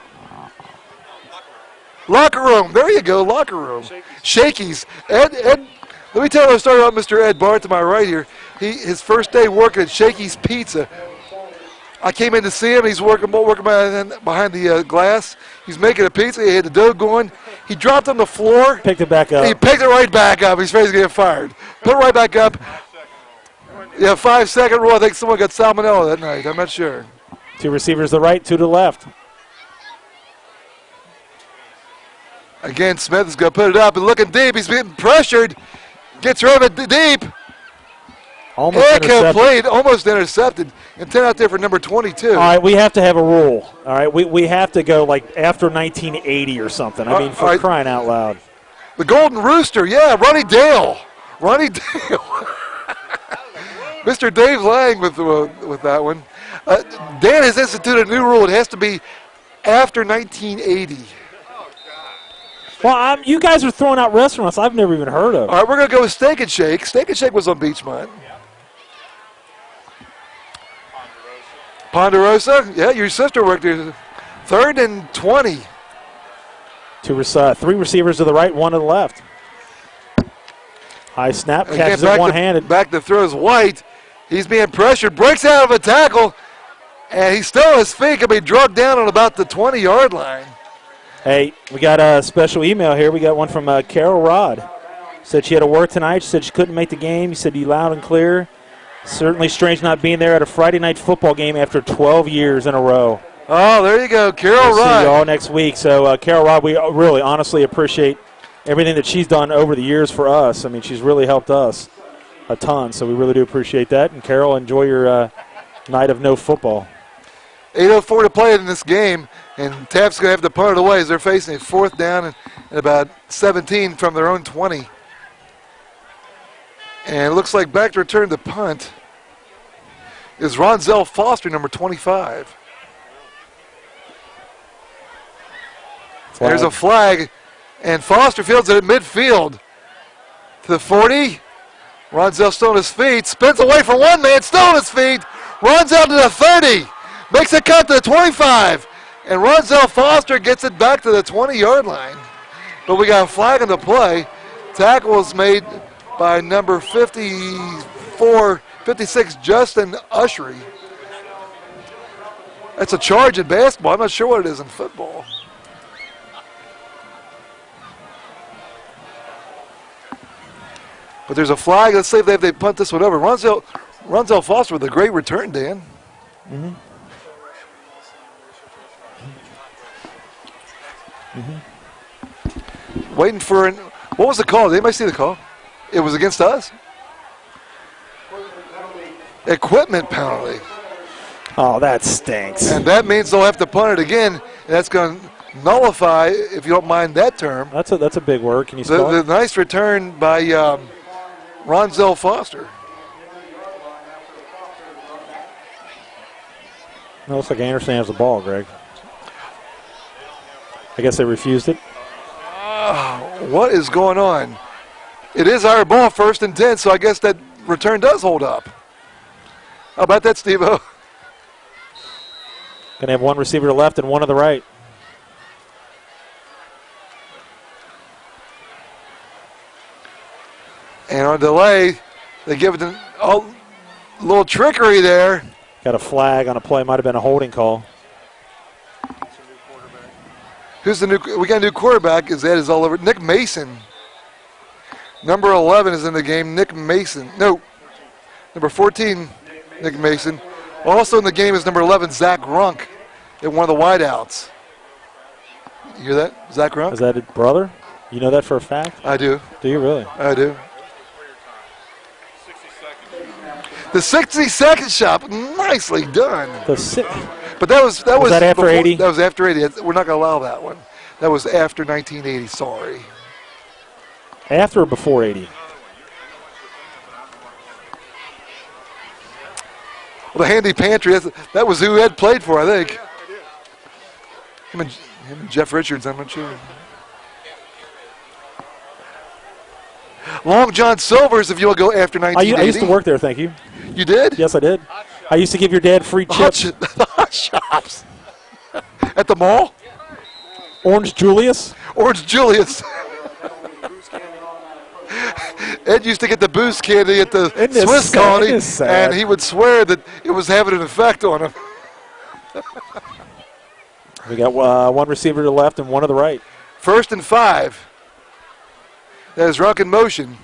Locker room. There you go, locker room. Shakey's. Ed, let me tell you a story about Mr. Ed Barr to my right here. His first day working at Shakey's Pizza. I came in to see him. He's working behind the glass. He's making a pizza. He had the dough going. He dropped on the floor. Picked it back up. He picked it right back up. He's afraid he's going to get fired. Put it right back up. Yeah, 5-second rule. I think someone got salmonella that night. I'm not sure. 2 receivers to the right, 2 to the left. Again, Smith is going to put it up and looking deep. He's being pressured. Gets rid of it deep. Almost incomplete, almost intercepted. And 10 out there for number 22. All right, we have to have a rule. All right, we have to go like after 1980 or something. I mean, for crying out loud. The Golden Rooster, yeah, Ronnie Dale. Mr. Dave Lang with that one. Dan has instituted a new rule. It has to be after 1980. Well, you guys are throwing out restaurants I've never even heard of. All right, we're going to go with Steak and Shake. Steak and Shake was on Beachmont. Ponderosa, yeah, your sister worked there. 3rd and 20. 3 receivers to the right, 1 to the left. High snap, catches it one-handed. Back to throws White. He's being pressured, breaks out of a tackle, and he's still on his feet. Can be drugged down on about the 20-yard line. Hey, we got a special email here. We got one from Carol Rod. Said she had to work tonight. She said she couldn't make the game. He said, "You loud and clear. Certainly strange not being there at a Friday night football game after 12 years in a row." Oh, there you go, Carol Rod. We'll see you all next week. So, Carol Rod, we really honestly appreciate everything that she's done over the years for us. I mean, she's really helped us a ton, so we really do appreciate that. And, Carol, enjoy your night of no football. 8:04 to play in this game, and Taft's going to have to punt it away as they're facing a 4th down and about 17 from their own 20. And it looks like back to return to punt is Ronzel Foster, number 25. Flag. There's a flag, and Foster fields it at midfield to the 40. Ronzel still on his feet, spins away for one man, still on his feet, runs out to the 30, makes a cut to the 25, and Ronzel Foster gets it back to the 20-yard line. But we got a flag on the play. Tackle was made by number 56, Justin Ushery. That's a charge in basketball. I'm not sure what it is in football. But there's a flag. Let's see if they punt this one over. Ronzel Foster with a great return, Dan. Mm-hmm. Mm-hmm. Waiting for what was the call? Did anybody see the call? It was against us? Equipment penalty. Oh, that stinks. And that means they'll have to punt it again. And that's going to nullify, if you don't mind that term. That's a big word. Can you spell it? The nice return by Ronzel Foster. It looks like Anderson has the ball, Greg. I guess they refused it. What is going on? It is our ball, 1st and 10, so I guess that return does hold up. How about that, Steve-O? Going to have 1 receiver to left and 1 to the right. And on delay, they give it a little trickery there. Got a flag on a play. Might have been a holding call. Who's the new? We got a new quarterback. His head is all over. Nick Mason. Number 11 is in the game. Nick Mason. No, number 14, Nick Mason. Also in the game is number 11, Zach Runk, at one of the wideouts. You hear that, Zach Runk? Is that his brother? You know that for a fact? I do. Do you really? I do. The 60-second shot, nicely done. But that was that after before, 80? That was after 80. We're not going to allow that one. That was after 1980. Sorry. After or before 80? Well, the handy pantry. That was who Ed played for, I think. Him and Jeff Richards. I'm not sure. Long John Silver's, if you will go after 1980. I used to work there, thank you. You did? Yes, I did. I used to give your dad free chips. The hot shops. At the mall? Orange Julius? Orange Julius. Ed used to get the booze candy at the Swiss Colony, and he would swear that it was having an effect on him. We got one receiver to the left and one to the right. 1st and 5. That is Runk in motion.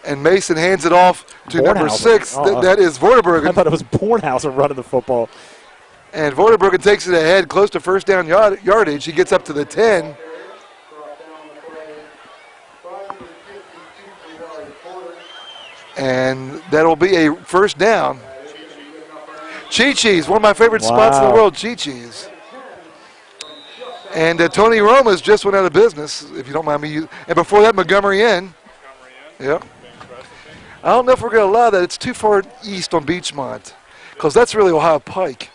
And Mason hands it off to number 6. That is Vorderbergen. I thought it was Bornhauser running the football. And Vorderbergen takes it ahead, close to first down yardage. He gets up to the 10. And that'll be a first down. Chi-Chi's, one of my favorite spots in the world, Chi-Chi's. And Tony Roma's just went out of business, if you don't mind me. And before that, Montgomery Inn. Yep. I don't know if we're going to allow that. It's too far east on Beachmont, because that's really Ohio Pike.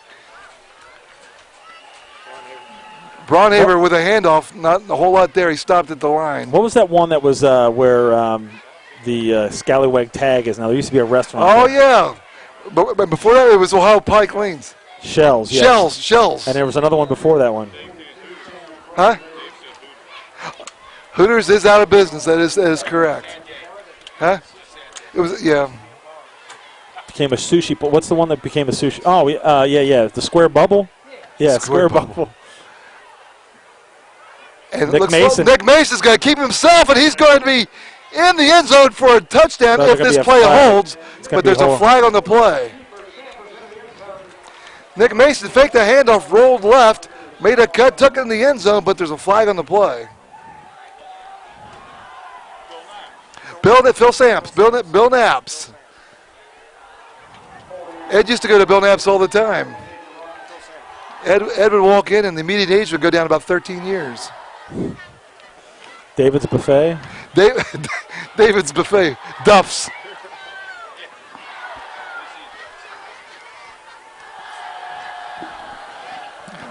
Braunhaver with a handoff, not a whole lot there. He stopped at the line. What was that one that was where the Scallywag Tag is now? There used to be a restaurant. Oh, yeah. But before that, it was Ohio Pike Lanes. Shells, yes. Shells. And there was another one before that one. Huh? Hooters is out of business. That is correct. Huh? It was, yeah. Became a sushi. But what's the one that became a sushi? Oh, yeah. The Square Bubble? Yeah, Square Bubble. And Nick Mason's going to keep himself, and he's going to be in the end zone for a touchdown if this play holds. But there's a flag on the play. Nick Mason faked the handoff, rolled left, made a cut, took it in the end zone, but there's a flag on the play. Bill Knapp's. Ed used to go to Bill Knapp's all the time. Ed would walk in, and the immediate age would go down about 13 years. David's Buffet? David's Buffet. Duff's.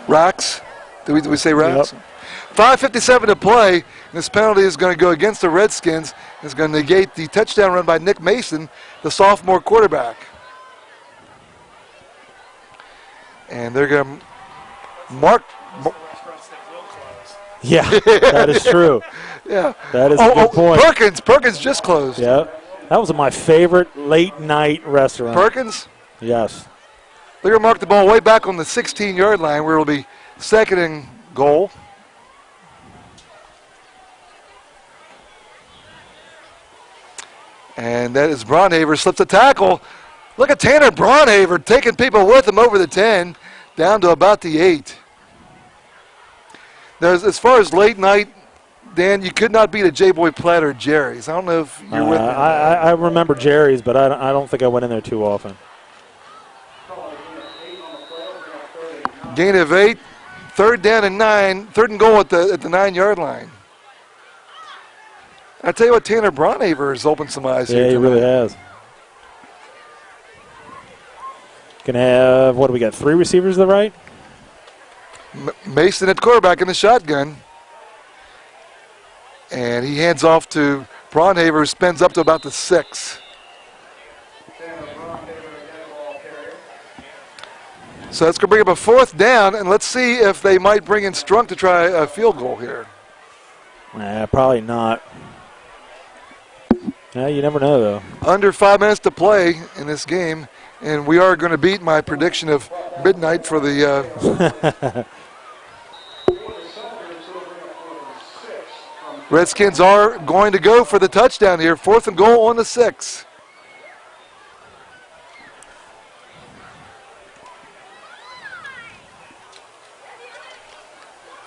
Rocks. Did we say rocks? Yep. 5:57 to play. This penalty is going to go against the Redskins. It's going to negate the touchdown run by Nick Mason, the sophomore quarterback. And they're going to mark. Yeah, that is true. Yeah. That is a good point. Perkins just closed. Yeah. That was my favorite late night restaurant. Perkins? Yes. They're going to mark the ball way back on the 16-yard line where it'll be 2nd and goal. And that is Braunhaver slips a tackle. Look at Tanner Braunhaver taking people with him over the 10 down to about the 8. As far as late night, Dan, you could not beat a J-Boy Platter at Jerry's. I don't know if you're with me. I remember Jerry's, but I don't think I went in there too often. Gain of 8, 3rd down and 9, 3rd and goal at the 9-yard line. I tell you what, Tanner Braunhaver has opened some eyes here. Yeah, he really has. Gonna have, what do we got, 3 receivers to the right? Mason at quarterback in the shotgun. And he hands off to Braunhaver, who spins up to about the 6. So that's going to bring up a 4th down, and let's see if they might bring in Strunk to try a field goal here. Nah, probably not. Yeah, you never know, though. Under 5 minutes to play in this game, and we are going to beat my prediction of midnight for the Redskins are going to go for the touchdown here. 4th and goal on the 6.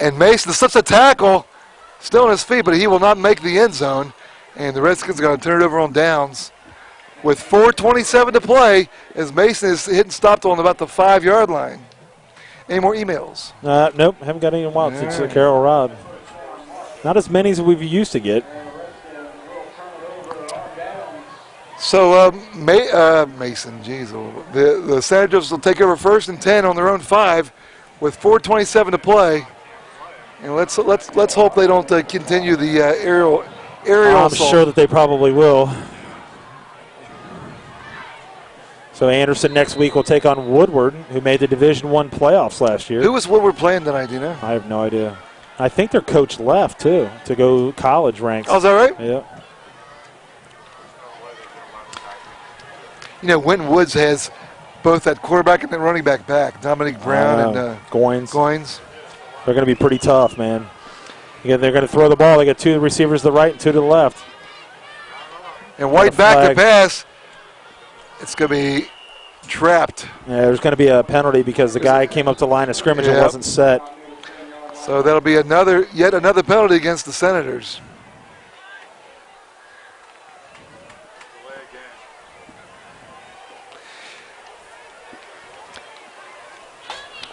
And Mason slips a tackle, still on his feet, but he will not make the end zone. And the Redskins are going to turn it over on downs. With 4:27 to play, as Mason is hit and stopped on about the 5-yard line. Any more emails? Nope, haven't got any in a while since Carol Rod. Not as many as we've used to get. So Mason, geez, the Senators will take over 1st and 10 on their own 5 with 4:27 to play. And let's hope they don't continue the aerial I'm assault. sure that they probably will. So Anderson next week will take on Woodward, who made the Division I playoffs last year. Who was Woodward playing tonight, do you know? I have no idea. I think their coach left, too, to go college ranks. Oh, is that right? Yeah. You know, Winton Woods has both that quarterback and that running back back, Dominic Brown and Goins. They're going to be pretty tough, man. Again, they're going to throw the ball. They got 2 receivers to the right and 2 to the left. And White back to pass. It's going to be trapped. Yeah, there's going to be a penalty because the guy came up to the line of scrimmage and wasn't set. So that'll be yet another penalty against the Senators.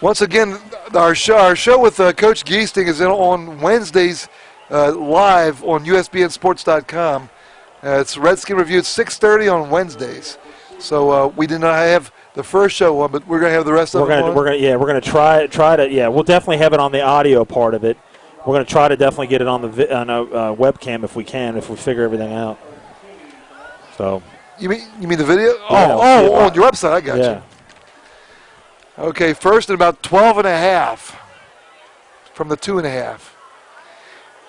Once again, our show with Coach Giesting is on Wednesdays live on USBNsports.com. It's Redskin Review at 6:30 on Wednesdays. So we did not have the first show on, but we're going to have the rest of them. We're going to try to. Yeah, we'll definitely have it on the audio part of it. We're going to try to definitely get it on the webcam if we can, if we figure everything out. So. You mean the video? Yeah, on your website. I got you. Okay, 1st and about 12.5 from the 2.5.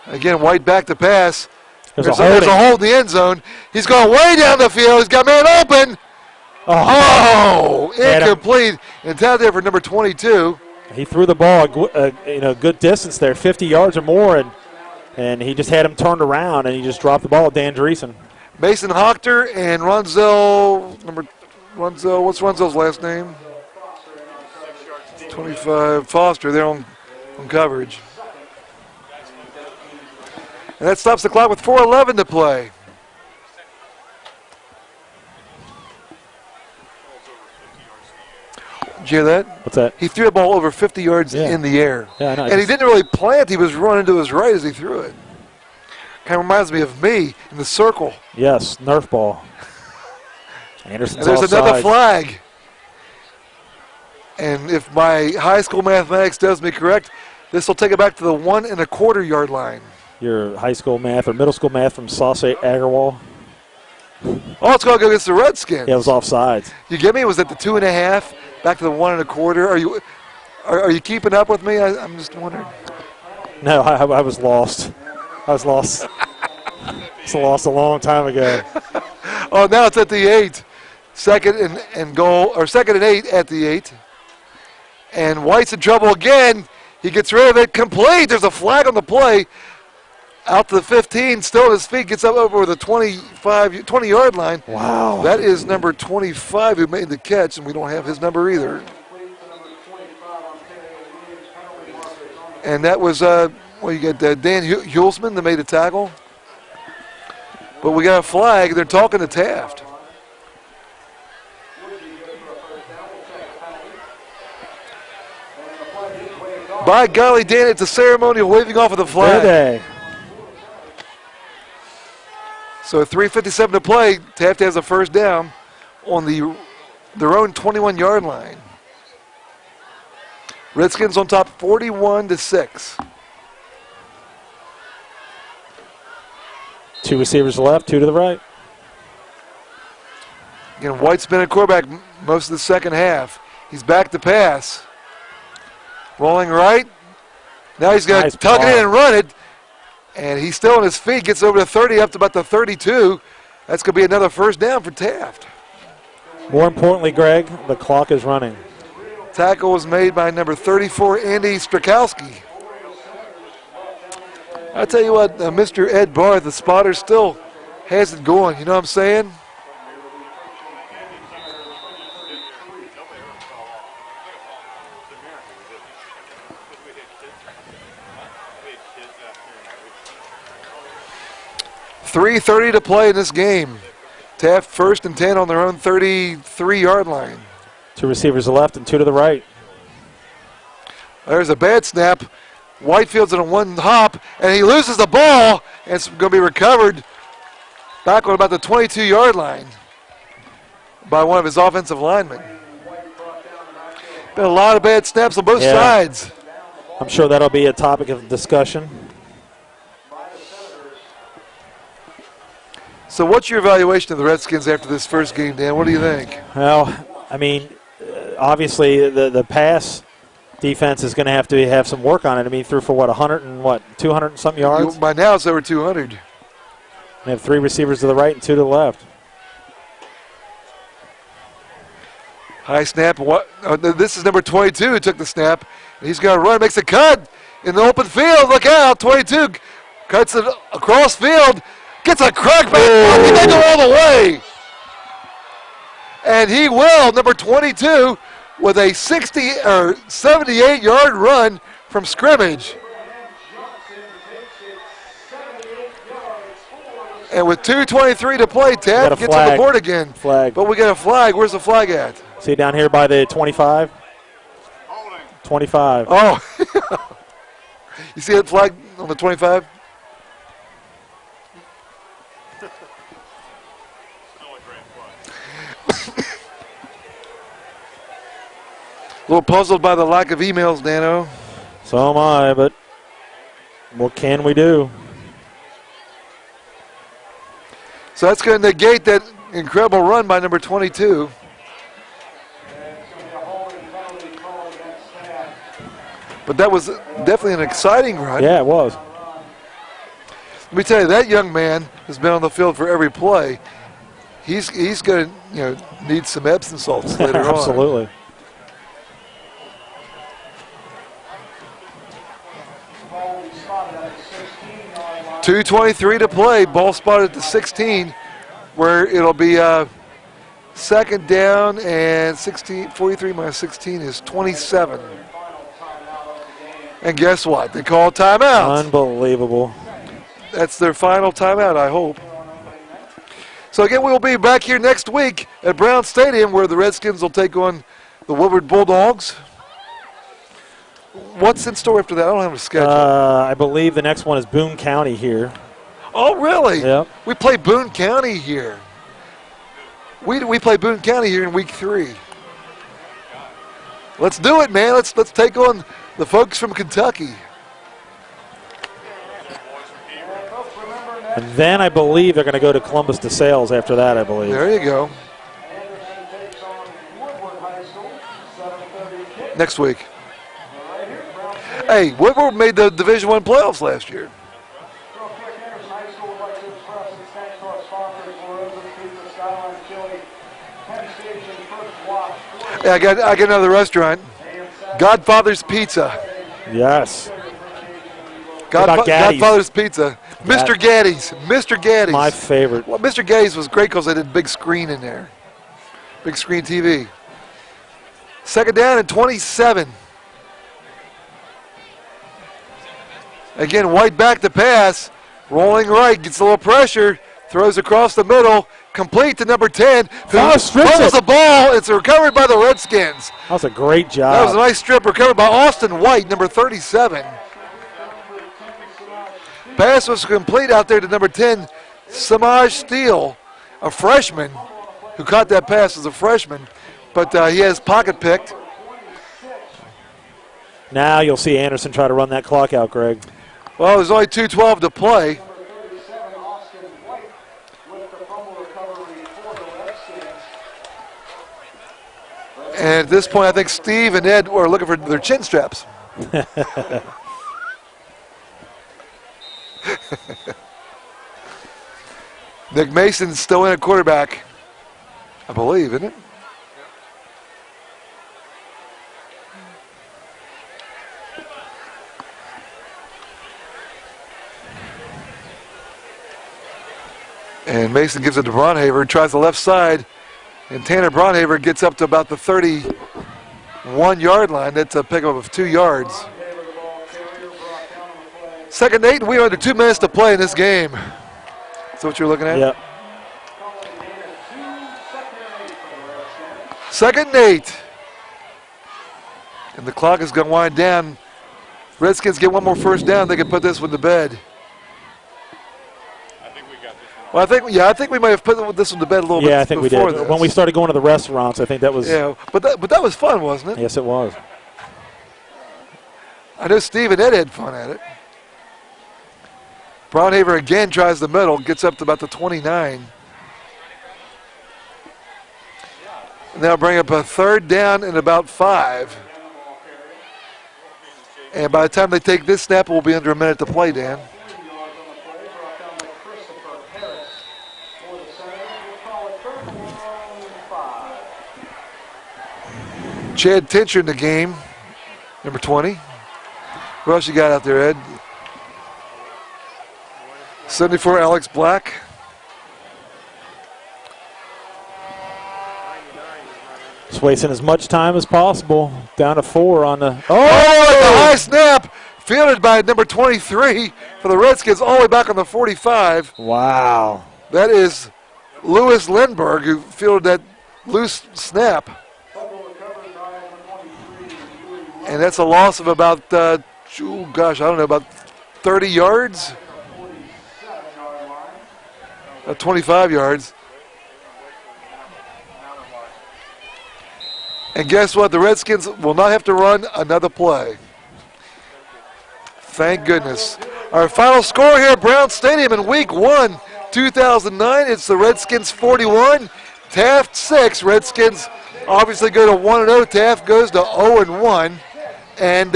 Again, White back to pass. There's a hold in the end zone. He's going way down the field. He's got man open. Oh, incomplete. And down there for number 22. He threw the ball a good distance there, 50 yards or more, and he just had him turned around, and he just dropped the ball. Dan Dreesen. Mason Hochter and Runzel. What's Runzel's last name? 25. Foster. They're on coverage. And that stops the clock with 4:11 to play. Did you hear that? What's that? He threw a ball over 50 yards in the air. Yeah, I know. And he didn't really plant. He was running to his right as he threw it. Kind of reminds me of me in the circle. Yes, Nerf ball. Anderson's and there's offside. Another flag. And if my high school mathematics does me correct, this will take it back to the 1 1/4 yard line. Your high school math or middle school math from Sauce Agarwal. Oh, it's going to go against the Redskins. Yeah, it was offsides. You get me? It was at the 2.5, back to the 1 1/4. Are you keeping up with me? I'm just wondering. No, I was lost. I was lost. It's lost a long time ago. Oh, now it's at the 8. 2nd and goal, or 2nd and 8 at the 8. And White's in trouble again. He gets rid of it. Complete. There's a flag on the play. Out to the 15, still on his feet, gets up over the 20-yard line. Wow. That is number 25 who made the catch, and we don't have his number either. And that was, you got Dan Hulsman that made a tackle. But we got a flag. They're talking to Taft. By golly, Dan, it's a ceremonial waving off of the flag. Today. So 3:57 to play. Taft has a first down on their own 21-yard line. Redskins on top 41-6. 2 receivers left, 2 to the right. Again, White's been a quarterback most of the second half. He's back to pass. Rolling right. Now he's going to tuck it in and run it. And he's still on his feet. Gets over to 30, up to about the 32. That's going to be another first down for Taft. More importantly, Greg, the clock is running. Tackle was made by number 34, Andy Strakowski. I tell you what, Mr. Ed Barth, the spotter, still has it going. You know what I'm saying? .3:30 to play in this game. Taft 1st and 10 on their own 33-yard line. 2 receivers to the left and 2 to the right. There's a bad snap. Whitefield's in a one hop, and he loses the ball, and it's going to be recovered back on about the 22-yard line by one of his offensive linemen. Been a lot of bad snaps on both sides. I'm sure that'll be a topic of discussion. So what's your evaluation of the Redskins after this first game, Dan? What do you think? Well, I mean, obviously the pass defense is going to have some work on it. I mean, threw for 200 and something yards? By now it's over 200. They have 3 receivers to the right and 2 to the left. High snap. This is number 22 who took the snap. He's going to run, makes a cut in the open field. Look out, 22 cuts it across field. Gets a crackback. He may go all the way. And he will, number 22, with a 78-yard run from scrimmage. And with 2:23 to play, Taft gets on the board again. Flag. But we got a flag. Where's the flag at? See down here by the 25? 25. Oh. You see that flag on the 25? A little puzzled by the lack of emails, Dano. So am I, but what can we do? So that's going to negate that incredible run by number 22. But that was definitely an exciting run. Yeah, it was. Let me tell you, that young man has been on the field for every play. He's going to need some Epsom salts later on. Absolutely. .223 to play. Ball spotted at the 16, where it'll be second down and 43 minus 16 is 27. And guess what? They call timeout. Unbelievable. That's their final timeout, I hope. So again, we'll be back here next week at Brown Stadium, where the Redskins will take on the Woodward Bulldogs. What's in store after that? I don't have a schedule. I believe the next one is Boone County here. Oh, really? Yep. We play Boone County here. We play Boone County here in week 3. Let's do it, man. Let's take on the folks from Kentucky. And then I believe they're going to go to Columbus DeSales after that, I believe. There you go. Next week. Hey, Woodward made the Division I playoffs last year. Yeah, I got another restaurant. Godfather's Pizza. Yes. Gaddy's? Godfather's Pizza. Mr. Gaddy's. Mr. Gaddy's. My favorite. Well, Mr. Gaddy's was great because they did big screen in there. Big screen TV. Second down and 27. Again, White back to pass. Rolling right, gets a little pressure. Throws across the middle. Complete to number 10. Who fumbles the ball. It's recovered by the Redskins. That was a great job. That was a nice strip recovered by Austin White, number 37. Pass was complete out there to number 10, Samaj Steele, a freshman who caught that pass as a freshman, but he has pocket picked. Now you'll see Anderson try to run that clock out, Greg. Well, there's only 2:12 to play. And at this point, I think Steve and Ed are looking for their chin straps. Nick Mason's still in at quarterback, I believe, isn't it? And Mason gives it to Braunhaver, tries the left side, and Tanner Braunhaver gets up to about the 31-yard line. That's a pickup of 2 yards. 2nd and 8, and we're under 2 minutes to play in this game. Is that what you're looking at? Yep. 2nd and 8. And the clock is going to wind down. Redskins get one more first down. They can put this one to bed. Well, I think we might have put this one to bed a little bit. Yeah, I think we did. This. When we started going to the restaurants, I think that was. Yeah, but that was fun, wasn't it? Yes, it was. I know Steve and Ed had fun at it. Braunhaver again tries the middle, gets up to about the 29. And they'll bring up a 3rd down and about 5. And by the time they take this snap, it will be under a minute to play, Dan. Chad Tincher in the game, number 20. What else you got out there, Ed? 74, Alex Black. Just wasting as much time as possible. Down to 4 on the. Oh, the high snap. Fielded by number 23 for the Redskins, all the way back on the 45. Wow. That is Lewis Lindbergh who fielded that loose snap. And that's a loss of about, I don't know, about 30 yards? 25 yards. And guess what? The Redskins will not have to run another play. Thank goodness. Our final score here at Brown Stadium in Week 1, 2009. It's the Redskins 41, Taft 6. Redskins obviously go to 1-0. Taft goes to 0-1. And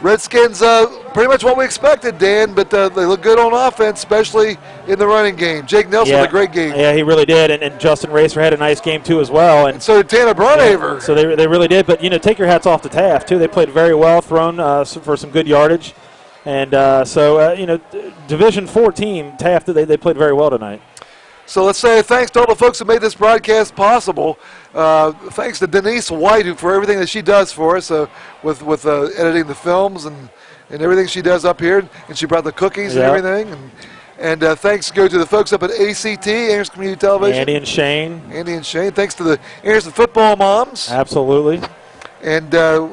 Redskins, pretty much what we expected, Dan, but they look good on offense, especially in the running game. Jake Nelson had a great game. Yeah, he really did, and Justin Racer had a nice game too as well. And so did Tanner Braunhaver. Yeah, so they really did, but, take your hats off to Taft, too. They played very well, thrown for some good yardage. And Division 4 team, Taft, they played very well tonight. So let's say thanks to all the folks who made this broadcast possible. Thanks to Denise White for everything that she does for us with editing the films and everything she does up here. And she brought the cookies and everything. And thanks go to the folks up at ACT, Anderson Community Television. Andy and Shane. Thanks to the Anderson football moms. Absolutely. And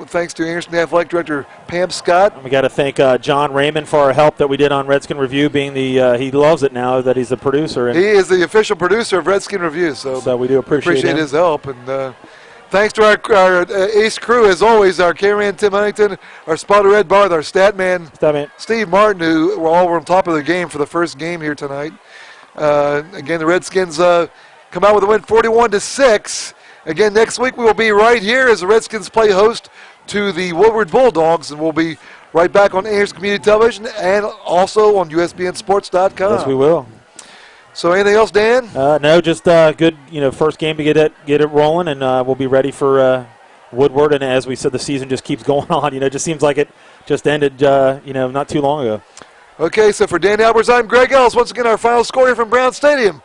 thanks to Anderson Athletic Director Pam Scott. And we got to thank John Raymond for our help that we did on Redskin Review, being he loves it now that he's the producer. And he is the official producer of Redskin Review. So we do appreciate his help. And thanks to our ace crew, as always, our cameraman Tim Huntington, our spotter Ed Barth, our stat man Steve Martin, who were all on top of the game for the first game here tonight. Again, the Redskins come out with a win 41-6. Again, next week we will be right here as the Redskins play host to the Woodward Bulldogs, and we'll be right back on Anderson Community Television and also on USBNsports.com. Yes, we will. So anything else, Dan? No, just good, first game to get it rolling, and we'll be ready for Woodward. And as we said, the season just keeps going on. It just seems like it just ended, not too long ago. Okay, so for Dan Alberts, I'm Greg Ellis. Once again, our final score here from Brown Stadium